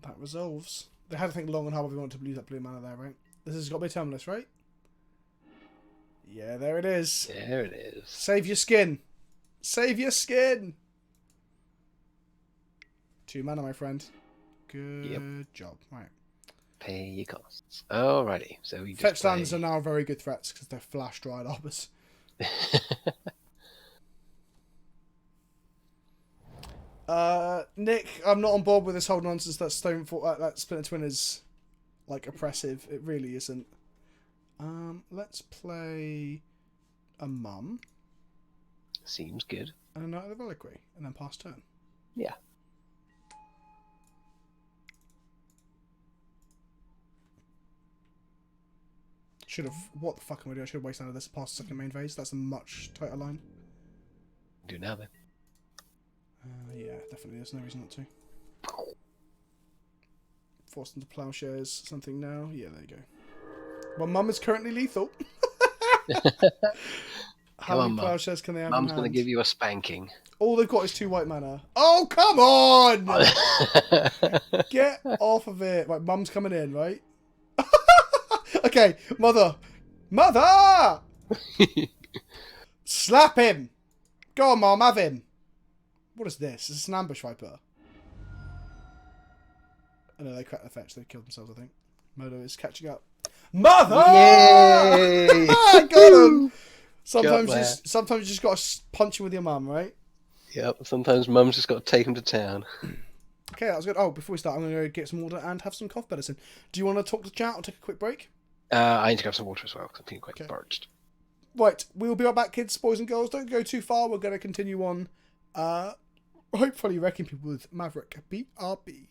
That resolves. They had to think long and hard if we want to lose that blue mana there, right? This has got to be Terminus, right? Yeah, there it is. There it is. Save your skin. Save your skin. 2 mana, my friend. Good job. Right. Pay your costs. Alrighty. So we just Fetch lands play... are now very good threats because they're flash dried arbors. Nick, I'm not on board with this whole nonsense that that Splinter Twin is like oppressive. It really isn't. Let's play a Mum. Seems good. And a Knight of the Reliquary, and then pass turn. Yeah. Should have. What the fuck am I doing? I should have wasted out of this past second main phase. That's a much tighter line. Do now then. Yeah, definitely. There's no reason not to. Forced into plowshares. Something now. Yeah, there you go. Well, Mum is currently lethal. How many plowshares can they have? Mum's going to give you a spanking. All they've got is 2 white mana. Oh, come on! Get off of it. Right, Mum's coming in, right? Okay, Mother. Mother! Slap him! Go on, Mum, have him. What is this? Is this an ambush viper? Oh, no, they cracked the fetch. They killed themselves, I think. Modo is catching up. Mother! Yay! I got him! Sometimes you just got to punch him with your mum, right? Yep, sometimes Mum's just got to take him to town. Okay, that was good. Oh, before we start, I'm going to go get some water and have some cough medicine. Do you want to talk to chat or take a quick break? I need to grab some water as well because I'm feeling quite parched. Right, we will be right back, kids, boys and girls. Don't go too far. We're going to continue on, hopefully wrecking people with Maverick. BRB.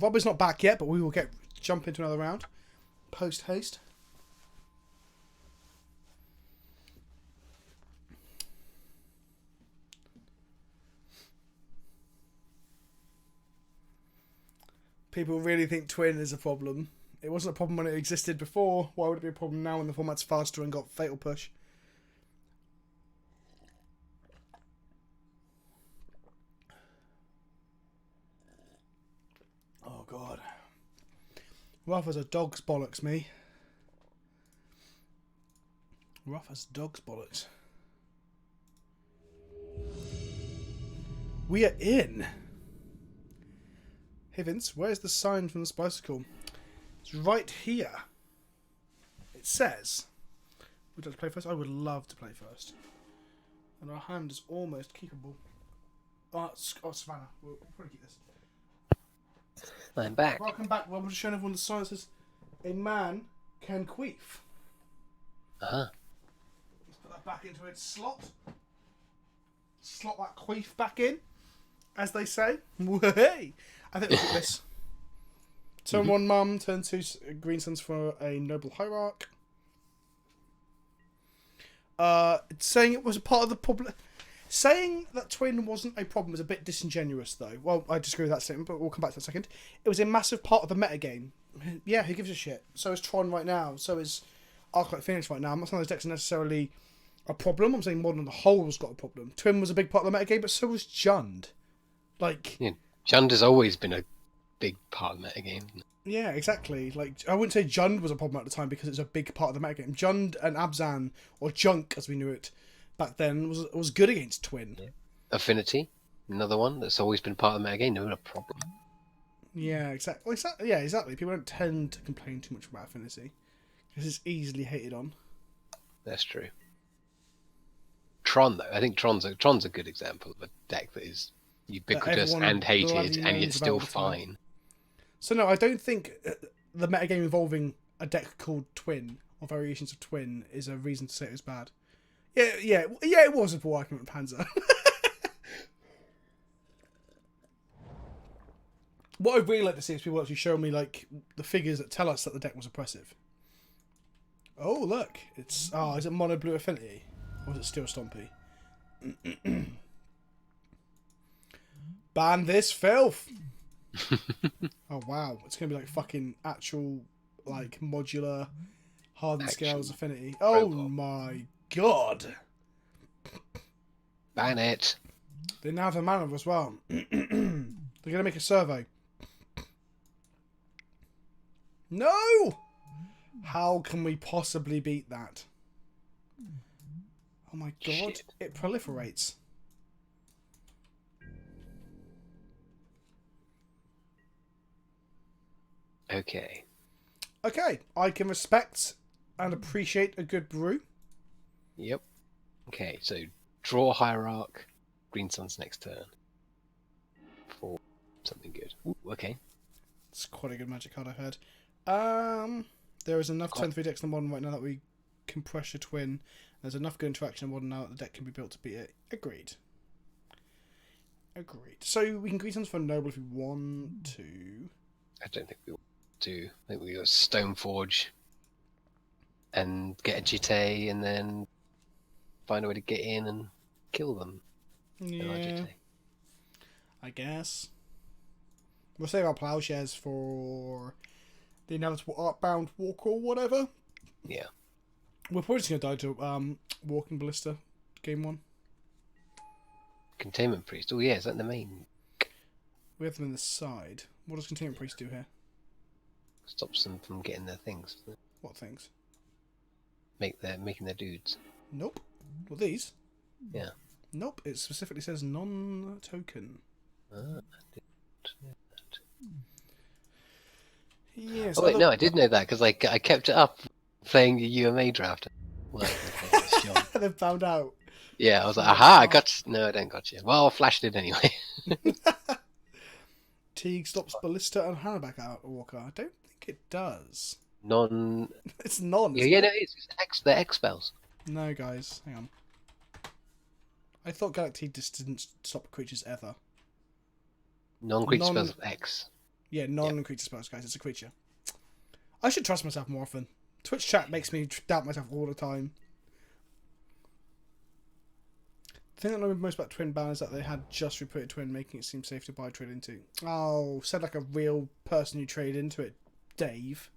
Rob is not back yet, but we will jump into another round. Post haste. People really think twin is a problem. It wasn't a problem when it existed before. Why would it be a problem now when the format's faster and got fatal push? Oh god. Rough as a dog's bollocks, me. Rough as a dog's bollocks. We are in. Hey Vince, where's the sign from the bicycle? It's right here. It says... Would you like to play first? I would love to play first. And our hand is almost keepable. Oh, Savannah. We'll probably keep this. I'm back. Welcome back. Well, I'm just showing everyone the sign that says, a man can queef. Uh-huh. Let's put that back into its slot. Slot that queef back in, as they say. Hey! I think we'll keep this. Turn 1 mum, turn 2 green sons for a noble hierarch. It's saying it was a part of the problem. Saying that twin wasn't a problem is a bit disingenuous, though. Well, I disagree with that statement, but we'll come back to that in a second. It was a massive part of the metagame. Yeah, who gives a shit? So is Tron right now. So is Arclight Phoenix right now. I'm not saying those decks are necessarily a problem. I'm saying Modern on the whole has got a problem. Twin was a big part of the metagame, but so was Jund. Like... Yeah, Jund has always been a big part of the metagame. Yeah, exactly. Like, I wouldn't say Jund was a problem at the time because it's a big part of the metagame. Jund and Abzan, or Junk as we knew it back then, was good against Twin. Yeah. Affinity, another one that's always been part of the metagame, never a problem. Yeah, exactly. Yeah, exactly. People don't tend to complain too much about Affinity because it's easily hated on. That's true. Tron, though, I think Tron's a good example of a deck that is ubiquitous and hated, and yet still fine. So no, I don't think the metagame involving a deck called Twin or variations of Twin is a reason to say it was bad. Yeah, it was a poor argument, Panzer. What I'd really like to see is people actually show me like the figures that tell us that the deck was oppressive. Oh look, is it mono blue Affinity or is it Steel Stompy? Ban this filth. Oh wow, it's gonna be like fucking actual like modular hardened scales Affinity. Oh my god. Ban it. They now have a mana as well. They're gonna make a survey. No! How can we possibly beat that? Oh my god, shit. It proliferates. Okay, I can respect and appreciate a good brew. Yep. Okay, so draw Hierarch, Green Sun's next turn. For something good. Ooh, okay. It's quite a good magic card, I heard. There is enough turn 3 decks in Modern right now that we can pressure Twin. There's enough good interaction in Modern now that the deck can be built to beat it. Agreed. So we can Green Suns for Noble if we want to. I don't think we want to. I think we got Stoneforge and get a GT and then find a way to get in and kill them. Yeah. I guess. We'll save our plowshares for the inevitable Artbound Walk or whatever. Yeah. We're probably just going to die to Walking Ballista game 1. Containment Priest. Oh yeah, is that the main? We have them in the side. What does Containment Priest do here? Stops them from getting their things. What things? Making their dudes. Nope. Well, these? Yeah. Nope. It specifically says non-token. Ah, Yes. Oh wait, no, I did know that because I kept it up playing the UMA draft. Well, They found out. Yeah, I was like, aha, I got you. No, I don't got you. Well, I flashed it anyway. Teague stops Ballista and Hannahback out Walker. I don't think it does. It's non. Yeah, no, it is. They're X spells. No, guys, hang on. I thought Galactic just didn't stop creatures ever. Non-creature spells of X. Yeah, non-creature spells, guys. It's a creature. I should trust myself more often. Twitch chat makes me doubt myself all the time. The thing I know most about Twin Ban is that they had just reported Twin, making it seem safe to buy trade into. Oh, said like a real person you trade into it, Dave.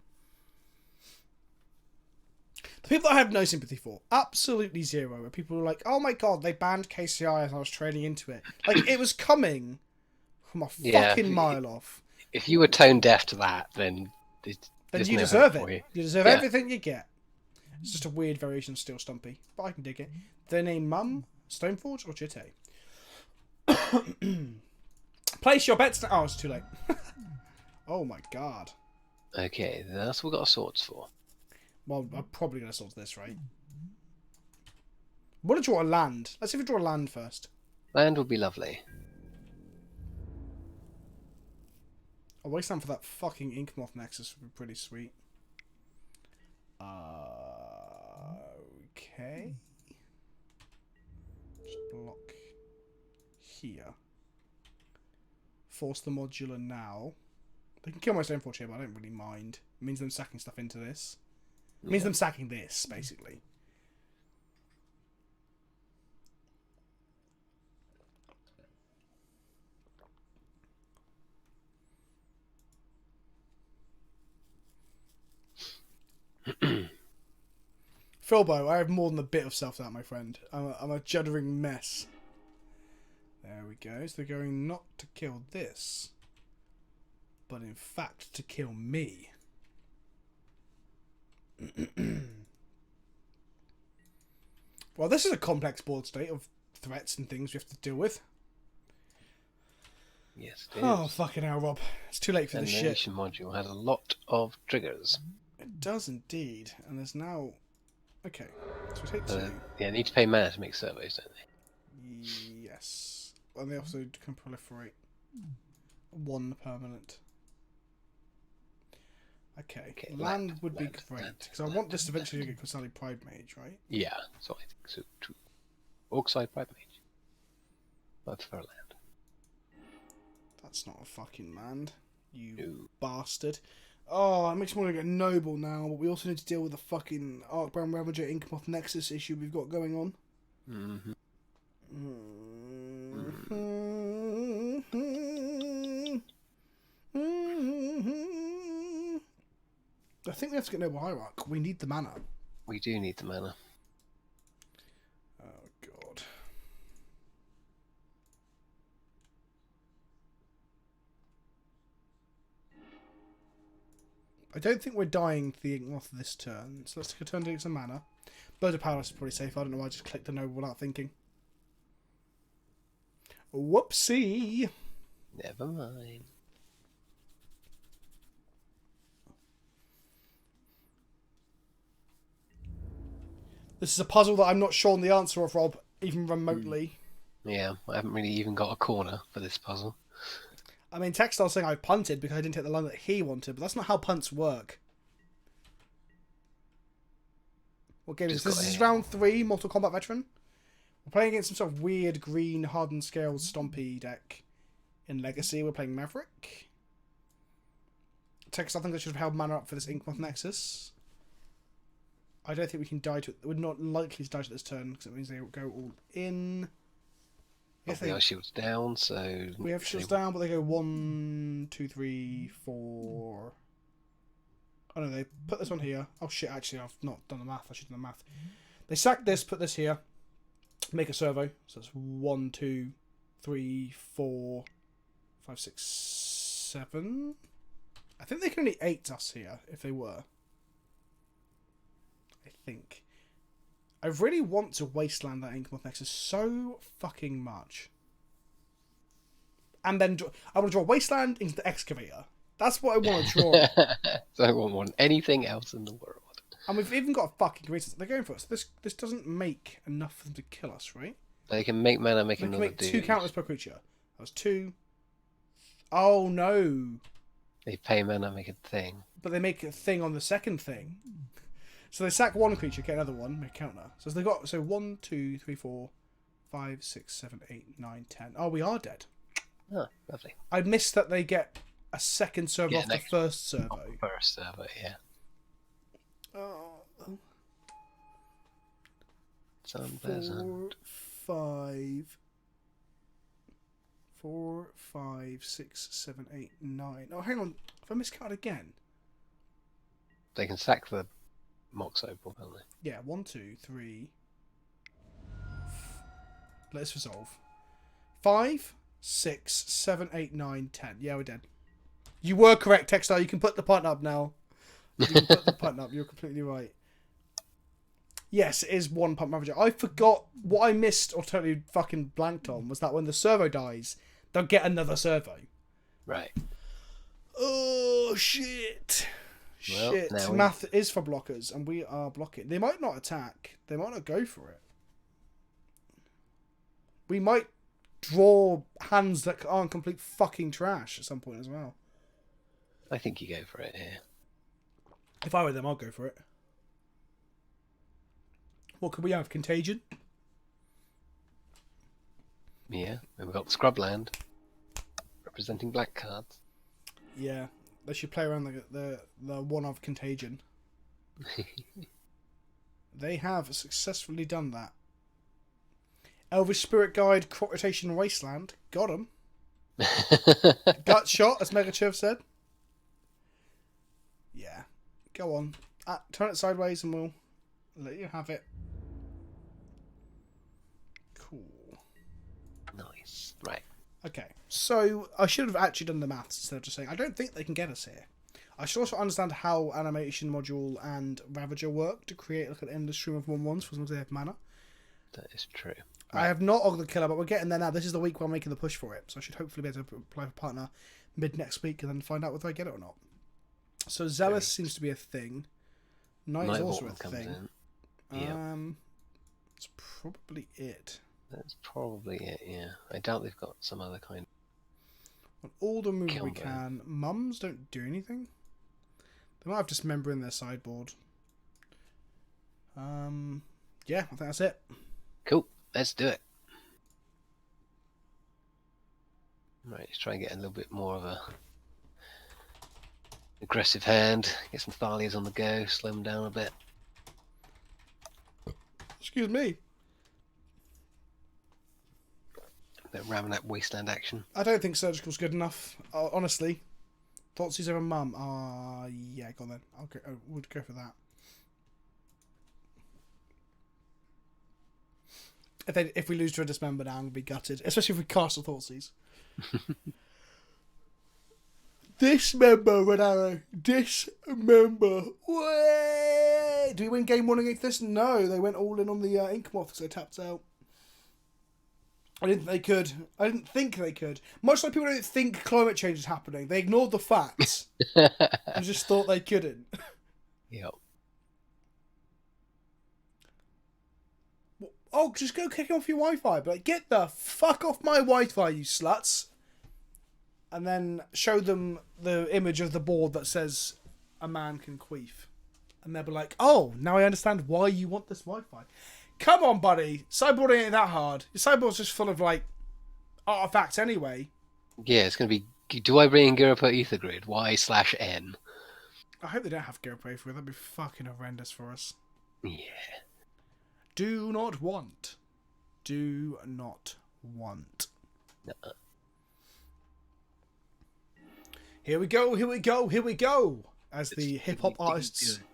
The people that I have no sympathy for, absolutely zero. Where people were like, "Oh my god, they banned KCI as I was trading into it." Like it was coming from a fucking mile off. If you were tone deaf to that, then You deserve it. for you. You deserve everything you get. It's just a weird variation of Steel Stumpy, but I can dig it. Their name Mum, Stoneforge, or Jitte? Place your bets now. Oh, it's too late. Oh my god. Okay, that's what we got our swords for. Well, I'm probably going to sort this, right? I want to draw a land. Let's see if we draw a land first. Land would be lovely. A wasteland for that fucking Inkmoth Nexus would be pretty sweet. Okay. Just block here. Force the modular now. They can kill my Stoneforge here, but I don't really mind. It means them sacking stuff into this. It means them sacking this, basically. Philbo, I have more than a bit of self-doubt, my friend. I'm a juddering mess. There we go. So they're going not to kill this, but in fact to kill me. Well, this is a complex board state of threats and things we have to deal with. Yes, it is. Oh, fucking hell, Rob. It's too late for And this the shit. nation module has a lot of triggers. It does indeed. And there's now... Okay, so we take two. Yeah, they need to pay mana to make servos, don't they? Yes. And they also can proliferate one permanent. Okay, land would be great. Because I want this eventually to get Crystalline Pride Mage, right? Yeah, so I think so too. Orcside Pride Mage. I prefer land. That's not a fucking land, you No. bastard. Oh, it makes me want to get noble now, but we also need to deal with the fucking Arcbound Ravager Inkmoth Nexus issue we've got going on. Mm-hmm. I think we have to get Noble Hierarch. We need the mana. We do need the mana. Oh, God. I don't think we're dying to the Inkmoth this turn, so let's take a turn to get some mana. Bird of Paradise is probably safe. I don't know why I just clicked the Noble without thinking. Whoopsie! Never mind. This is a puzzle that I'm not sure on the answer of, Rob, even remotely. Yeah, I haven't really even got a corner for this puzzle. I mean, Textile's saying I punted because I didn't hit the line that he wanted, but that's not how punts work. What game is this? This is round 3, Mortal Kombat Veteran. We're playing against some sort of weird green hardened scale stompy deck. In Legacy, we're playing Maverick. Textile, I think I should have held mana up for this Inkmoth Nexus. I don't think we can die to it. We're not likely to die to this turn because it means they will go all in. We have shields down, so... We have shields down, but they go 1, 2, 3, 4... Oh no, they put this on here. Oh shit, actually, I've not done the math. I should have done the math. They sack this, put this here, make a servo. So it's 1, 2, 3, 4, 5, 6, 7. I think they can only 8 us here, if they were. I think. I really want to wasteland that Inkmoth Nexus so fucking much. And then I want to draw Wasteland into the Excavator. That's what I want to draw. So I won't want anything else in the world. And we've even got a fucking greatest. They're going for us. This doesn't make enough for them to kill us, right? They can make mana, make another dude. They can make 2 counters per creature. That was 2. Oh no. They pay mana, make a thing. But they make a thing on the second thing. So they sack 1 creature, get another one, make a counter. So they got 1, 2, 3, 4, 5, 6, 7, 8, 9, 10. Oh, we are dead. Oh, lovely. I missed that they get a second servo Yeah, off the next- first servo. First server, yeah. Oh, It's unpleasant. 4, 5, 6, 7, 8, 9. Oh, hang on. Have I miscounted again? They can sack the Mox Opal, can't they? Yeah, 1, 2, 3. Let's resolve. 5, 6, 7, 8, 9, 10. Yeah, we're dead. You were correct, Textile. You can put the punt up now. You can put the punt up. You're completely right. Yes, it is 1 punt Maverick. I forgot what I missed or totally fucking blanked on was that when the servo dies, they'll get another servo. Right. Oh, shit. Well, Shit. now we- Math is for blockers, and we are blocking. They might not attack. They might not go for it. We might draw hands that aren't complete fucking trash at some point as well. I think you go for it here. If I were them, I'd go for it. What could we have? Contagion? Yeah, and we've got Scrubland representing black cards. Yeah. They should play around the one of Contagion. They have successfully done that. Elvish Spirit Guide, Crop Rotation Wasteland. Got him. Gut shot, as Megachev said. Yeah. Go on. Turn it sideways and we'll let you have it. Cool. Nice. Right. Okay. So, I should have actually done the maths instead of just saying, I don't think they can get us here. I should also understand how Animation Module and Ravager work to create like an endless stream of 1/1s for something they have mana. That is true. I have not Og the Killer, but we're getting there now. This is the week where I'm making the push for it. So I should hopefully be able to apply for partner mid next week and then find out whether I get it or not. So Zealous seems to be a thing. Night is also a Nightwalk comes thing. in. Yeah. That's probably it. That's probably it, yeah. I doubt they've got some other kind On all the moves we Combo. can. Mums don't do anything. They might have Dismember in their sideboard. Yeah, I think that's it. Cool, let's do it. Right, let's try and get a little bit more of a aggressive hand. Get some Thalias on the go, slow them down a bit. Excuse me. A bit of ramming that wasteland action. I don't think Surgical's good enough. Honestly. Thoughtseize over Mum. Yeah, go on then. I would go for that. If we lose to a Dismember now, I'm going to be gutted. Especially if we cast a Thoughtseize. Dismember, Red Arrow. Dismember. Way! Do we win game 1 against this? No, they went all in on the Ink Moth because they tapped out. I didn't think they could. Much like people don't think climate change is happening. They ignored the facts and just thought they couldn't. Yep. Oh, just go kick off your Wi-Fi. But like, get the fuck off my Wi-Fi, you sluts. And then show them the image of the board that says a man can queef. And they'll be like, oh, now I understand why you want this Wi-Fi. Come on, buddy. Sideboarding ain't that hard. Your sideboard's just full of, like, artifacts anyway. Yeah, it's going to be... Do I bring in Giripa Ether Grid? Y/N? I hope they don't have Go Pray for it. That'd be fucking horrendous for us. Yeah. Do not want. Do not want. Nuh-uh. Here we go, here we go, here we go. As the It's hip-hop really artists good.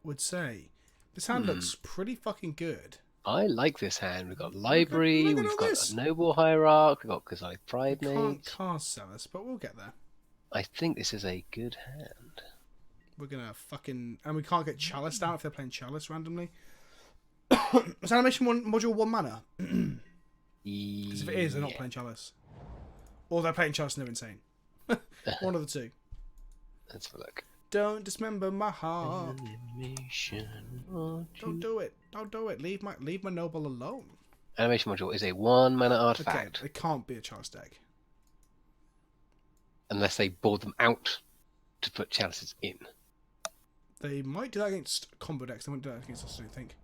would say. This hand looks pretty fucking good. I like this hand. We've got Library, look at we've all got this. a Noble Hierarch, we've got Kozalic Pride Can't Mate. cast Zealous, but we'll get there. I think this is a good hand. We're gonna fucking... And we can't get Chalice down if they're playing Chalice randomly. Is Animation Module 1 mana? Because if it is, they're not playing Chalice. Or they're playing Chalice and they're insane. One of the two. Let's have a look. Don't dismember my heart. Animation Don't do it. Don't do it. Leave my noble alone. Animation Module is a 1 mana Okay, artifact. it can't be a Chalice deck. Unless they board them out to put chalices in. They might do that against combo decks. They won't do that against us, I don't think.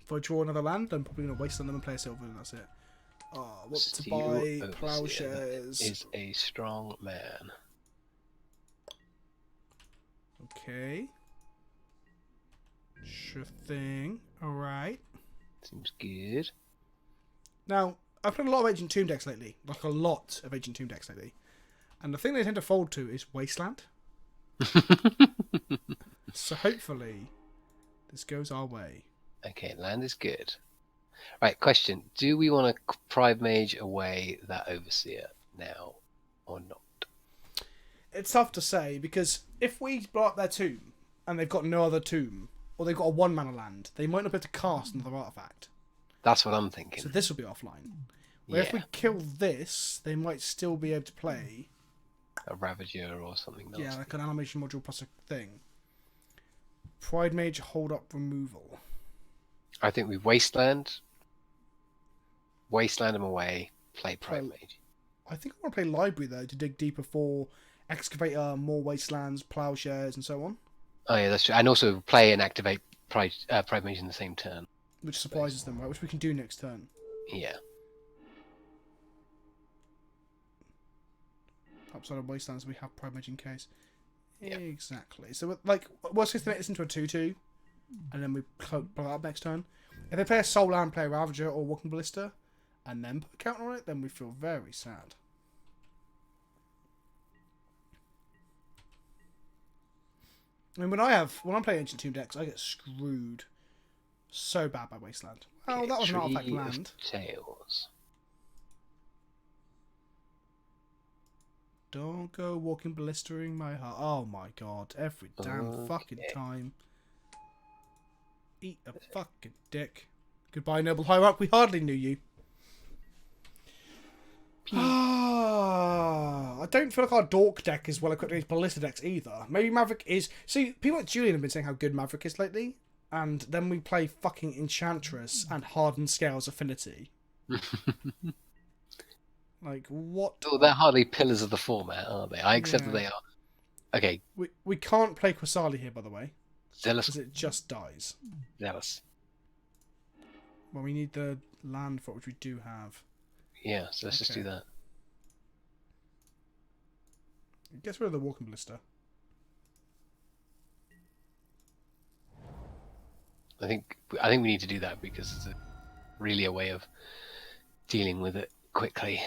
If I draw another land, I'm probably going to waste on them and play a silver, and that's it. Oh, what to Steel buy? Overseer, Plowshares. that is a strong man. Okay. Sure thing. Alright. Seems good. Now, I've played a lot of Ancient Tomb decks lately. Like a lot of Ancient Tomb decks lately. And the thing they tend to fold to is Wasteland. So hopefully, this goes our way. Okay, land is good. Right, question. Do we want to Pride Mage away that Overseer now or not? It's tough to say, because if we blow up their tomb, and they've got no other tomb, or they've got a 1-mana land, they might not be able to cast another artifact. That's what I'm thinking. So this will be offline. Where if we kill this, they might still be able to play a Ravager or something else. Yeah, like an animation module plus a thing. Pride Mage hold up removal. I think we Wasteland them away, play Pride Mage. I think I want to play Library though, to dig deeper for Excavator, more Wastelands, Plowshares, and so on. Oh yeah, that's true. And also play and activate Pride Mage in the same turn. Which surprises them, right? Which we can do next turn. Yeah. Outside of Wastelands, we have Pride Mage in case. Yep. Exactly. So, like, worst case, they make this into a 2-2, and then we blow it up next turn. If they play a Soul Land, play a Ravager or Walking Ballista, and then put a counter on it, then we feel very sad. I mean, when I'm playing Ancient Tomb decks, I get screwed so bad by Wasteland. Oh, that was an artifact land. Tails. Don't go walking blistering my heart. Oh my god, every damn fucking time. Eat a fucking dick. Goodbye, noble hierarch. We hardly knew you. I don't feel like our Dork deck is well equipped against Ballista decks either. Maybe Maverick is... See, people like Julian have been saying how good Maverick is lately. And then we play fucking Enchantress and Hardened Scales Affinity. Like, what? Oh, they're hardly pillars of the format, are they? I accept that they are. Okay. We can't play Quasali here, by the way. Zealous. Because it just dies. Zealous. Well, we need the land for it, which we do have. Yeah, so let's just do that. It gets rid of the Walking Ballista. I think we need to do that because it's really a way of dealing with it quickly.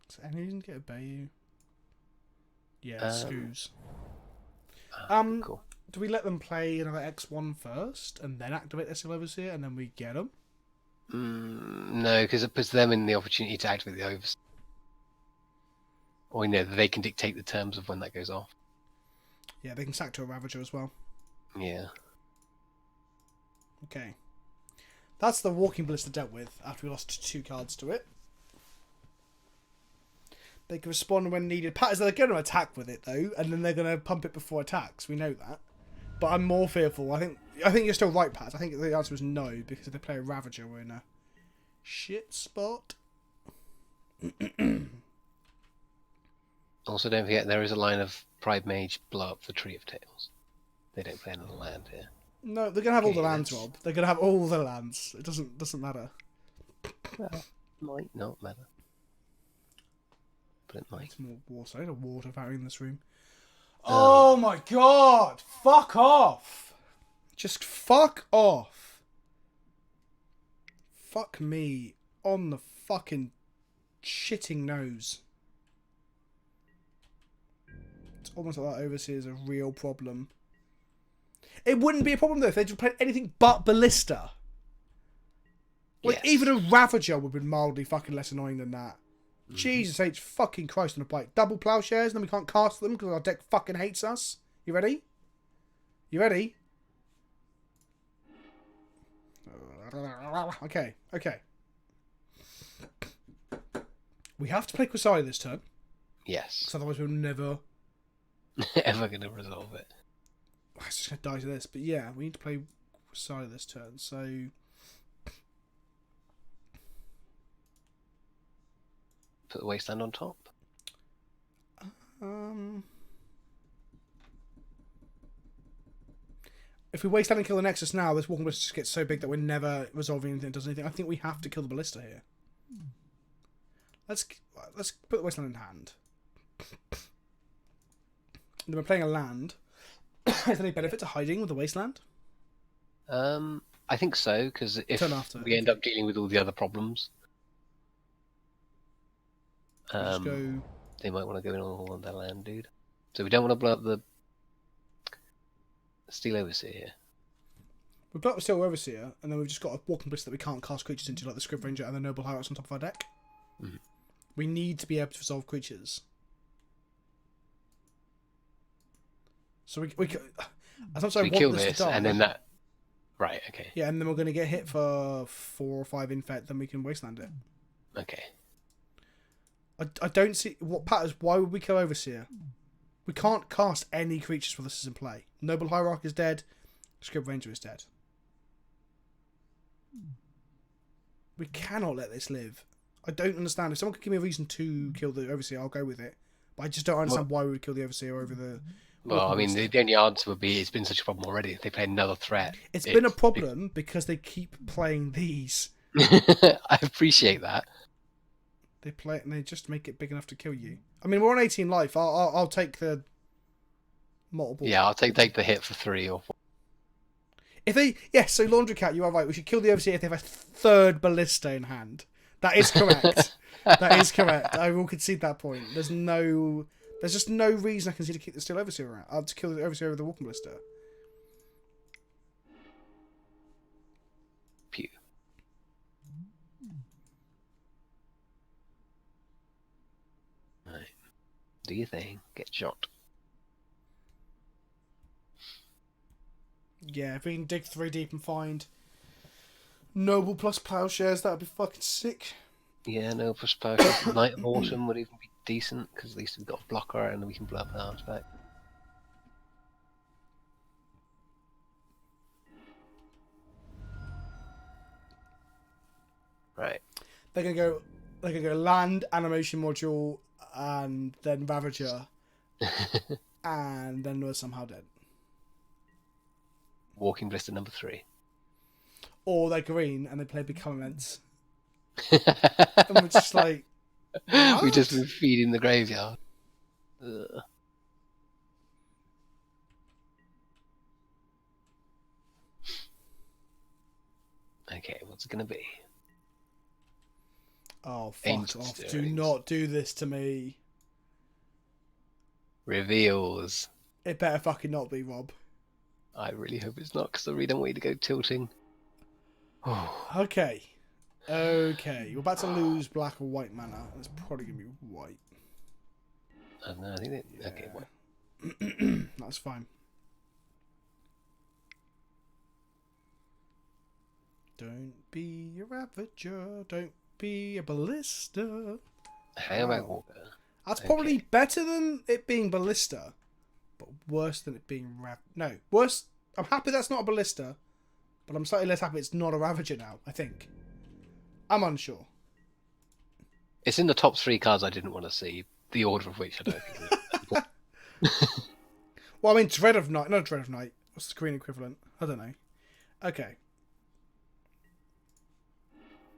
Does any reason to get a Bayou? Yeah, Scoos. Cool. Do we let them play another X1 first and then activate their Steel Overseer and then we get them? No, because it puts them in the opportunity to activate the Overseer. Or they can dictate the terms of when that goes off. Yeah, they can sack to a Ravager as well. Yeah. Okay. That's the Walking Ballista dealt with after we lost 2 cards to it. They can respond when needed. They're going to attack with it though, and then they're going to pump it before attacks. We know that. But I'm more fearful. I think you're still right, Pat. I think the answer is no, because if they play a Ravager, we're in a shit spot. Also, don't forget there is a line of Pride Mage blow up the Tree of Tails. They don't play another land here. No, they're gonna have all the lands, Rob. They're gonna have all the lands. It doesn't matter. Well, might not matter, but it might. It's more water. I need a water fountain in this room. Oh my god! Fuck off! Just fuck off! Fuck me on the fucking shitting nose. It's almost like that Overseer is a real problem. It wouldn't be a problem though if they just played anything but Ballista. Like, even a Ravager would have been mildly fucking less annoying than that. Jesus H fucking Christ on a bike. Double Plowshares and then we can't cast them because our deck fucking hates us. You ready? You ready? Okay, okay. We have to play Quasari this turn. Yes. Because otherwise we'll never... ever going to resolve it. I'm just going to die to this. But yeah, we need to play Quasari this turn. So... Put the Wasteland on top. If we wasteland and kill the Nexus now, this Walking Ballista just gets so big that we're never resolving anything that does anything. I think we have to kill the Ballista here. Let's put the Wasteland in hand. And then we're playing a land. Is there any benefit to hiding with the Wasteland? I think so, because if Turn after, we end up dealing with all the other problems, Just go... they might want to go in on their land, dude. So we don't want to blow up the Steel Overseer here. We've got the Steel Overseer, and then we've just got a Walking Ballista that we can't cast creatures into, like the Script Ranger and the Noble Hierarchs on top of our deck. Mm-hmm. We need to be able to resolve creatures. So we as much as So I we want kill this this, to die, and then that... Right, okay. yeah, and then we're going to get hit for 4 or 5 infect, then we can Wasteland it. Okay. I don't see... What patterns... Why would we kill Overseer? We can't cast any creatures while this is in play. Noble Hierarch is dead. Script Ranger is dead. We cannot let this live. I don't understand. If someone could give me a reason to kill the Overseer, I'll go with it. But I just don't understand why we would kill the Overseer over the... Well, I mean, the only answer would be it's been such a problem already. If they play another threat... It's been a problem because they keep playing these. I appreciate that. They play it and they just make it big enough to kill you. I mean, we're on 18 life. I'll take the multiple. Yeah, I'll take the hit for 3 or 4. If they... Yes, so Laundry Cat, you are right. We should kill the Overseer if they have a 3rd Ballista in hand. That is correct. That is correct. I will concede that point. There's just no reason I can see to keep the Steel Overseer around. To kill the Overseer over the Walking Ballista. Pew. Right. Do your thing. Get shot. Yeah, if we can dig 3 deep and find Noble plus Plowshares, that would be fucking sick. Yeah, no, for Sparkle. Night of Autumn would even be decent, because at least we've got a blocker and we can blow up an artifact. Right. They're gonna go land, animation module, and then Ravager, and then we're somehow dead. Walking Blister number 3. Or they're green and they play Become Immense. And we're just like, what? We just been feeding the graveyard. Ugh. Okay, what's it gonna be? Oh, fuck Ancient off. Do Stirrings. not do this to me. Reveals. It better fucking not be, Rob. I really hope it's not, because I really don't want you to go tilting. Oh, Okay. Okay. We're about to lose black or white mana. It's probably going to be white. I don't know, I think it... Okay, what? That's fine. Don't be a Ravager. Don't be a Ballista. How about Walker? That's Okay. probably better than it being Ballista, but worse than it being No, worse. I'm happy that's not a Ballista, but I'm slightly less happy it's not a Ravager now. I think. I'm unsure. It's in the top 3 cards I didn't want to see, the order of which I don't think is... Well, I mean, Dread of Night. No, Dread of Night. What's the green equivalent? I don't know. Okay.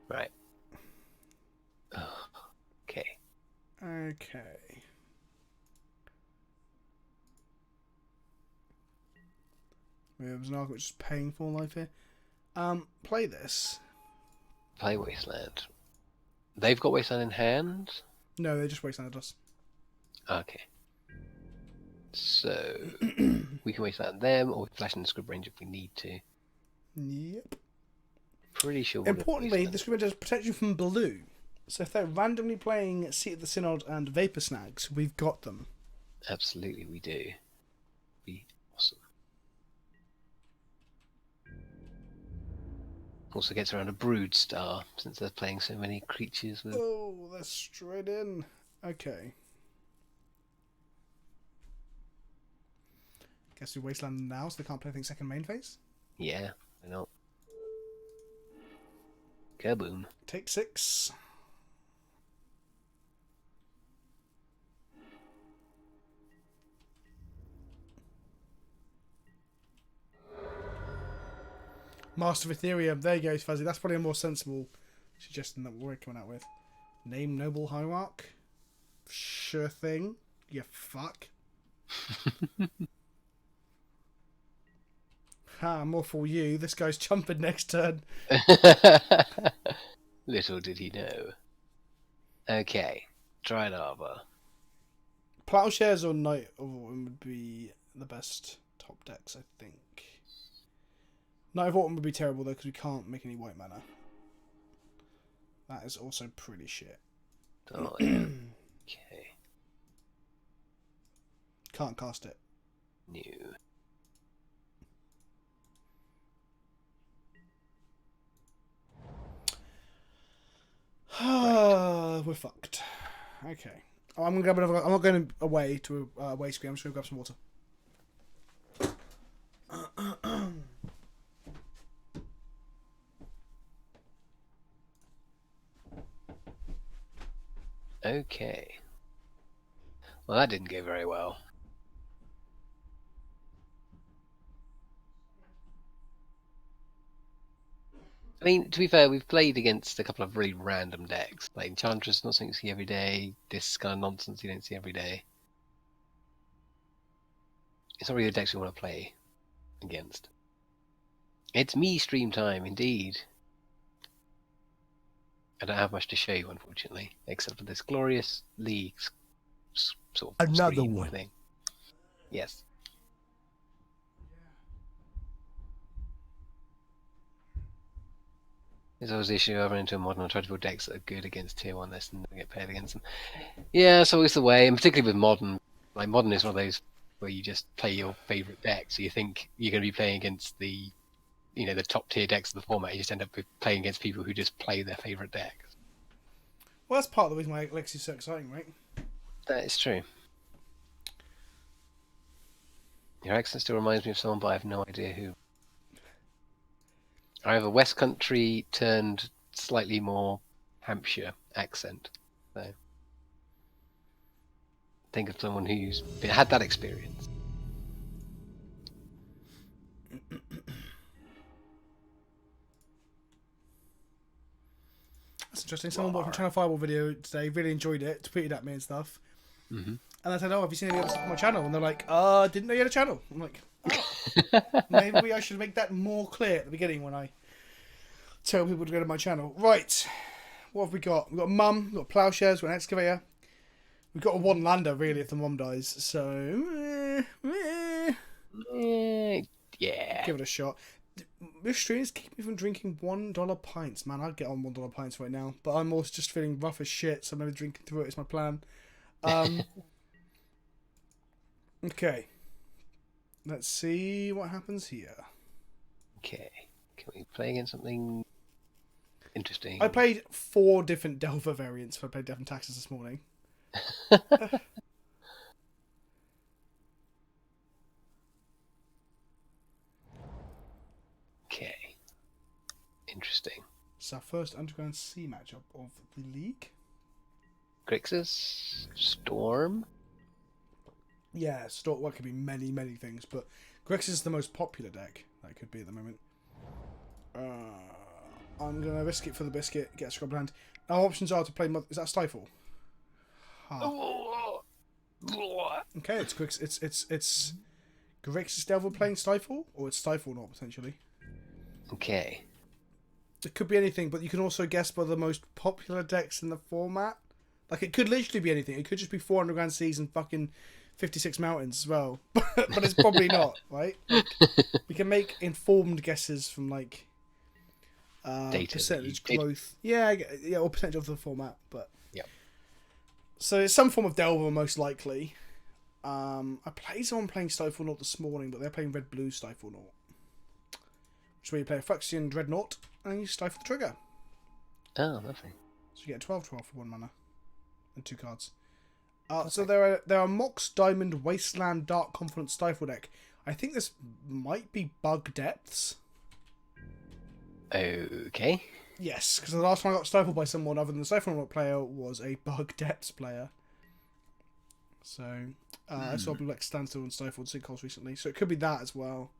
Right. Oh, okay. Okay. There's an argument which is paying for life here. Play this. Play Wasteland. They've got Wasteland in hand? No, they just wastelanded us. Okay. So, we can Wasteland them, or we can flash in the Script Range if we need to. Yep. Pretty sure we'll Importantly, the script does protect you from blue. So if they're randomly playing Seat of the Synod and Vapor Snags, we've got them. Absolutely, we do. Be awesome. Also gets around a Brood Star, since they're playing so many creatures with... Oh, they're straight in. Okay. Guess we wasteland them now, so they can't play anything second main phase. Yeah, I know. Kaboom. Take 6. Master of Ethereum. There you go, Fuzzy. That's probably a more sensible suggestion that we're coming out with. Name Noble Hierarch. Sure thing. You fuck. Ha, more for you. This guy's jumping next turn. Little did he know. Okay, Dried Arbor. Plowshares or Knight of Autumn would be the best top decks, I think. Knight of Autumn would be terrible though because we can't make any white mana. That is also pretty shit. Oh, yeah. Okay. Can't cast it. New. We're fucked. Okay. Oh, I'm not going away to a away screen. I'm just going to grab some water. Okay. Well, that didn't go very well. I mean, to be fair, we've played against a couple of really random decks. Like Enchantress, not something you see every day. This kind of nonsense you don't see every day. It's not really the decks we want to play against. It's me stream time, indeed. I don't have much to show you, unfortunately, except for this glorious league sort of Another screen one. thing. Yes. There's always the issue I run into in Modern. I try to build decks that are good against tier 1 lists and get paired against them. Yeah, it's always the way, and particularly with Modern. Like, Modern is one of those where you just play your favourite deck, so you think you're going to be playing against the, the top tier decks of the format. You just end up playing against people who just play their favourite decks. Well, that's part of the reason why Legacy's so exciting, right? That is true. Your accent still reminds me of someone, but I have no idea who. I have a West Country turned slightly more Hampshire accent. So think of someone who's had that experience. That's interesting. Someone watched my Channel Fireball video today, really enjoyed it, tweeted at me and stuff. Mm-hmm. And I said, "Oh, have you seen any other stuff on my channel?" And they're like, didn't know you had a channel." I'm like, "Oh, maybe I should make that more clear at the beginning when I tell people to go to my channel." Right, what have we got? We've got Mum, we've got Plowshares, we've got an Excavator. We've got a one lander, really, if the Mum dies. So, Yeah. give it a shot. Restraints keep me from drinking $1 pints. Man, I'd get on $1 pints right now. But I'm also just feeling rough as shit, so maybe drinking through it is my plan. Okay. Let's see what happens here. Okay. Can we play against something interesting? I played 4 different Delver variants when I played Death and Taxes this morning. Okay. Interesting. It's our first Underground Sea matchup of the league. Grixis? Storm? Yeah, well, it could be many, many things, but Grixis is the most popular deck that it could be at the moment. I'm going to risk it for the biscuit, get a scrubland. Our options are to play... Is that Stifle? Okay, it's Grixis. It's Grixis Devil playing Stifle, or it's Stifle not, potentially. Okay. It could be anything, but you can also guess by the most popular decks in the format. Like, it could literally be anything. It could just be 4 Underground Seas and fucking 56 mountains as well. But it's probably not, right? Like, we can make informed guesses from, like, Data percentage growth. Yeah, or percentage of the format. But yeah. So it's some form of Delver, most likely. I played someone playing Stifle Naught this morning, but they're playing Red-Blue Stifle Naught. Which is where you play a Phyrexian Dreadnought, and you stifle the trigger. Oh, lovely. So you get 12/12 for 1 mana. And 2 cards. So there are Mox Diamond Wasteland Dark Confidence Stifle deck. I think this might be Bug Depths. Okay. Yes, because the last time I got stifled by someone other than the Stifle player was a Bug Depths player. So I saw Blue X Standstill and Stifled Sinkholes recently, so it could be that as well.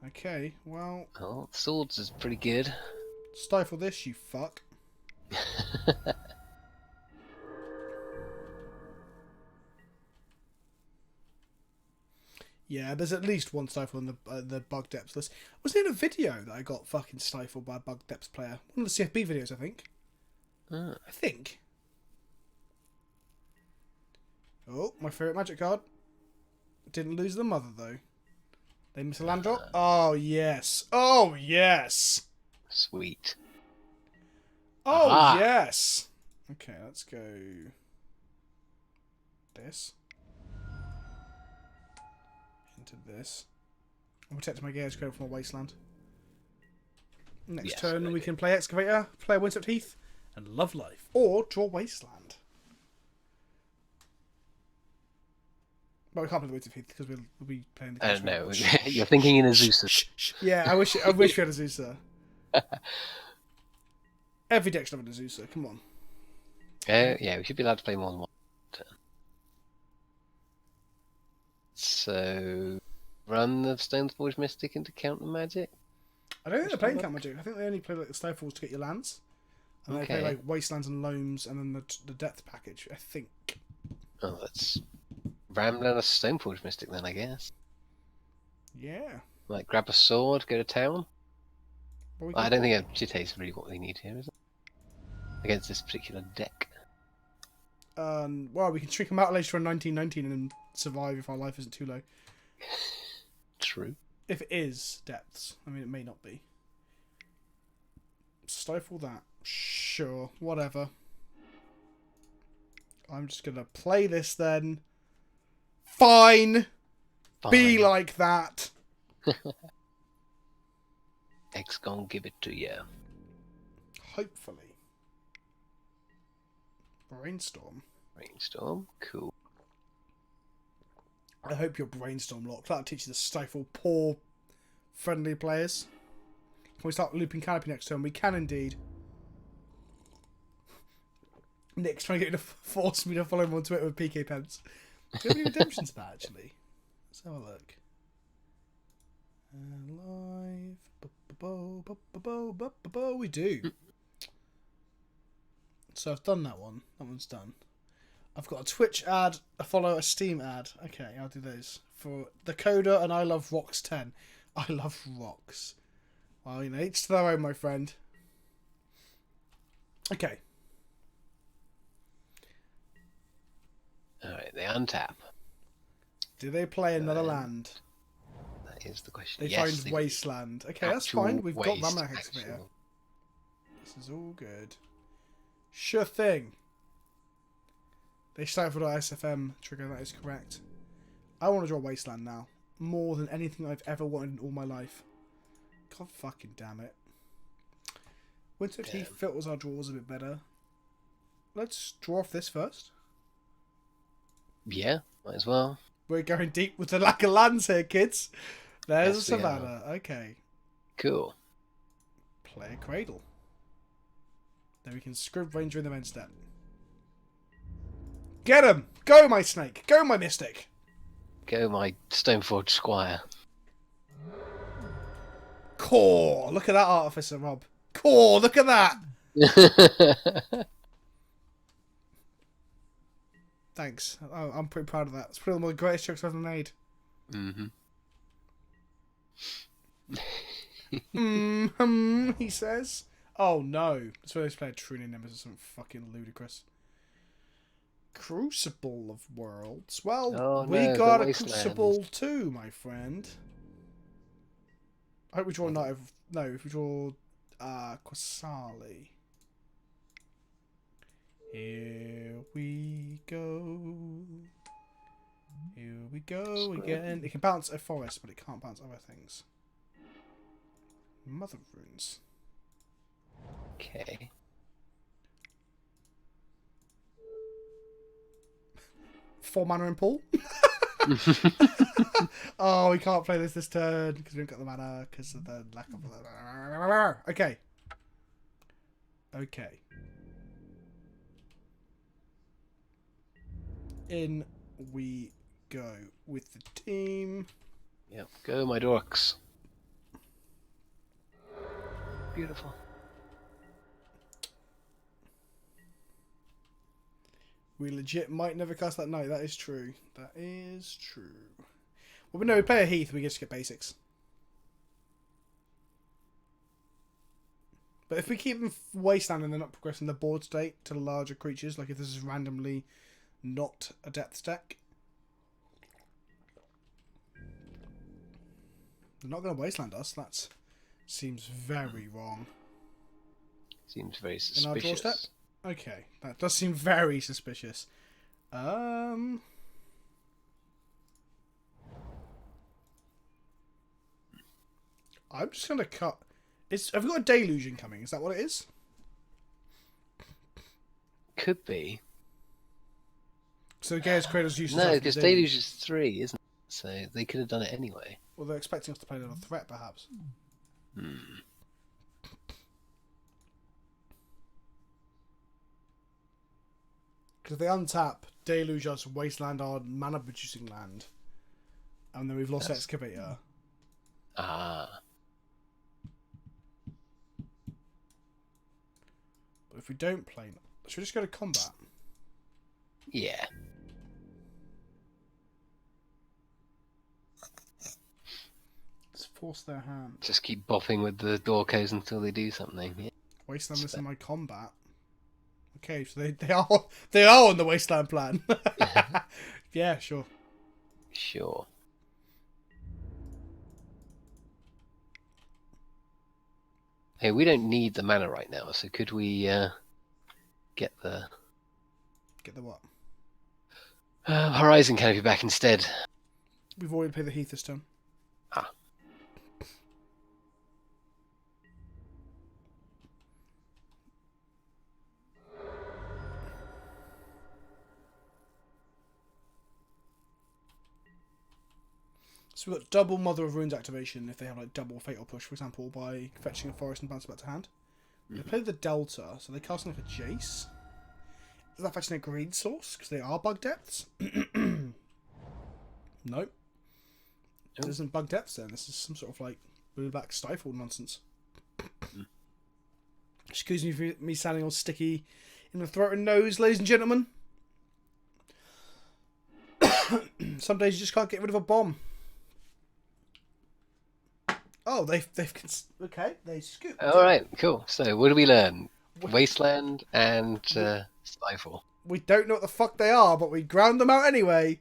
Okay, well, Oh, swords is pretty good. stifle this, you fuck. Yeah, there's at least one stifle in the bug depths list. Was it in a video that I got fucking stifled by a bug depths player? One of the CFB videos, I think. Ah. I think. Oh, my favourite magic card. Didn't lose the mother, though. They miss a land drop? Oh, yes. Oh, yes. Sweet. Oh, Aha! yes. Okay, let's go... this. Into this. I'm protecting my Gaea's Cradle from a wasteland. Next Yes, turn, good we idea. can play Excavator, play Windswept Heath, and Love Life. Or draw Wasteland. But we can't play the Windswept Heath because we'll be playing the I don't know. Shh, You're thinking in shh, Azusa. shh, shh. Yeah, I wish we had a Azusa. Every deck should have an Azusa, come on. Yeah, we should be allowed to play more than one turn. So, run the Stoneforge Mystic into counter magic? I don't think they're playing Cat Magic. I think they only play like the Stifles to get your lands. And they play Okay. like Wastelands and Loams and then the Depth package, I think. Oh, let's ram down a Stoneforge Mystic then, I guess. Yeah. Like, grab a sword, go to town? Well, we Well, I can- don't think a Chite is really what they need here, is it? Against this particular deck. well, we can shrink them out later on 1919 and survive if our life isn't too low. True. If it is Depths. I mean, it may not be. Stifle that. Sure, whatever. I'm just gonna play this then. Fine! Be Fine. like that! X gon' give it to you. Hopefully. Brainstorm. Brainstorm, cool. I hope you're Brainstorm locked. That'll teach you to stifle poor friendly players. Can we start looping Canopy next turn? We can indeed. Nick's trying to get you to force me to follow him on Twitter with PK Pence. Do you have any redemptions for that, actually? Let's have a look. Live. We do. So I've done that one. That one's done. I've got a Twitch ad, a follow, a Steam ad. Okay, I'll do those. For the Coda and I Love Rocks 10. I love rocks. Well, you know, each to their own, my friend. Okay. Alright, they untap. Do they play another land? That is the question. They Yes, find they Wasteland. Okay, that's actual fine. We've got waste, Ramach Excavator. actual- This is all good. Sure thing. They stifled our SFM trigger, that is correct. I want to draw Wasteland now. More than anything I've ever wanted in all my life. God fucking damn it. Windswept Heath filters our draws a bit better. Let's draw off this first. Yeah, might as well. We're going deep with the lack of lands here, kids. There's Yes, a we Savannah. Okay. Cool. Play a Cradle. Then we can Scrib Ranger in the main step. Get him! Go, my snake! Go, my mystic! Go, my Stoneforge Squire. Core! Look at that, Artificer Rob. Core! Look at that! Thanks. Oh, I'm pretty proud of that. It's probably one of the greatest jokes I've ever made. He says. Oh no. That's why they play a Truning Nemesis or something fucking ludicrous. Crucible of Worlds. Well, Oh, we no, got the a Wastelands. Crucible too, my friend. I hope we draw Knight of... No, if we draw Quasali. Here we go. Here we go again. It can bounce a forest, but it can't bounce other things. Mother runes. Okay. 4 mana in pool. Oh, we can't play this turn because we haven't got the mana because of the lack of. Okay. Okay. In we go with the team. Yep. Go, my dorks. beautiful. We legit might never cast that night. That is true. That is true. Well, no, we play a Heath, we just get basics. But if we keep them wasteland and they're not progressing the board state to larger creatures, like if this is randomly not a depth deck, they're not going to wasteland us. That seems very wrong. Seems very In our draw suspicious. step? Okay, that does seem very suspicious. I'm just going to cut... Have we got a deluge incoming? Is that what it is? Could be. So Gaia's Cradle's useless. No, after because the Deluge is 3, isn't it? So they could have done it anyway. Well, they're expecting us to play another threat, perhaps. Because if they untap, Deluge us, Wasteland our mana-producing land, and then we've lost Excavator. Ah. But if we don't play... Should we just go to combat? Yeah. Let's force their hand. Just keep bopping with the Dorcos until they do something. Yeah. Wasteland this in my combat. Okay, so they are on the Wasteland plan. Yeah, sure. Sure. Hey, we don't need the mana right now, so could we get the Get the what? Horizon Canopy back instead? We've already played the Heath this turn. Ah. So we've got double Mother of Runes activation if they have like double Fatal Push, for example, by fetching a forest and bounce back to hand. They play the Delta, so they cast like a Jace. Is that fetching a Greed Source? Because they are bug depths? Nope. This isn't bug depths then. This is some sort of like blue-black stifle nonsense. Excuse me for me sounding all sticky in the throat and nose, ladies and gentlemen. Some days you just can't get rid of a bomb. Oh, they've okay. They scooped. All right, cool. So what do we learn? Wasteland and Stifle. We don't know what the fuck they are, but we ground them out anyway.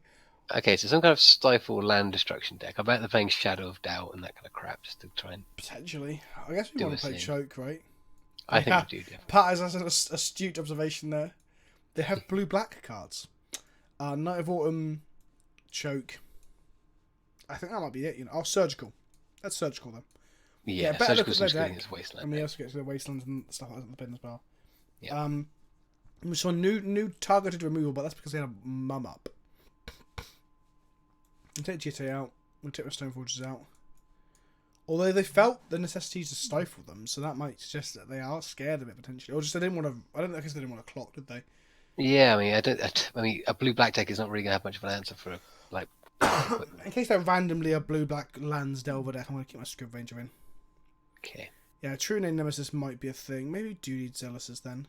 Okay, so some kind of Stifle land destruction deck. I bet they're playing Shadow of Doubt and that kind of crap just to try and... Potentially. I guess we Do want to a play thing. Choke, right? I think we do, definitely. Pat has an astute observation there. They have blue-black cards. Night of Autumn, Choke. I think that might be it. Oh, Surgical. That's Surgical, then. Yeah, better look Surgical at seems their good in deck. its Wasteland. And we deck. also get to the Wastelands and stuff like that in the bin as well. Yeah. We saw new targeted removal, but that's because they had a mum up. We'll take GT out. We'll take the Stoneforgers out. Although they felt the necessity to stifle them, so that might suggest that they are scared of it potentially, or just they didn't want to. I don't think they didn't want to clock, did they? Yeah, I mean, a blue-black deck is not really going to have much of an answer for, like... In case they're randomly a blue-black lands Delver deck, I'm going to keep my Scrib Ranger in. Okay. Yeah, True Name Nemesis might be a thing. Maybe do need Zealouses then.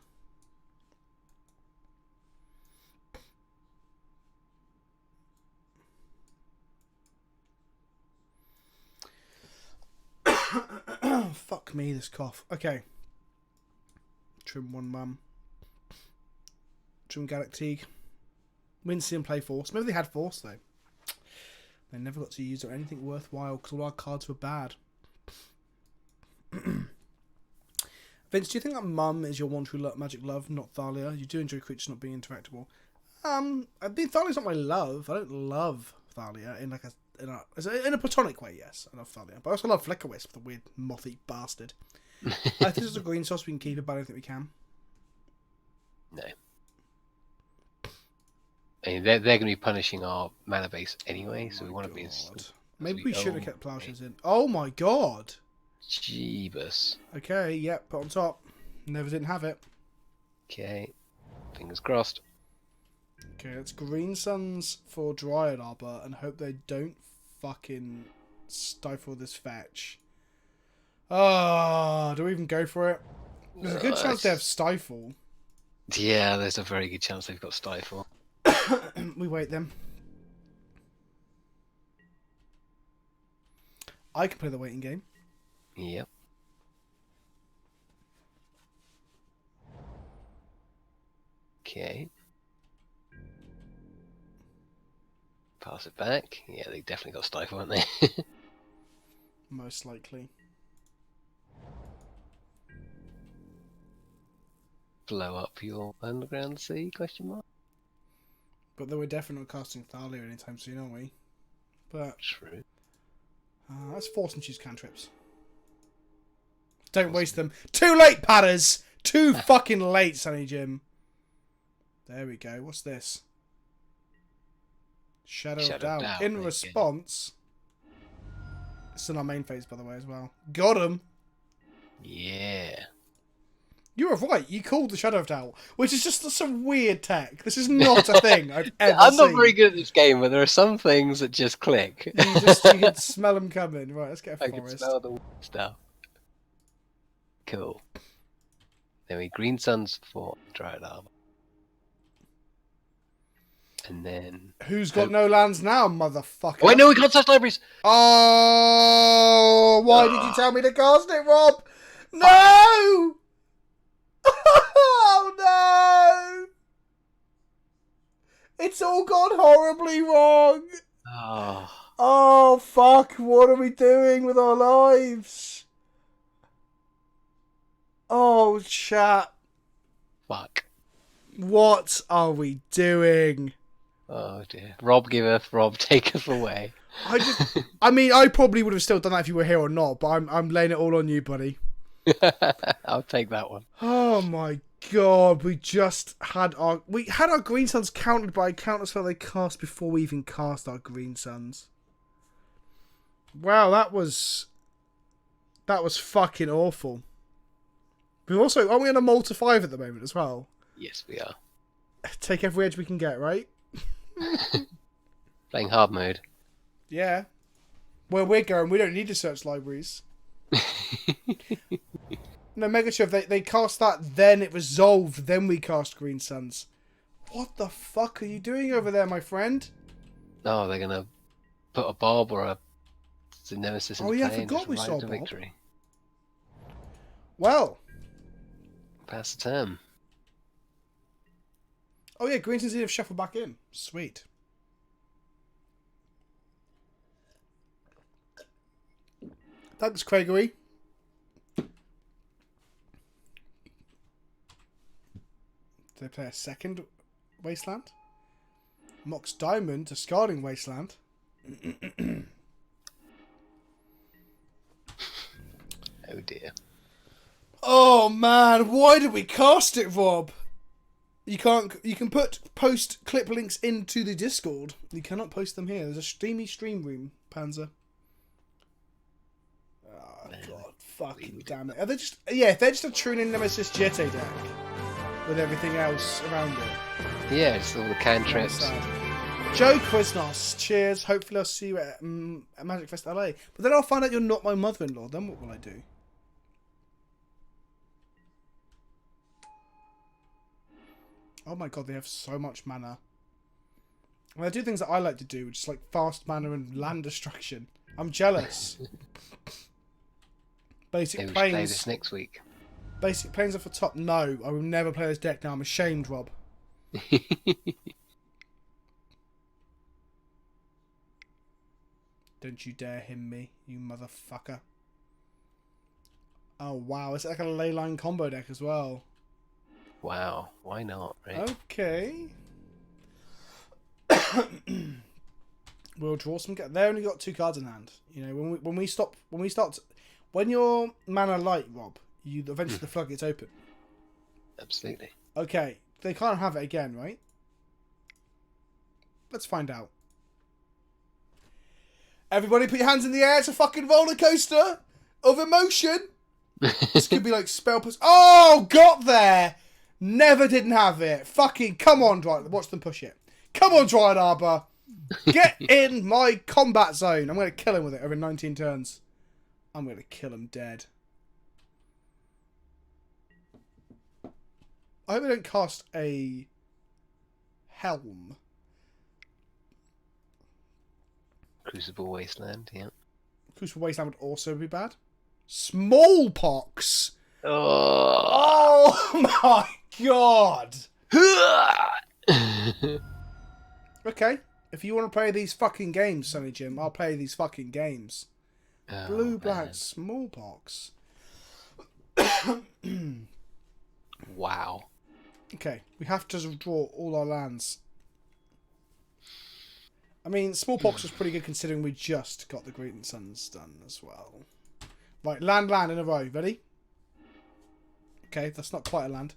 Fuck me, this cough. Okay. Trim one mum. Trim Gallic Teague. Wincy and play Force. Maybe they had Force though. They never got to use it or anything worthwhile because all our cards were bad. Vince, do you think that Mum is your one true magic love, not Thalia? You do enjoy creatures not being interactable. I mean, Thalia's not my love. I don't love Thalia in like in a platonic way. Yes, I love Thalia, but I also love Flickerwisp, the weird mothy bastard. I think it's a green source. We can keep it, but I don't think we can. No. I mean, they're going to be punishing our mana base anyway, so we want to be as... Maybe we should have kept Plowshares in. Oh my god! Jeebus. Okay, yep, put on top. Never didn't have it. Okay. Fingers crossed. Okay, let's Green Suns for Dryad Arbor and hope they don't fucking stifle this fetch. Oh, do we even go for it? There's a good chance they have Stifle. Yeah, there's a very good chance they've got Stifle. We wait then. I can play the waiting game. Yep. Okay. Pass it back. Yeah, they definitely got Stifle, haven't they? Most likely. Blow up your underground sea? Question mark. But they were definitely not casting Thalia anytime soon, aren't we? But True. let's force them to choose cantrips. Don't waste them. Too late, padders! Too fucking late, Sunny Jim. There we go. What's this? Shadow of Doubt. In response... It's in our main phase, by the way, as well. Got him! Yeah. You were right. You called the Shadow of Doubt, which is just some weird tech. This is not a thing I've ever I'm not seen. very good at this game, but there are some things that just click. You can smell them coming. Right, let's get a I forest. can smell the stuff. Cool. Then we Green Suns for Dryad Armor. And then... Who's got no lands now, motherfucker? Oh, wait, no, we can't touch libraries! Oh, why did you tell me to cast it, Rob? No! Oh, no! It's all gone horribly wrong. Oh, Oh, fuck. What are we doing with our lives? Oh, chat. fuck. What are we doing? Oh, dear. Rob giveth, Rob taketh away. I mean, I probably would have still done that if you were here or not, but I'm laying it all on you, buddy. I'll take that one. Oh my god, we had our Green Suns countered by a counter spell they cast before we even cast our Green Suns. Wow, that was fucking awful. Aren't we on a Malta 5 at the moment as well? Yes, we are. Take every edge we can get, right? Playing hard mode. Yeah. Where we're going, we don't need to search libraries. No, Megachiv, they cast that, then it resolved, then we cast Green Suns. What the fuck are you doing over there, my friend? Oh, they're going to put a Bob or a Nemesis in Oh yeah, I play and forgot just we ride saw to Bob. victory. Well. Pass the turn. Oh yeah, Green Suns have shuffled back in. Sweet. Thanks, Craigery. Do they play a second Wasteland? Mox Diamond, discarding Wasteland. Oh dear. Oh man, why did we cast it, Rob? You can post clip links into the Discord. You cannot post them here. There's a steamy stream room, Panzer. Oh god, fucking damn it. Are they just they're just a true Nemesis Jete deck with everything else around it. Yeah, it's all the cantrips. Joe Quiznos, cheers. Hopefully I'll see you at Magic Fest LA. But then I'll find out you're not my mother-in-law. Then what will I do? Oh my god, they have so much mana. Well, they do things that I like to do, which is like fast mana and land destruction. I'm jealous. Basic Maybe we should planes. play this next week. Basic planes off the top. No, I will never play this deck now. I'm ashamed, Rob. Don't you dare him me, you motherfucker. Oh wow, it's like a leyline combo deck as well. Wow, why not, right? Okay. We'll draw some. They only got 2 cards in hand. You know, when you're mana light, Rob, you eventually the floodgates open. Absolutely. Okay, they can't have it again, right? Let's find out. Everybody, put your hands in the air. It's a fucking roller coaster of emotion. This could be like spell push. Oh, got there. Never didn't have it. Fucking come on, Dryad. Watch them push it. Come on, Dryad Arbor. Get in my combat zone. I'm going to kill him with it over 19 turns. I'm going to kill him dead. I hope they don't cast a helm. Crucible Wasteland, yeah. Crucible Wasteland would also be bad. Smallpox! Oh! Oh my god! Okay, if you want to play these fucking games, Sonny Jim, I'll play these fucking games. Oh, Blue, black, man. smallpox. Wow. Okay, we have to draw all our lands. I mean, smallpox was pretty good considering we just got the Green Suns done as well. Right, land in a row. Ready? Okay, that's not quite a land.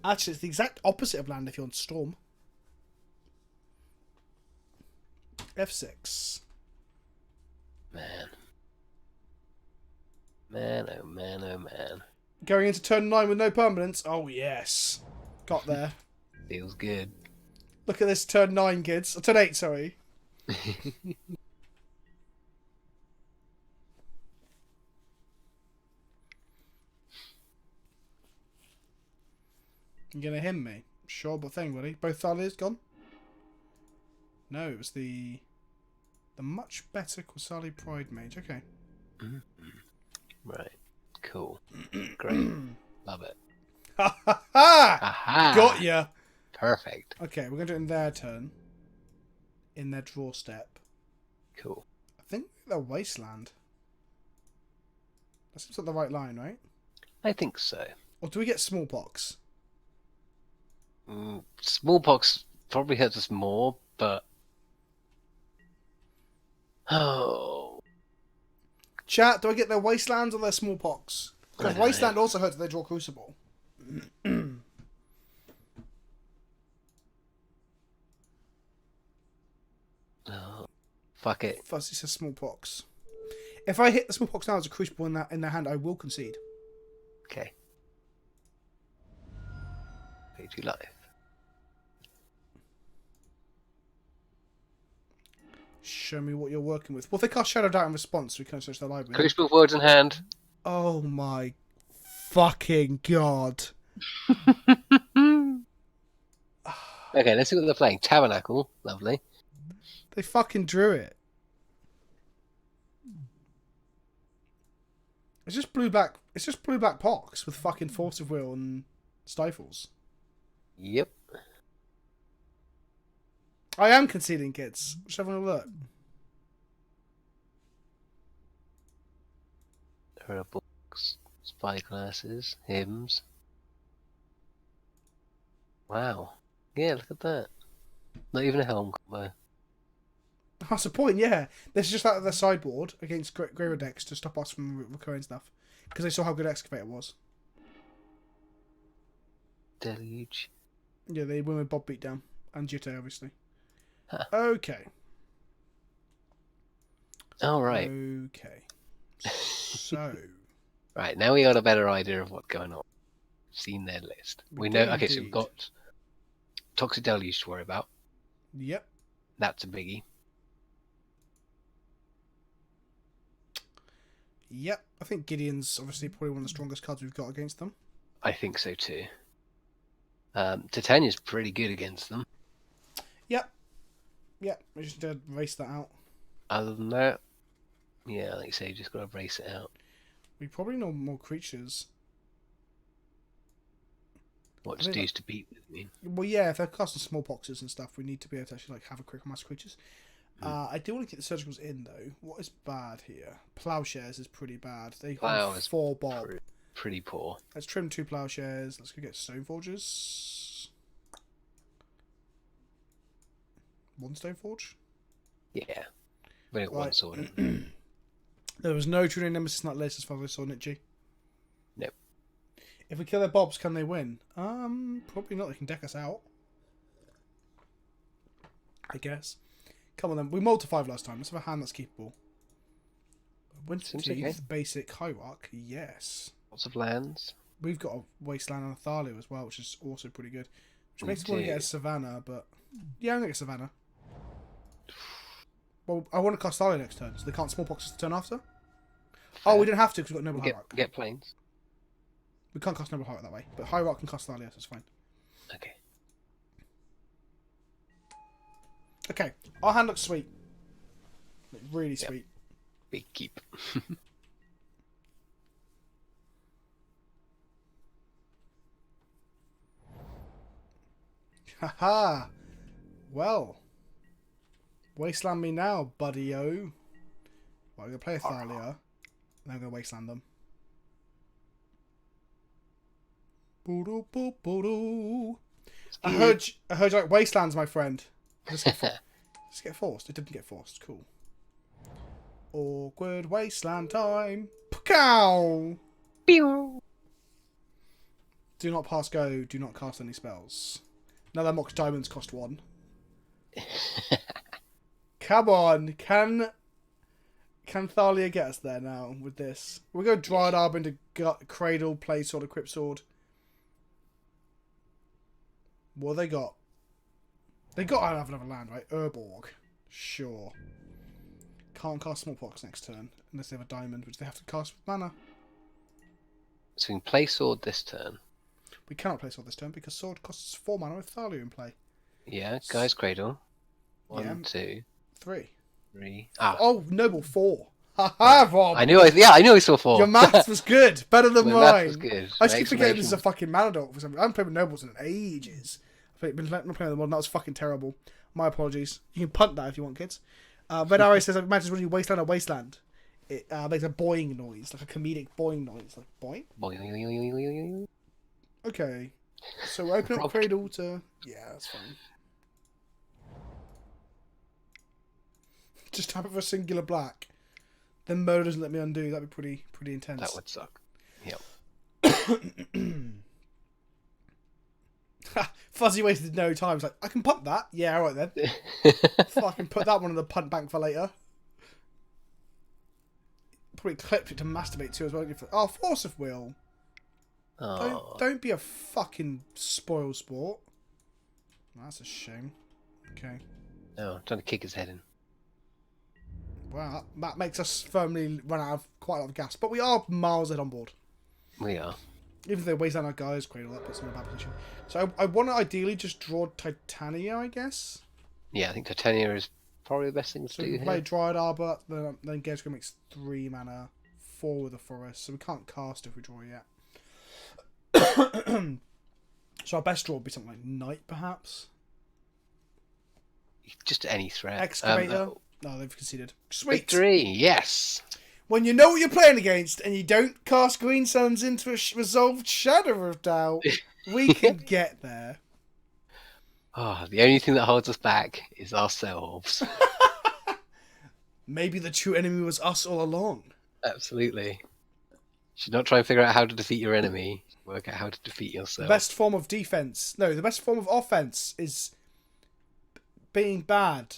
Actually, it's the exact opposite of land if you're on Storm. F6. Man. Man, oh man, oh man. Going into turn 9 with no permanents. Oh, yes. Got there. Feels good. Look at this turn 9, kids. Turn 8, sorry. You're going to hit me. Sure, but thing, buddy. Both Thalia's gone? No, it was the much better Quasali Pride Mage. Okay. Right. Cool. Great. Love it. Ha ha ha! Aha! Got ya! Perfect. Okay, we're going to do it in their turn. In their draw step. Cool. I think they're Wasteland. That seems like the right line, right? I think so. Or do we get Smallpox? Smallpox probably hurts us more, but... Oh... Chat, do I get their Wastelands or their Smallpox? Because I don't Wasteland know. also hurts if they draw Crucible. Oh, fuck it. Fuzzy says Smallpox. If I hit the Smallpox now as a Crucible in their hand, I will concede. Okay. Pay 2 life. Show me what you're working with. Well, if they cast Shadow Dart in response, we can search their library. Crucible words in hand. Oh my fucking god. Okay, let's see what they're playing. Tabernacle. Lovely. They fucking drew it. It's just blue black. It's just blue black pox with fucking Force of Will and Stifles. Yep. I am conceding, kids. Just having a look. There are books, spyglasses, hymns. Wow. Yeah, look at that. Not even a helm combo. That's the point, yeah. This is just out of their sideboard against Graver decks to stop us from recurring stuff. Because they saw how good Excavator was. Deluge. Yeah, they win with Bob Beatdown. And Jitte, obviously. Huh. Okay. Alright. Okay. So. Right, now we got a better idea of what's going on. Seen their list. We We know. do Okay, so indeed. we've got Toxic Deluge to worry about. Yep. That's a biggie. Yep. I think Gideon's obviously probably one of the strongest cards we've got against them. I think so too. Titania's pretty good against them. Yep. Yep. We just need to race that out. Other than that, yeah, like you say, you just got to race it out. We probably know more creatures. What I just think dues to beat, I mean. Well, yeah, if they're casting smallpoxes and stuff, we need to be able to actually like have a critical mass of creatures. I do want to get the surgicals in though. What is bad here? Plowshares is pretty bad. They Plow have is 4 bob. Pretty poor. Let's trim 2 plowshares. Let's go get Stoneforges. 1 Stoneforge. Yeah. We only got one Right. sword. There was no True Nemesis in that list as far as I saw, Nitji. Nope. If we kill their bobs, can they win? Probably not. They can deck us out. I guess. Come on then. We mulled to 5 last time. Let's have a hand that's keepable. Winter Seems Teeth, okay. basic Hierarch. Yes. Lots of lands. We've got a Wasteland and a Thalia as well, which is also pretty good. Which We makes me want to get a do. Savannah, but... Yeah, I'm going to get Savannah. Well, I want to cast Thalia next turn, so they can't smallpox us the turn after. Oh, we didn't have to because we've got Noble Get Hierarch. get planes. We can't cast Noble Hierarch that way, but Hierarch can cast Thalia, so it's fine. Okay. Okay, our hand looks sweet. Really sweet. Big keep. Haha. Well. Wasteland me now, buddy-o. Well, I'm going to play a Thalia. Then I'm going to wasteland them. Boo-doo-boo-boo-doo. I heard you like wastelands, my friend. Let's get forced. It didn't get forced. Cool. Awkward wasteland time. Pow! Pew! Do not pass go. Do not cast any spells. Now that Mox Diamonds cost 1. Come on. Can Thalia get us there now with this? We'll go Dryad Arbor into Cradle, Play Sword, Equip Sword. What have they got? They got to have another land, right? Urborg. Sure. Can't cast Smallpox next turn unless they have a diamond, which they have to cast with mana. So we can play sword this turn. We cannot play sword this turn because sword costs 4 mana with Thalia in play. Yeah, Guy's Cradle. Yeah. 1, 2, 3. 3. Ah, Oh, Noble 4. Haha, Rob. I knew I saw 4. Your maths was good. Better than My mine. math was good. I just keep forgetting Exclamation. this is a fucking mana dog for some reason. I haven't played with Nobles in ages. I've been not playing with them more, and that was fucking terrible. My apologies. You can punt that if you want, kids. Red Arrow says, imagine when you wasteland a wasteland. It makes a boing noise, like a comedic boing noise. Like, boing? Boing. Okay. So open up Robbed. Cradle to... Yeah, that's fine. Just tap it for a singular black. Then Mo doesn't let me undo. That'd be pretty intense. That would suck. Yep. Fuzzy wasted no time. It's like, I can punt that. Yeah, alright then. Fucking put that one in the punt bank for later. Probably clipped it to masturbate too as well. Oh, Force of Will. Oh. Don't be a fucking spoil sport. That's a shame. Okay. No, trying to kick his head in. Wow, that makes us firmly run out of quite a lot of gas. But we are miles ahead on board. We are. Even if they waste down our guys, Cradle, that puts them in a bad position. So I want to ideally just draw Titania, I guess. Yeah, I think Titania is probably the best thing to So do we can play here. Dryad Arbor, then Gedge makes 3 mana, 4 with the Forest, so we can't cast if we draw yet. So our best draw would be something like Knight, perhaps? Just any threat. Excavator? No, they've conceded. Sweet! Victory, yes! When you know what you're playing against, and you don't cast Green Suns into a resolved Shadow of Doubt, we can get there. Oh, the only thing that holds us back is ourselves. Maybe the true enemy was us all along. Absolutely. You should not try and figure out how to defeat your enemy. Work out how to defeat The yourself. best form of defense. No, the best form of offense is being bad.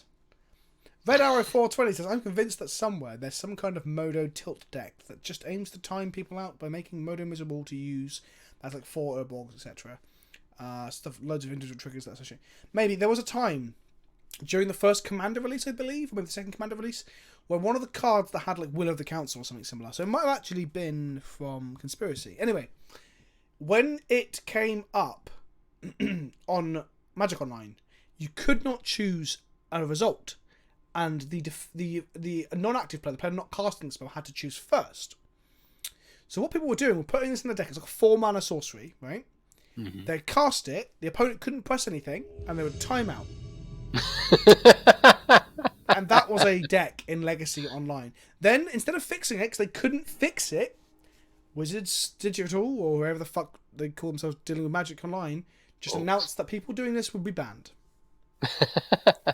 Red Arrow 420 says, I'm convinced that somewhere there's some kind of Modo tilt deck that just aims to time people out by making Modo miserable to use. That's like 4 Urborgs, etc. Stuff, loads of individual triggers, that's shit. Maybe there was a time during the first Commander release, I believe, or maybe the second Commander release, where one of the cards that had like Will of the Council or something similar. So it might have actually been from Conspiracy. Anyway, when it came up on Magic Online, you could not choose a result, and the non-active player, the player not casting the spell, had to choose first. So what people were doing were putting this in the deck as like a 4 mana sorcery, right? Mm-hmm. They'd cast it, the opponent couldn't press anything, and they would time out. And that was a deck in Legacy Online. Then, instead of fixing it, because they couldn't fix it, Wizards Digital, or whoever the fuck they call themselves dealing with Magic Online, just announced that people doing this would be banned.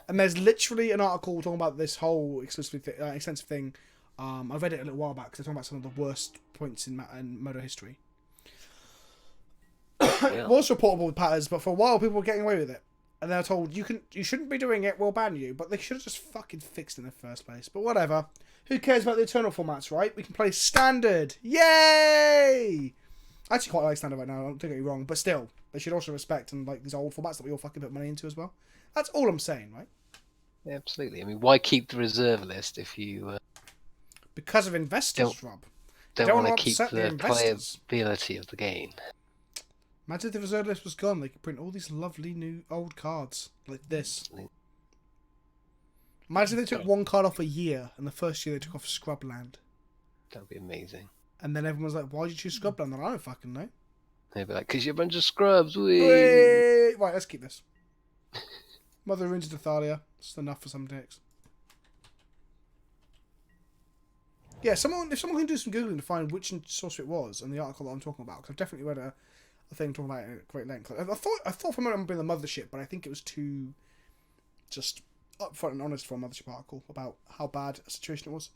And there's literally an article talking about this whole extensive thing. I read it a little while back because they're talking about some of the worst points in Modo history. Yeah. It was reportable with patterns, but for a while people were getting away with it. And they were told, you shouldn't be doing it, we'll ban you. But they should have just fucking fixed it in the first place. But whatever. Who cares about the Eternal formats, right? We can play Standard. Yay! I actually quite like Standard right now, don't get me wrong. But still, they should also respect and like these old formats that we all fucking put money into as well. That's all I'm saying, right? Yeah, absolutely. I mean, why keep the reserve list if you... Because of investors, Don't- Rob. Don't want to wanna keep upset the the investors. playability of the game. Imagine if the reserve list was gone, they could print all these lovely new old cards like this. Imagine if they took one card off a year, and the first year they took off Scrubland. That would be amazing. And then everyone's like, why did you choose Scrubland? And I don't fucking know. They'd be like, because you're a bunch of scrubs. Wee. Wait. Right, let's keep this. Mother Runes of Thalia. It's enough for some decks. Yeah, if someone can do some Googling to find which source it was and the article that I'm talking about, because I've definitely read a thing talking about it at great length. I thought for a moment it would be the Mothership, but I think it was too just upfront and honest for a Mothership article about how bad a situation it was.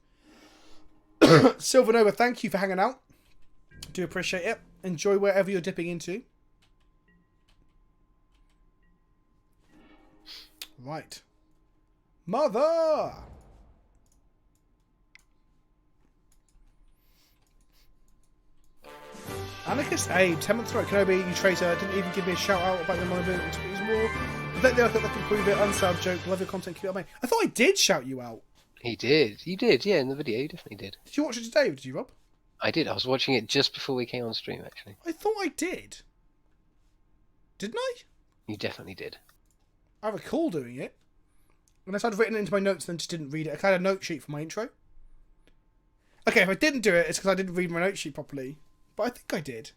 Silvernova, thank you for hanging out. Do appreciate it. Enjoy wherever you're dipping into. Right. Mother! Anarchist Abe, 10 months right, Kenobi, you traitor, didn't even give me a shout out about your moment. It's more. Let the other that can prove it, unsub joke, love your content, keep it up, mate. I thought I did shout you out. He did. You did, yeah, in the video, you definitely did. Did you watch it today, or did you, Rob? I did. I was watching it just before we came on stream, actually. I thought I did. Didn't I? You definitely did. I recall doing it. Unless I'd written it into my notes and then just didn't read it. I had a note sheet for my intro. Okay, if I didn't do it, it's because I didn't read my note sheet properly. But I think I did.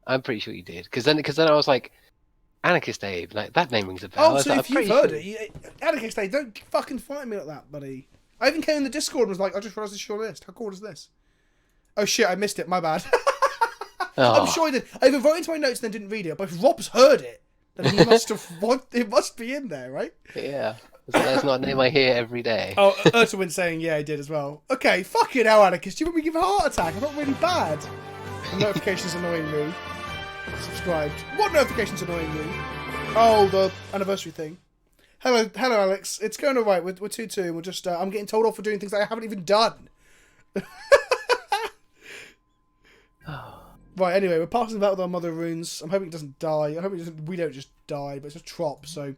I'm pretty sure you did. Because then I was like, Anarchist Abe, like, that name rings a bell. Oh, so if you've heard it, Anarchist Abe, don't fucking fight me like that, buddy. I even came in the Discord and was like, I just realised this is your list. How cool is this? Oh shit, I missed it. My bad. Oh. I'm sure I did. I either wrote into my notes and then didn't read it, but if Rob's heard it, then he must have. It must be in there, right? Yeah. That's not a name I hear every day. Oh, Ertwin saying, yeah, I did as well. Okay, fucking hell, Anarchist. You want me to give a heart attack? I'm not really bad. The notifications annoying me. Subscribed. What notifications annoying me? Oh, the anniversary thing. Hello, Alex. It's going alright. We're 2-2. We're just. I'm getting told off for doing things I haven't even done. Right. Anyway, we're passing about with our Mother Runes. I'm hoping it doesn't die. I'm hoping we don't just die, but it's a trop. So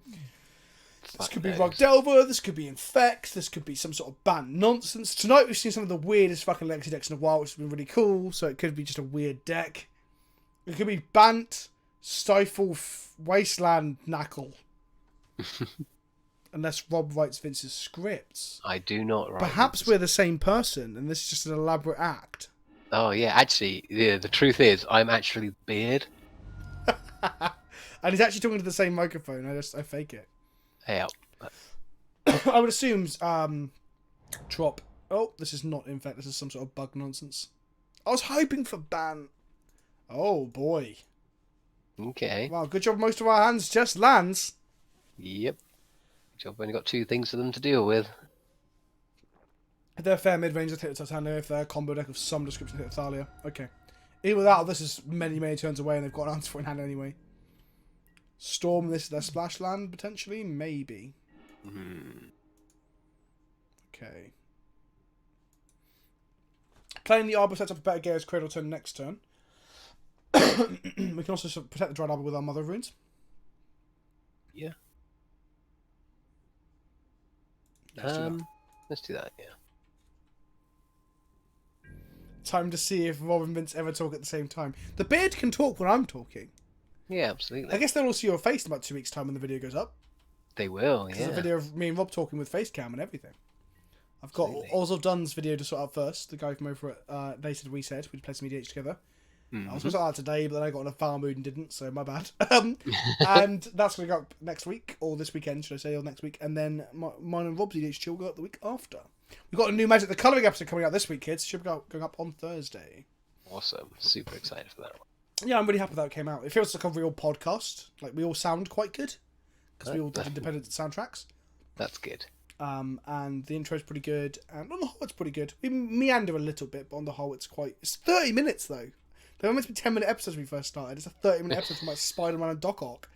this could be Rug Delver. This could be Infect. This could be some sort of banned nonsense. Tonight we've seen some of the weirdest fucking Legacy decks in a while, which has been really cool. So it could be just a weird deck. It could be Bant, Stifle, Wasteland, Knackle. Unless Rob writes Vince's scripts. I do not write. Perhaps we're the same person, and this is just an elaborate act. Oh yeah, actually, yeah. The truth is, I'm actually Beard. And he's actually talking to the same microphone. I fake it. Yeah. I would assume Trop. Oh, this is not Infect. This is some sort of bug nonsense. I was hoping for Ban. Oh boy. Okay. Wow, good job. Most of our hands just lands. Yep. Good job. We've only got 2 things for them to deal with. If they're fair mid-range, they hit Titania. If they're a combo deck of some description, hit Thalia. Okay. Either that or this is many, many turns away and they've got an answer in hand anyway. Storm, this is their splash land, potentially? Maybe. Okay. Playing the Arbor sets up a better Gaia's Cradle turn next turn. We can also protect the Dried Arbor with our Mother Runes. Yeah. Let's do that, yeah. Time to see if Rob and Vince ever talk at the same time. The beard can talk when I'm talking. Yeah, absolutely. I guess they'll all see your face in about 2 weeks' time when the video goes up. They will, yeah. There's a video of me and Rob talking with face cam and everything. I've got Ozil Dunn's video to sort out first. The guy from over at They Said We Said. We played some EDH together. I was going to sort out today, but then I got in a foul mood and didn't, so my bad. And that's going to go up next week, or this weekend, should I say, or next week. And then mine and Rob's EDH chill go up the week after. We've got a new Magic the Colouring episode coming out this week, kids. Should be going up on Thursday. Awesome. Super excited for that one. Yeah, I'm really happy that it came out. It feels like a real podcast. Like, we all sound quite good, because we all have independent soundtracks. That's good. And the intro's pretty good, and on the whole it's pretty good. We meander a little bit, but on the whole it's 30 minutes though. They were meant to be 10-minute episodes when we first started. It's a 30-minute episode from like Spider-Man and Doc Ock.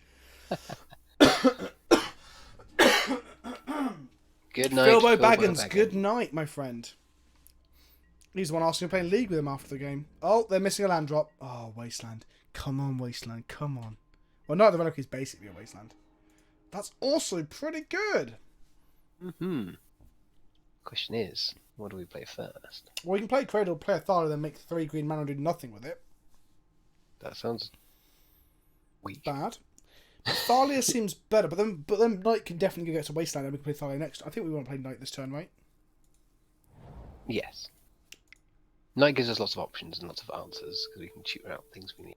Good night. Philbo Baggins, good night, my friend. He's the one asking to play League with him after the game. Oh, they're missing a land drop. Oh, Wasteland. Come on, Wasteland, come on. Well, Night of the Relic is basically a Wasteland. That's also pretty good. Question is, what do we play first? Well, we can play Cradle, play a Thalia, then make 3 green mana and do nothing with it. That sounds weak. Bad. But Thalia seems better, but then Knight can definitely go to Wasteland and we can play Thalia next. I think we want to play Knight this turn, right? Yes. Knight gives us lots of options and lots of answers because we can tutor out things we need.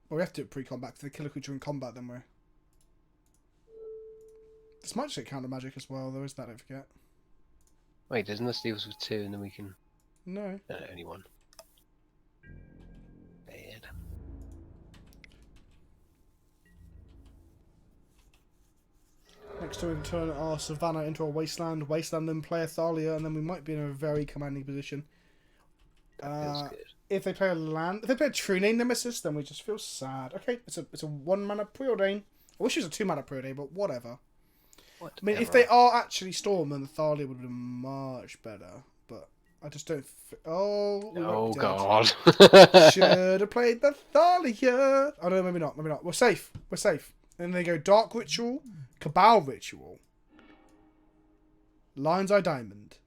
Well, we have to do it pre-combat. If they kill a creature in combat, then we're... This might just get counter magic as well, though, is that? Don't forget. Wait, doesn't this leave us with 2 and then we can... No. No, only 1. Bad. Next turn we can turn our Savannah into a Wasteland, then play a Thalia, and then we might be in a very commanding position. That feels good. If they play a land, if they play a True Name Nemesis, then we just feel sad. Okay, it's a 1 mana preordain. I wish it was a 2 mana preordain, but whatever. I mean, if they are actually Storm, then the Thalia would have been much better. But I just don't. Oh God! Should have played the Thalia. Oh no, maybe not. Maybe not. We're safe. We're safe. And they go Dark Ritual, Cabal Ritual, Lion's Eye Diamond,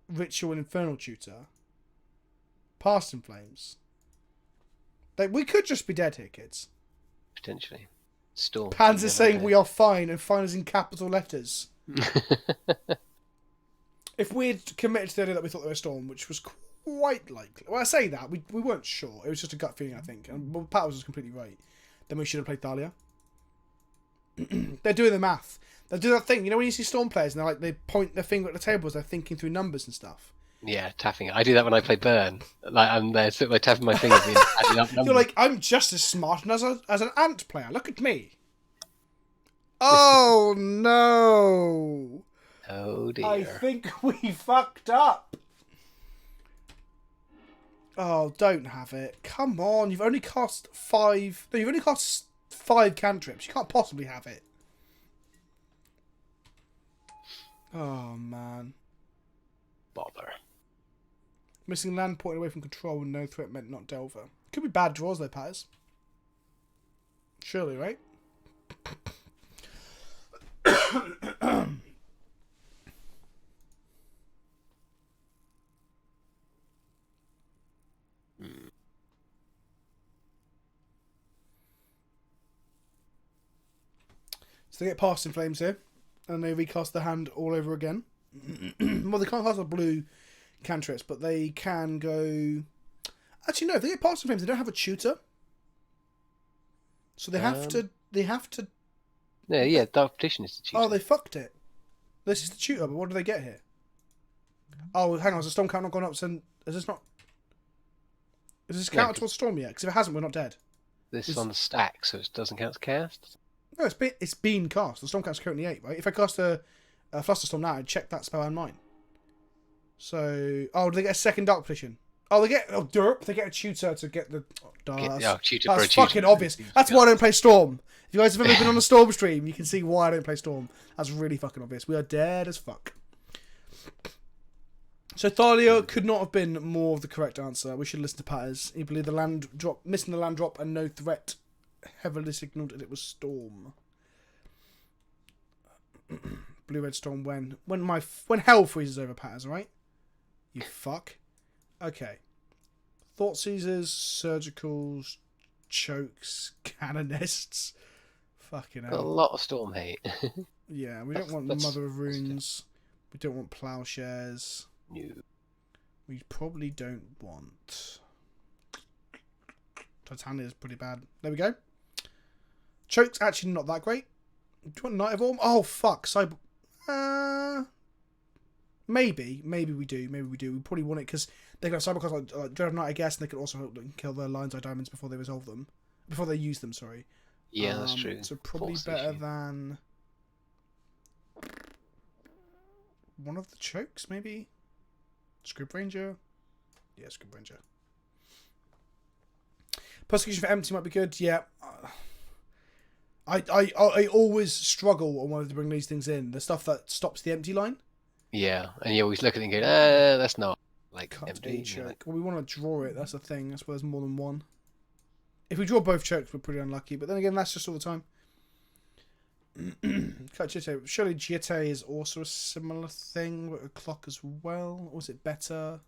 Ritual and Infernal Tutor, Past in Flames. We could just be dead here, kids. Potentially. Storm. Pans is saying we are fine, and fine is in capital letters. If we had committed to the idea that we thought they were Storm, which was quite likely. Well, I say that. We weren't sure. It was just a gut feeling, I think. And Pat was completely right. Then we should have played Thalia. They're doing the math. They do that thing. You know when you see Storm players and they point their finger at the table as they're thinking through numbers and stuff? Yeah, tapping it. I do that when I play Burn. I'm there, sort of tapping my fingers and adding up numbers. You're like, I'm just as smart as an ant player. Look at me. Oh, no. Oh, dear. I think we fucked up. Oh, don't have it. Come on. You've only cost 5... No, you've only cost 5 cantrips. You can't possibly have it. Oh, man. Bother. Missing land pointing away from control and no threat meant not Delver. Could be bad draws though, Patters. Surely, right? So they get Past in Flames here, and they recast the hand all over again. Well, they can't cast a blue cantrips, but they can go... Actually, no, if they get Past in Flames, they don't have a tutor. So they have to... Yeah, Dark Petition is the tutor. Oh, they fucked it. This is the tutor, but what do they get here? Oh, hang on, has the storm count not gone up? So is this not... Is this count towards storm yet? Because if it hasn't, we're not dead. This is on the stack, so it doesn't count as cast. No, it's been cast. The storm count's currently 8, right? If I cast a Flusterstorm now, I'd check that spell and mine. So... Oh, do they get a second Dark Petition? Oh, they get... Oh, derp. They get a tutor to get the... Oh, tutor that's fucking obvious. That's why I don't play Storm. If you guys have ever been on a Storm stream, you can see why I don't play Storm. That's really fucking obvious. We are dead as fuck. So Thalia could not have been more of the correct answer. We should listen to Patters. He believed the land drop, missing the land drop and no threat heavily signalled that it was Storm. Blue-red Storm when hell freezes over, Patters, right? You fuck. Okay. Thought Seizers, Surgicals, Chokes, Canonists. Fucking hell. Got a lot of Storm hate. Yeah, we don't want Mother of Runes. We don't want Plowshares. No. We probably don't want... Titania is pretty bad. There we go. Choke's actually not that great. Do you want Knight of Orm? Oh, fuck. Maybe we do. We probably want it because they can have cybercars like Dread of Night, I guess, and they can also help them kill the Lion's Eye Diamonds before they resolve them. Before they use them, sorry. Yeah, that's true. So probably better than... one of the chokes, maybe? Scrib Ranger? Yeah, Scrib Ranger. Persecution for Empty might be good, yeah. I always struggle when I wanted to bring these things in. The stuff that stops the empty line. Yeah, and you always look at it and go, that's not like Cut empty. choke. Well, we want to draw it, that's the thing. That's why there's more than one. If we draw both chokes, we're pretty unlucky. But then again, that's just all the time. Jitte. Surely Jitte is also a similar thing with a clock as well. Or is it better?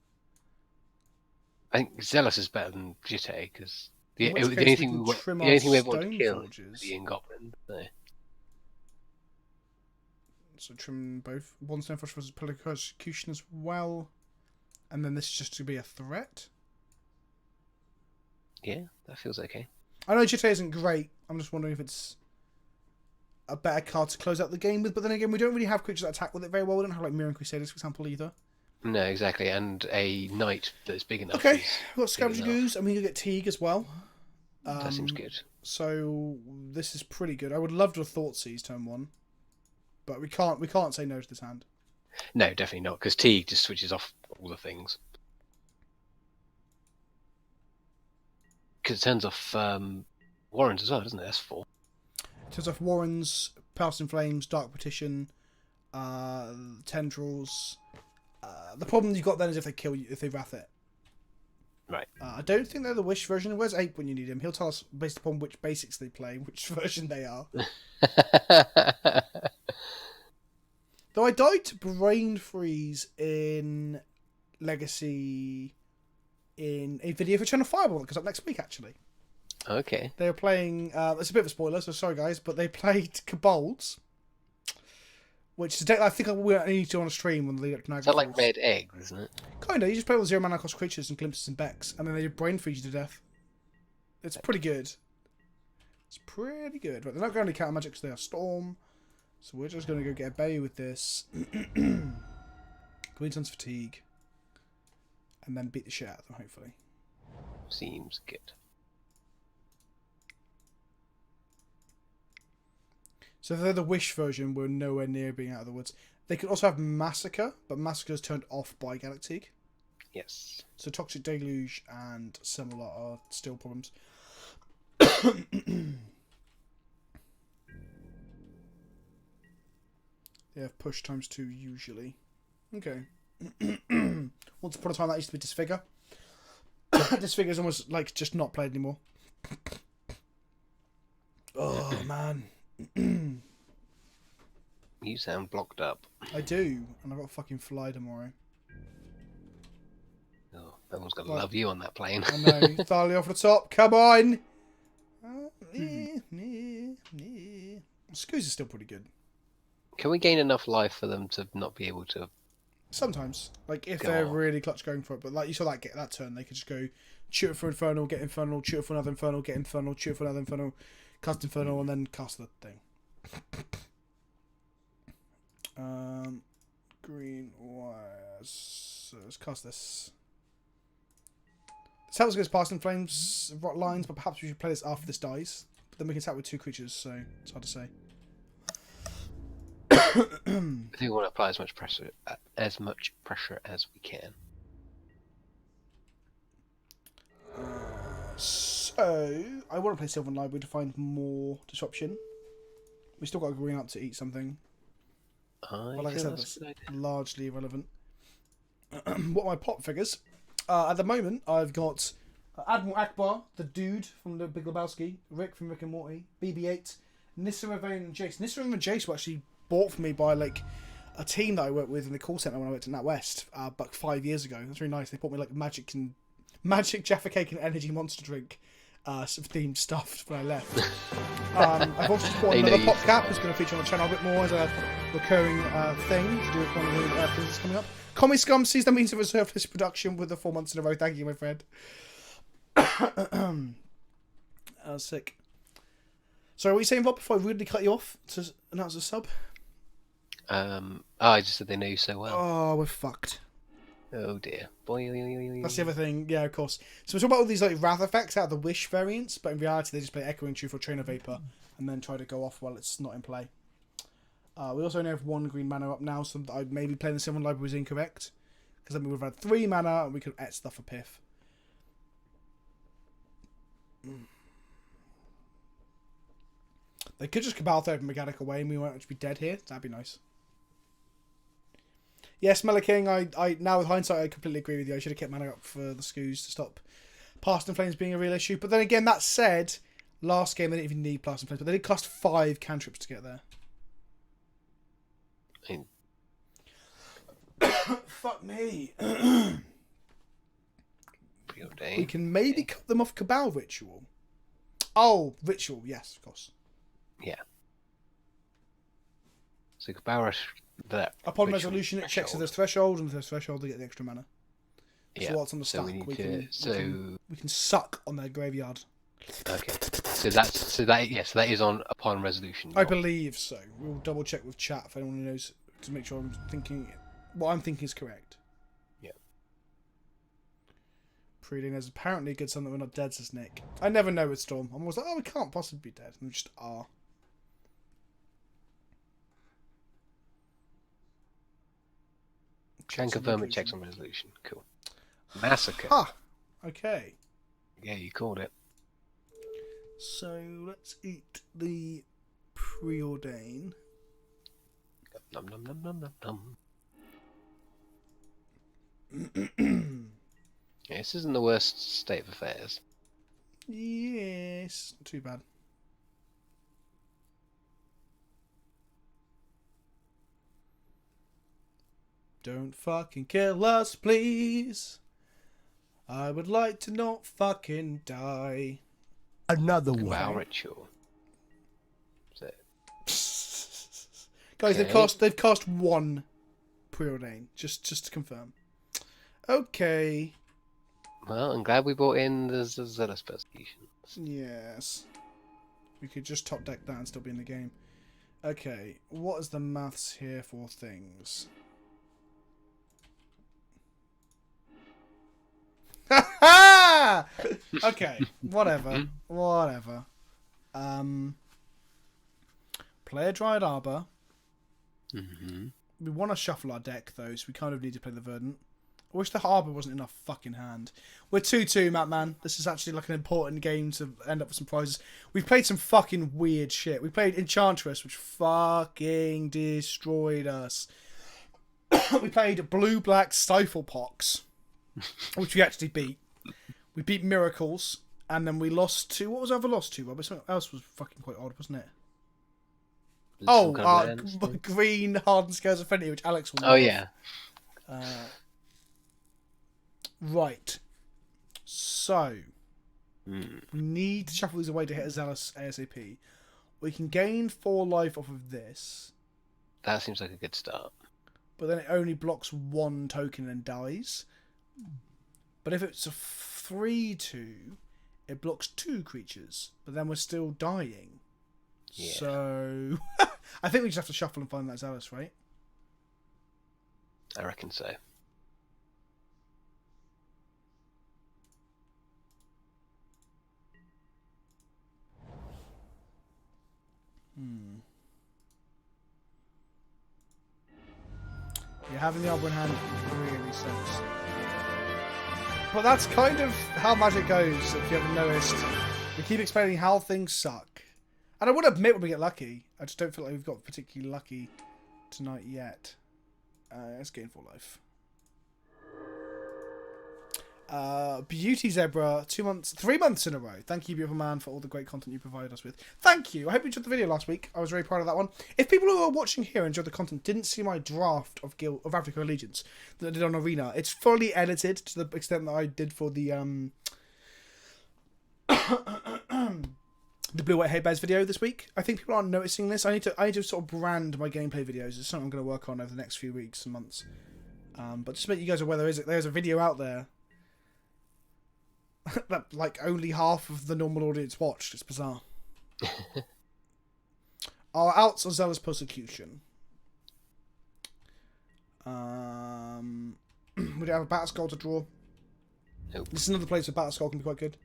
I think Zealous is better than Jitte because the In which the case only we thing can the trim only our thing we ever want to stone kill is forges. the Goblin. So. So trim both. One stone forge for persecution as well. And then this is just to be a threat. Yeah, that feels okay. I know Jitte isn't great. I'm just wondering if it's a better card to close out the game with. But then again, we don't really have creatures that attack with it very well. We don't have like Mirror Crusaders, for example, either. No, exactly, and a knight that's big enough. Okay, is we've got Scavenger enough. Goose, and we can get Teague as well. That seems good. So this is pretty good. I would love to have Thoughtseize turn 1, but we can't say no to this hand. No, definitely not, because Teague just switches off all the things. Because it turns off Warrens as well, doesn't it? That's 4. Turns off Warrens, Past in Flames, Dark Petition, Tendrils. The problem you've got then is if they kill you, if they wrath it. Right. I don't think they're the Wish version. Where's Ape when you need him? He'll tell us based upon which basics they play, which version they are. Though I died to Brain Freeze in Legacy in a video for Channel Fireball that comes up next week, actually. Okay. They were playing, it's a bit of a spoiler, so sorry guys, but they played Kobolds, which is a deck I think we need to on a stream when the lead up to Niagara Is that like Falls. Red Egg, isn't it? Kinda, you just play with 0 mana cost creatures and glimpses and becks, and then they Brain Freeze you to death. It's pretty good. It's pretty good. But they're not going to counter magic because they are Storm. So we're just going to go get a Bay with this. Queen Sun's Fatigue. And then beat the shit out of them, hopefully. Seems good. So if they're the Wish version, we're nowhere near being out of the woods. They could also have Massacre, but Massacre is turned off by Galactic. Yes. So Toxic Deluge and similar are still problems. They have push times 2 usually. Okay. Once upon a time that used to be Disfigure. Disfigure is almost like just not played anymore. Oh man. You sound blocked up. I do, and I've got to fucking fly tomorrow. Oh, everyone's going to Right. love you on that plane. I know. Thoroughly off the top. Come on. Scoos is still pretty good. Can we gain enough life for them to not be able to... Sometimes, like if Go they're on. really clutch going for it, but like you saw that turn, they could just go shoot it for Infernal, get Infernal, shoot it for another Infernal, get Infernal, shoot it for another Infernal, cast Infernal, and then cast the thing. Green wires. So let's cast this. This helps against Past in Flames rot lines, but perhaps we should play this after this dies. But then we can attack with 2 creatures, so it's hard to say. I think we want to apply as much pressure as we can. So I want to play Sylvan Library to find more disruption. We still got a green up to eat something. But like I said, that's largely irrelevant. What are my pop figures? At the moment, I've got Admiral Akbar, the dude from the Big Lebowski, Rick from Rick and Morty, BB-8, Nissa Ravane and Jace. Nissa and Jace were actually bought for me by like a team that I worked with in the call centre when I worked at NatWest, but 5 years ago. It was really nice. They bought me like magic Jaffa cake and energy monster drink. Some themed stuff when I left. I've also just bought another pop cap that's going to feature on the channel a bit more as a recurring thing to do with one of the things that's coming up. Commie Scum sees the means of reserve this production with the 4 months in a row. Thank you, my friend. I was sick. Sorry, what were you saying, Bob, before I rudely cut you off to announce a sub? I just said they know you so well. Oh, we're fucked. Oh dear. That's the other thing, yeah, of course. So we're talking about all these like wrath effects out of the Wish variants, but in reality they just play Echoing Truth or Train of Vapor and then try to go off while it's not in play. We also only have 1 green mana up now, so I maybe playing the Sylvan Library was incorrect. Because then we would have had 3 mana and we could have ate stuff for Piff. They could just Cabal Therapy Mechanic away and we won't actually be dead here. That'd be nice. Yes, Mellow King, I now with hindsight, I completely agree with you. I should have kept mana up for the Scoos to stop Past in Flames being a real issue. But then again, that said, last game they didn't even need Past in Flames, but they did cost 5 cantrips to get there. Fuck me. Preordain. We can maybe cut them off Cabal Ritual. Oh, Ritual, yes, of course. Yeah. So Cabal Upon Ritual resolution, it checks if threshold. there's threshold, and if there's threshold, they get the extra mana. Yeah. So what's on the So stack? we need to. We can suck on their graveyard. Okay. So that is on upon resolution. I believe so. We'll double check with chat if anyone knows to make sure I'm thinking what I'm thinking is correct. Yeah. Preordain is apparently a good sign that we're not dead, says Nick. I never know with Storm. I'm always like, oh, we can't possibly be dead, and we just are. Can confirm it checks on resolution. Cool. Massacre. Ha! Okay. Yeah, you called it. So let's eat the Preordain. Num num num num num num. Yeah, this isn't the worst state of affairs. Yes, not too bad. Don't fucking kill us, please. I would like to not fucking die. Another one. Wow, ritual. So, Guys, Okay. they've cast one Preordain, just to confirm. Okay. well, I'm glad we brought in the Zealous Persecution. Yes. We could just top deck that and still be in the game. Okay, what is the maths here for things? Okay, whatever. Play a Dryad Arbor. Mm-hmm. We want to shuffle our deck though, so we kind of need to play the Verdant. I wish the Arbor wasn't in our fucking hand. We're 2-2, Matt Man. This is actually like an important game to end up with some prizes. We've played some fucking weird shit. We played Enchantress, which fucking destroyed us. We played Blue-Black Stiflepox, which we actually beat. We beat Miracles, and then we lost to... What was our other loss to, Rob? Something else was fucking quite odd, wasn't it? Green Hardened Scales Affinity, which Alex will know. Oh, yeah. Right. So, Hmm. we need to shuffle these away to hit a Zealous ASAP. We can gain 4 life off of this, That seems like a good start. but then it only blocks 1 token and dies. But if it's a 3-2, it blocks 2 creatures, but then we're still dying. Yeah. So, I think we just have to shuffle and find that Zealous, right? I reckon so. Yeah, having the Arbor in hand really sucks. But that's kind of how Magic goes, if you haven't noticed. We keep explaining how things suck. And I would admit when we get lucky. I just don't feel like we've got particularly lucky tonight yet. Let's gain 4 life. Beauty Zebra, 3 months in a row. Thank you, beautiful man, for all the great content you provided us with. Thank you. I hope you enjoyed the video last week. I was very proud of that one. If people who are watching here enjoyed the content, didn't see my draft of Africa Allegiance that I did on Arena, it's fully edited to the extent that I did for the the Blue White Hay Bears video this week. I think people aren't noticing this. I need to sort of brand my gameplay videos. It's something I'm going to work on over the next few weeks and months. But just to make you guys aware, there's a video out there that like only half of the normal audience watched. It's bizarre. Our outs are Zealous Persecution. We don't have a Battle Skull to draw. Nope. This is another place where Battle Skull can be quite good.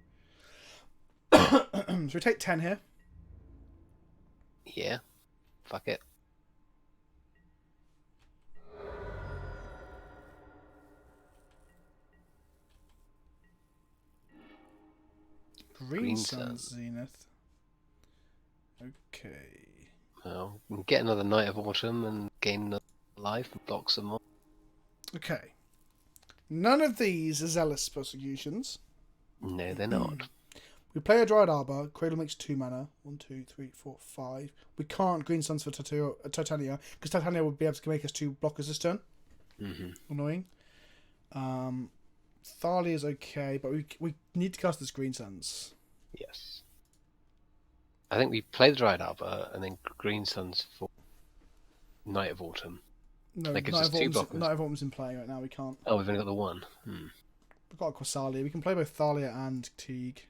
So we take 10 here. Yeah. Fuck it. Green Sun. Sun Zenith. Okay. Well, we can get another Night of Autumn and gain another life and block some more. Okay. None of these are Zealous Persecutions. No, they're not. We play a Dryad Arbor. Cradle makes 2 mana. 1, 2, 3, 4, 5. We can't Green Suns for Titania, because Titania would be able to make us 2 blockers this turn. Mm-hmm. Annoying. Thalia is okay, but we need to cast this Green Suns. Yes. I think we play the Dryad Arbor and then Green Suns for Night of Autumn. No, That gives us 2 blockers. Night of Autumn's in play right now. We can't. Oh, we've only got the one. We've got Quasalia. We can play both Thalia and Teague.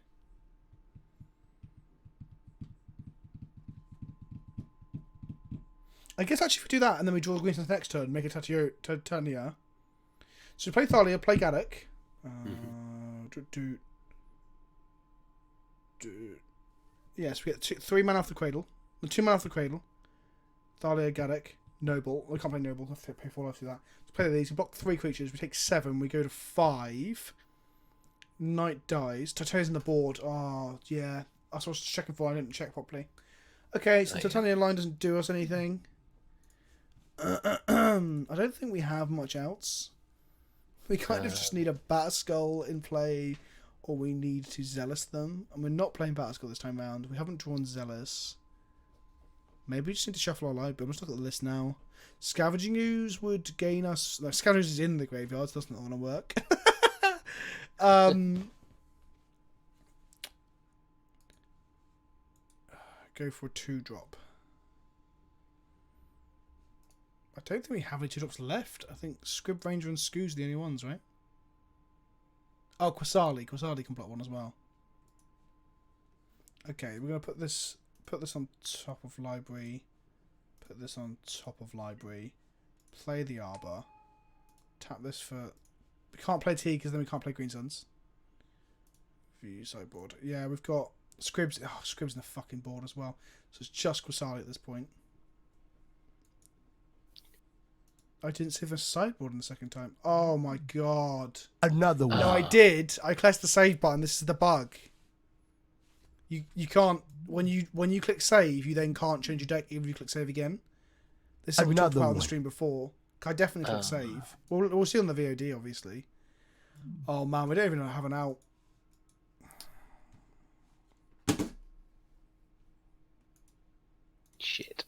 I guess actually if we do that and then we draw the Green Suns next turn, make it Titania. So we play Thalia, play Gaddock. Yes, we get 3 mana off the Cradle. 2 mana off the Cradle. Thalia, Gaddock, Noble. We can't play Noble. I have to pay 4 life to that. Let's play these. We block 3 creatures. We take 7. We go to 5. Knight dies. Titania's on the board. Oh, yeah. I was supposed to check for. I didn't check properly. Okay, so Titania line doesn't do us anything. I don't think we have much else. We kind of just need a Batterskull in play, or we need to Zealous them. And we're not playing Batterskull this time round. We haven't drawn Zealous. Maybe we just need to shuffle our library. I'm just looking at the list now. Scavenging Ooze would gain us... No, Scavenging Ooze is in the graveyard, so that's not going to work. Go for a 2-drop. I don't think we have any 2-drops left. I think Scrib Ranger and Scoo's are the only ones, right? Oh, Quasali. Quasali can block 1 as well. Okay, we're going to put this on top of library. Put this on top of library. Play the Arbor. Tap this for... We can't play T because then we can't play Green Suns. View sideboard. Yeah, we've got Scribs. Oh, Scribs in the fucking board as well. So it's just Quasali at this point. I didn't save a sideboard in the second time. Oh my god. Another one. No, I did. I pressed the save button. This is the bug. You can't when you click save, you then can't change your deck even if you click save again. This is what we talked about on the stream before. I definitely click save. We'll see on the VOD obviously. Oh man, we don't even have an out. Shit.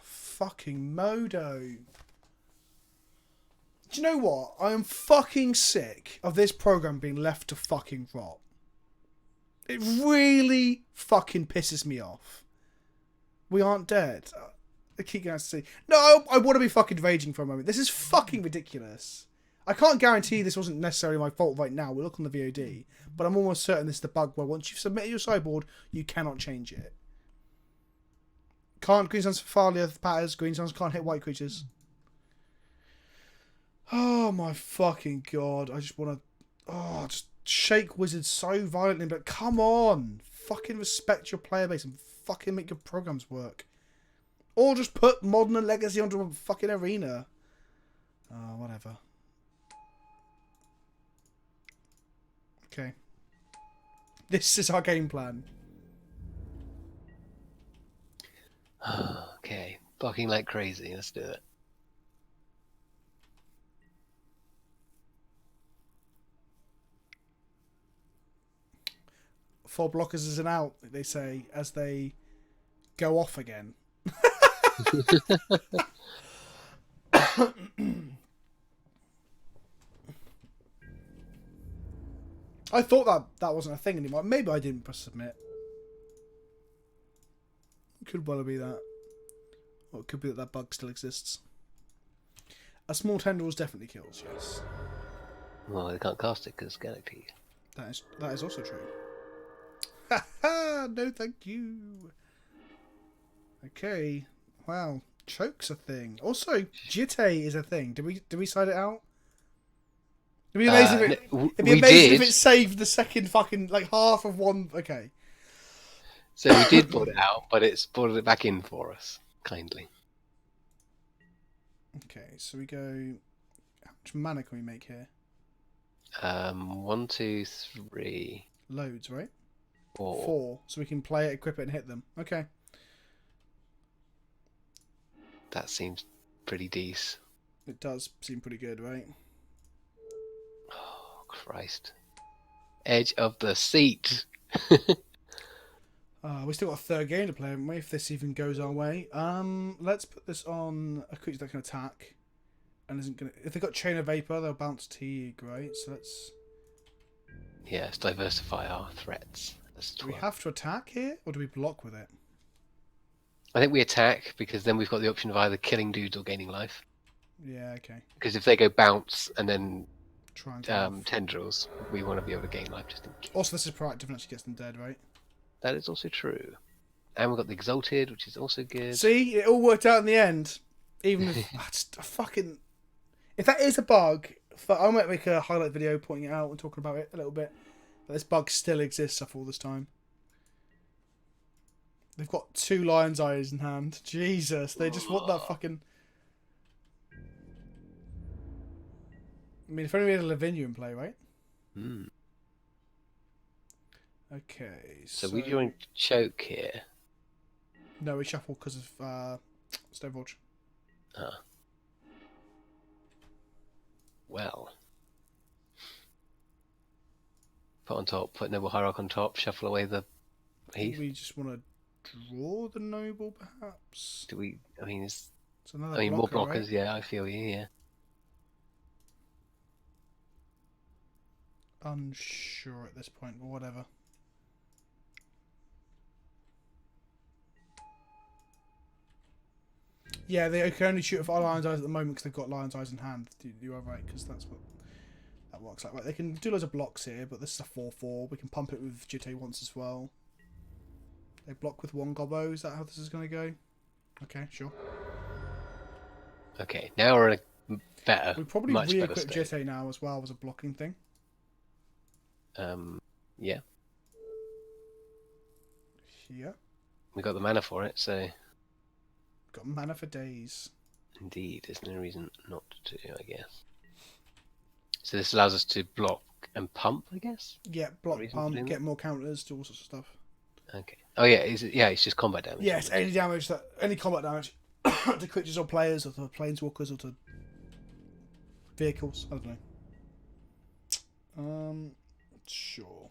Fucking Modo. Do you know what? I am fucking sick of this program being left to fucking rot. It really fucking pisses me off. We aren't dead. I keep going to see. No, I want to be fucking raging for a moment. This is fucking ridiculous. I can't guarantee this wasn't necessarily my fault right now. We'll look on the VOD. But I'm almost certain this is the bug where once you've submitted your sideboard, you cannot change it. Can't Green Suns for Thalia patters. Green Suns can't hit white creatures. Oh my fucking god. I just want to... Oh, just shake Wizards so violently. But come on. Fucking respect your player base and fucking make your programs work. Or just put Modern and Legacy onto a fucking arena. Oh, whatever. Okay. This is our game plan. Okay, blocking like crazy. Let's do it. Four blockers is an out, they say, as they go off again. I thought that wasn't a thing anymore. Maybe I didn't press submit. Could well be that. Or it could be that bug still exists. A small tendrils definitely kills, yes. Well, they can't cast it because Galaxy. That is also true. Ha ha! No thank you. Okay. Wow. Choke's a thing. Also, Jitte is a thing. Did we side it out? It'd be amazing if it saved the second fucking like half of one. Okay. So we did put it out, but it's brought it back in for us, kindly. Okay, so we go. How much mana can we make here? 1, 2, 3. Loads, right? 4. 4. So we can play it, equip it, and hit them. Okay. That seems pretty decent. It does seem pretty good, right? Oh, Christ. Edge of the seat. We still got a third game to play, haven't we? If this even goes our way. Let's put this on a creature that can attack, and isn't gonna. If they got Chain of Vapor, they'll bounce Teague, right? So let's. Yeah, let's diversify our threats. Do we have to attack here, or do we block with it? I think we attack because then we've got the option of either killing dudes or gaining life. Yeah, okay. Because if they go bounce and then Try and get off. tendrils, we want to be able to gain life just in case. Also, this is proactive and actually gets them dead, right? That is also true. And we've got the Exalted, which is also good. See, it all worked out in the end. Even if just a fucking, if that is a bug, I might make a highlight video pointing it out and talking about it a little bit. But this bug still exists after all this time. They've got 2 lion's eyes in hand. Jesus, they just want that fucking. I mean, if only we had a Lavinia in play, right? Hmm. Okay, So we joined choke here. No, we shuffle because of Stoneforge. Ah. Well. Put on top, put Noble Hierarch on top, shuffle away the heath. We just want to draw the noble, perhaps. Do we? I mean, It's another more blocker, blockers. right? Yeah, I feel you. Yeah. Unsure at this point, but whatever. Yeah, they can only shoot for lion's eyes at the moment because they've got lion's eyes in hand. You are right, because that's what that works like. Right, they can do loads of blocks here, but this is a 4/4. We can pump it with GT once as well. They block with 1 gobbo. Is that how this is going to go? Okay, sure. Okay, now we're in a better. We probably much better re-equip state. GT now as well as a blocking thing. Yeah, Yeah, we got the mana for it, so got mana for days. indeed, there's no reason not to, I guess. So this allows us to block and pump, I guess. Yeah, block, reason for pump, doing get that? more counters, do all sorts of stuff. Okay. Oh yeah, it's just combat damage. Yes, any damage any combat damage to creatures or players or to planeswalkers or to vehicles. I don't know. Sure.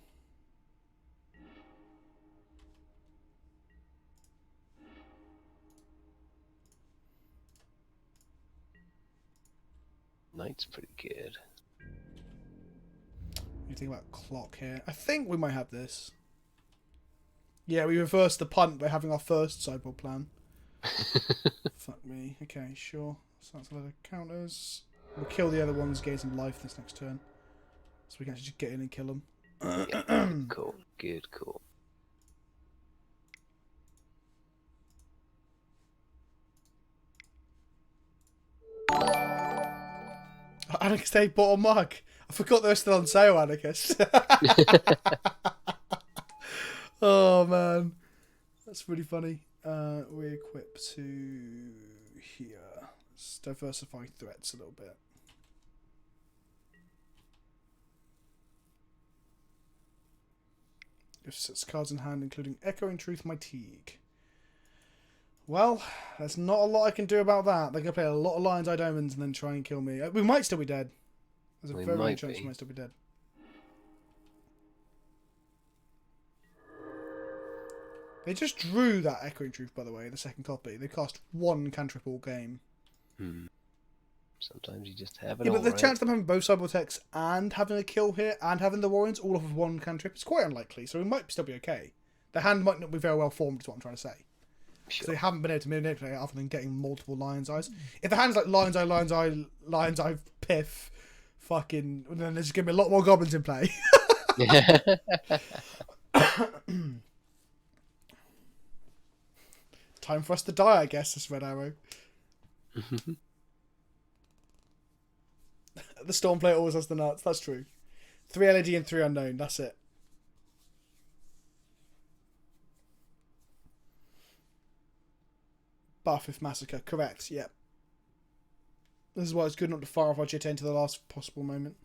Knight's pretty good. You think about clock here. I think we might have this. Yeah, we reversed the punt by having our first sideboard plan. Fuck me. Okay, sure. So that's a lot of counters. We'll kill the other ones, gain some life this next turn. So we can actually just get in and kill them. Yeah, cool. Good call. Anarchist bought a mug. I forgot they were still on sale, Anarchist. Oh man, that's really funny. We equip to here. Let's diversify threats a little bit. You have 6 cards in hand, including Echoing Truth, my Teague. Well, there's not a lot I can do about that. They're going to play a lot of Lion's Eye Omens and then try and kill me. We might still be dead. There's a We very might good chance be. we might still be dead. They just drew that Echoing Truth, by the way, the second copy. They cast 1 cantrip all game. Sometimes you just have it Yeah, all, but the right? chance of them having both sideboard techs and having a kill here and having the Warrens all off of 1 cantrip is quite unlikely, so we might still be okay. The hand might not be very well formed, is what I'm trying to say. Because they haven't been able to manipulate it other than getting multiple Lion's Eyes. If the hand's like Lion's Eye, Lion's Eye, Lion's Eye, Piff, fucking... then there's going to be a lot more goblins in play. Time for us to die, I guess, this Red Arrow. The Stormplate always has the nuts, that's true. 3 LED and 3 unknown, that's it. Buff if Massacre, correct, yep. This is why it's good not to fire off our Jit into the last possible moment.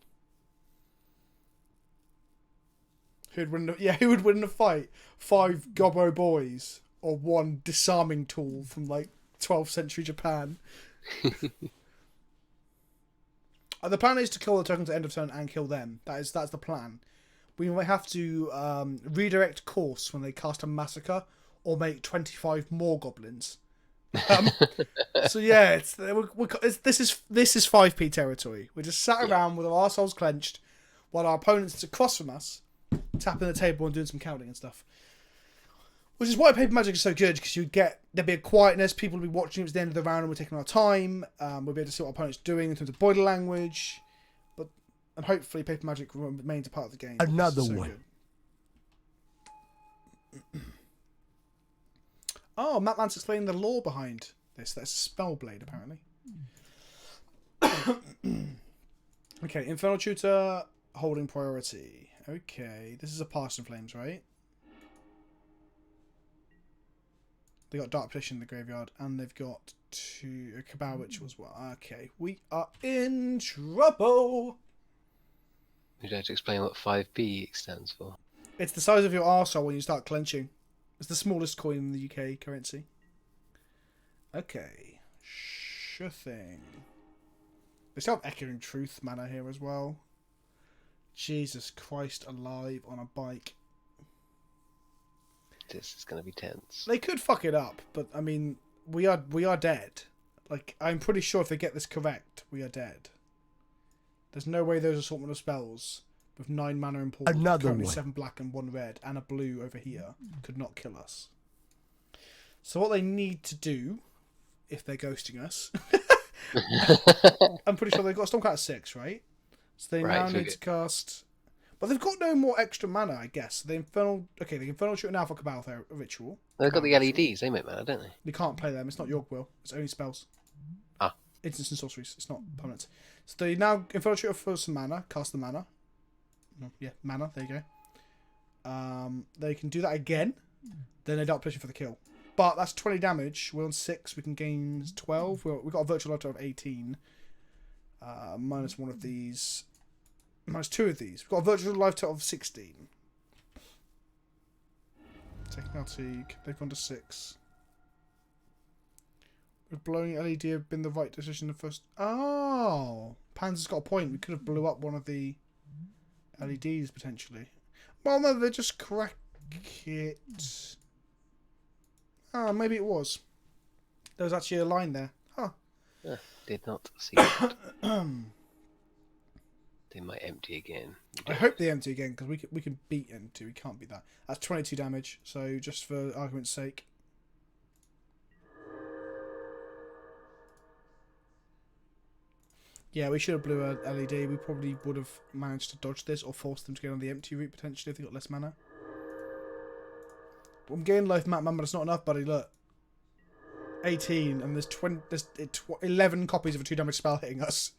Who would win in a fight? 5 Gobbo boys or 1 disarming tool from like 12th century Japan. The plan is to kill the tokens at end of turn and kill them. That's the plan. we might have to redirect course when they cast a massacre or make 25 more goblins. So yeah, this is 5p territory. We're just sat around with our arseholes clenched while our opponents across from us tapping the table and doing some counting and stuff. Which is why Paper Magic is so good, because there'd be a quietness, people would be watching, it was the end of the round and we're taking our time, we'll be able to see what our opponent's doing in terms of body language, and hopefully Paper Magic remains a part of the game. Another one. Good. Oh, Matt Lance explaining the lore behind this. That's Spellblade, apparently. Okay, Infernal Tutor, holding priority. Okay, this is a Pass in Flames, right? They got Dark Petition in the graveyard, and they've got a Cabal Ritual as well. Okay, we are in trouble. Would you like to explain what 5p stands for? It's the size of your arsehole when you start clenching. It's the smallest coin in the UK currency. Okay, sure thing. They still have Echoing Truth mana here as well. Jesus Christ alive on a bike. This is going to be tense. They could fuck it up, but I mean, we are dead. Like, I'm pretty sure if they get this correct, we are dead. There's no way those assortment of spells with 9 mana in pool, currently 7 black and 1 red, and a blue over here, could not kill us. So what they need to do, if they're ghosting us, I'm pretty sure they've got Stormcloud 6, right? So they now need to cast... But they've got no more extra mana, I guess. The Infernal Shooter now for Cabal Ritual. They've got the LEDs, they make mana, don't they? You can't play them, it's not York Will. It's only spells. Ah. Instants and sorceries, it's not permanent. So they now Infernal Shooter for some mana, cast the mana. No, yeah, mana, there you go. They can do that again. Then they Dark Petition for the kill. But that's 20 damage. We're on 6, we can gain 12. We've got a virtual life of 18. Minus 1 of these. Minus 2 of these. We've got a virtual life total of 16. Taking our Teague. They've gone to 6. Would blowing LED have been the right decision the first... Oh! Panzer's got a point. We could have blew up one of the LEDs, potentially. Well, no, they just crack it. Ah, maybe it was. There was actually a line there. Huh. Did not see that. They might empty again. I hope they empty again, because we can beat empty. We can't beat that. That's 22 damage, so just for argument's sake. Yeah, we should have blew a LED. We probably would have managed to dodge this or forced them to go on the empty route, potentially, if they got less mana. But I'm getting life map, man, but it's not enough, buddy. Look. 18, and there's 11 copies of a 2 damage spell hitting us.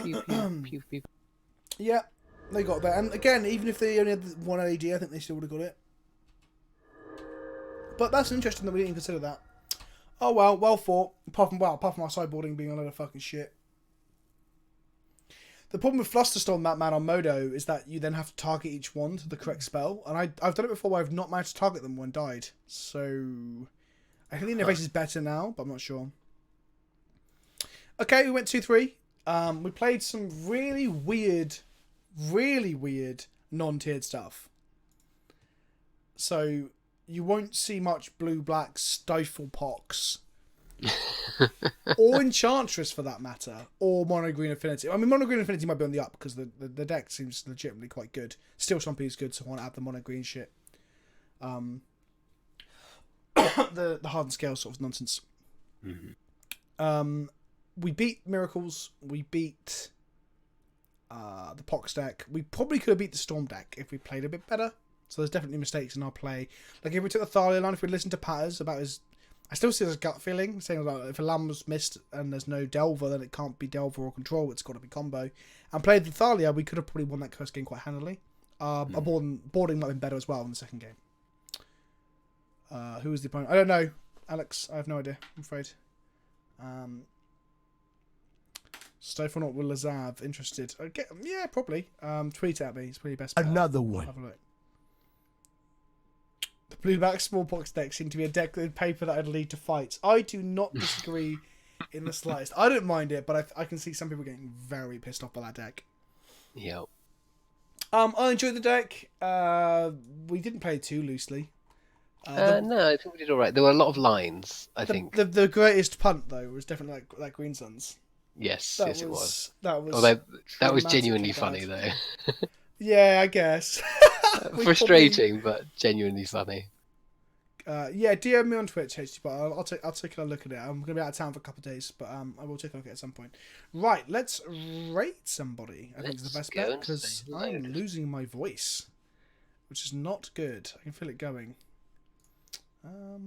Pew, pew, pew. Yeah, they got that. And again, even if they only had 1 LED, I think they still would have got it. But that's interesting that we didn't consider that. Oh well, well fought. Apart from our sideboarding being a load of fucking shit. The problem with Flusterstorm man on Modo is that you then have to target each one to the correct spell. And I've done it before where I've not managed to target them when died. So I think the innovation is better now, but I'm not sure. Okay, we went 2-3. We played some really weird non-tiered stuff. So you won't see much blue-black Stifle Pox. Or Enchantress, for that matter. Or Mono-Green Affinity. I mean, Mono-Green Affinity might be on the up, because the deck seems legitimately quite good. Steel Stompy is good, so I want to add the Mono-Green shit. The Hardened Scale sort of nonsense. Mm-hmm. We beat Miracles. We beat the Pox deck. We probably could have beat the Storm deck if we played a bit better. So there's definitely mistakes in our play. Like if we took the Thalia line, if we listened to Patters about his... I still see his gut feeling, saying like if a land was missed and there's no Delver, then it can't be Delver or Control, it's got to be combo. And played the Thalia, we could have probably won that first game quite handily. Our boarding might have been better as well in the second game. Who was the opponent? I don't know. Alex, I have no idea, I'm afraid. Stifle not with Lazav, interested. Yeah, probably. Tweet at me, it's probably best bet. Another one. Have a look. The blueback smallpox deck seemed to be a deck with paper that would lead to fights. I do not disagree in the slightest. I don't mind it, but I can see some people getting very pissed off by that deck. Yep. I enjoyed the deck. We didn't play too loosely. No, I think we did all right. There were a lot of lines, I think. The greatest punt though was definitely like Green Suns. Yes, That yes, it was. That was. Although that was dramatically genuinely bad. funny, though. Yeah, I guess. We Frustrating, but genuinely funny. Yeah, DM me on Twitch, HT, but I'll take a look at it. I'm gonna be out of town for a couple of days, but I will take a look at it at some point. Right, let's rate somebody. I think it's the best go bet and because say I'm hello. losing my voice, which is not good. I can feel it going.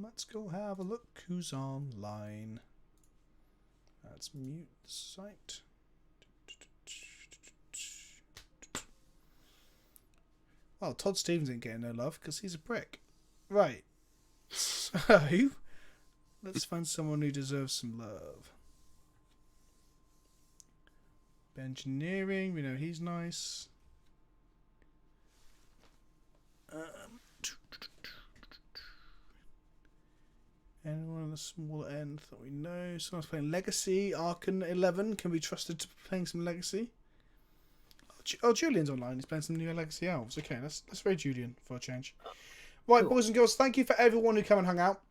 Let's go have a look who's online. Let's mute the site. Well, Todd Stevens ain't getting no love because he's a prick. Right. So, let's find someone who deserves some love. Engineering, we know he's nice. Anyone on the smaller end that we know? Someone's playing Legacy. Arcan 11 can be trusted to be playing some Legacy. Oh, Julian's online. He's playing some new Legacy Elves. Okay, let's raid Julian for a change. Right, boys and girls, thank you for everyone who came and hung out.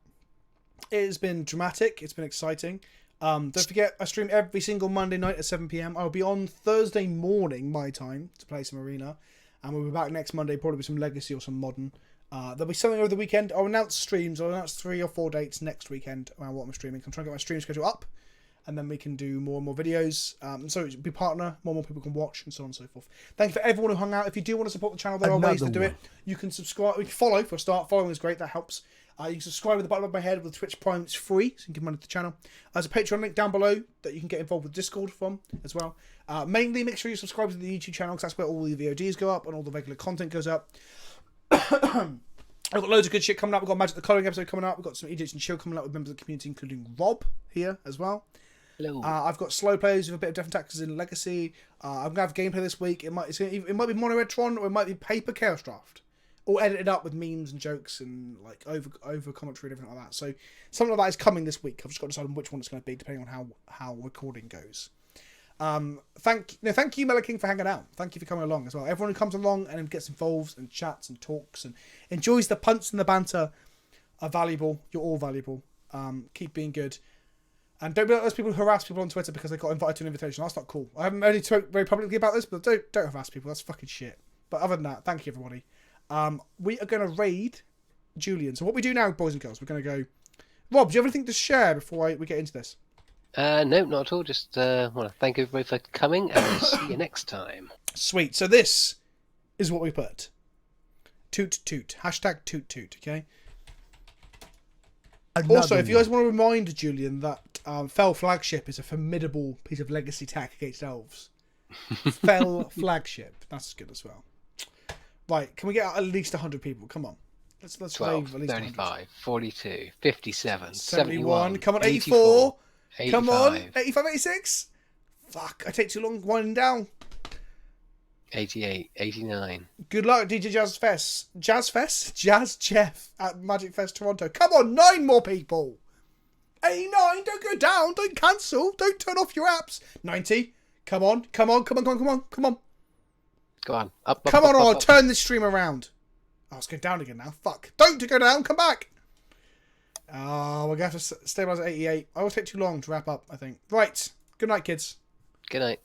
It has been dramatic. It's been exciting. Don't forget, I stream every single Monday night at 7 PM. I'll be on Thursday morning, my time, to play some Arena. And we'll be back next Monday, probably with some Legacy or some Modern. There'll be something over the weekend. I'll announce streams. I'll announce 3 or 4 dates next weekend around what I'm streaming. I'm trying to get my stream schedule up. And then we can do more and more videos. So be partner, more and more people can watch, and so on and so forth. Thank you for everyone who hung out. If you do want to support the channel, there are ways to do it. You can subscribe. You can follow for a start. Following is great. That helps. You can subscribe at the bottom of my head with Twitch Prime. It's free, so you can give money to the channel. There's a Patreon link down below that you can get involved with Discord from as well. Mainly, make sure you subscribe to the YouTube channel because that's where all the VODs go up and all the regular content goes up. I've got loads of good shit coming up. We've got Magic the Colouring episode coming up. We've got some Edicts and Chill coming up with members of the community, including Rob here as well. Hello. I've got slow plays with a bit of different tactics in Legacy. I'm gonna have gameplay this week. It might be Mono Red Tron or it might be Paper Chaos Draft, all edited up with memes and jokes and like over commentary and everything like that. So something like that is coming this week. I've just got to decide on which one it's going to be depending on how recording goes. Thank you, Mellow King, for hanging out. Thank you for coming along as well. Everyone who comes along and gets involved and chats and talks and enjoys the punts and the banter are valuable. You're all valuable. Keep being good. And don't be like those people who harass people on Twitter because they got invited to an invitation. That's not cool. I haven't really talked very publicly about this, but don't harass people. That's fucking shit. But other than that, thank you, everybody. We are going to raid Julian. So what we do now, boys and girls, we're going to go... Rob, do you have anything to share before we get into this? No, not at all. Just want to thank everybody for coming, and we'll see you next time. Sweet. So this is what we put. Toot toot. Hashtag toot toot, okay? Also, if you guys want to remind Julian that Fell Flagship is a formidable piece of legacy tech against elves. Fell Flagship. That's good as well. Right, can we get at least 100 people? Come on. Let's 12, at least 35, 100. 42, 57, 71. Come on, 84. 84. Come on, 85, 86. Fuck, I take too long winding down. 88, 89. Good luck, DJ Jazz Fest. Jazz Jeff at Magic Fest Toronto. Come on, 9 more people. 89, don't go down, don't cancel, don't turn off your apps. 90, come on. Go on, up. Come on, up, I'll up. turn this stream around. Oh, it's going down again now. Fuck. Don't go down, come back. Oh, we're going to have to stabilize at 88. I will take too long to wrap up, I think. Right. Good night, kids. Good night.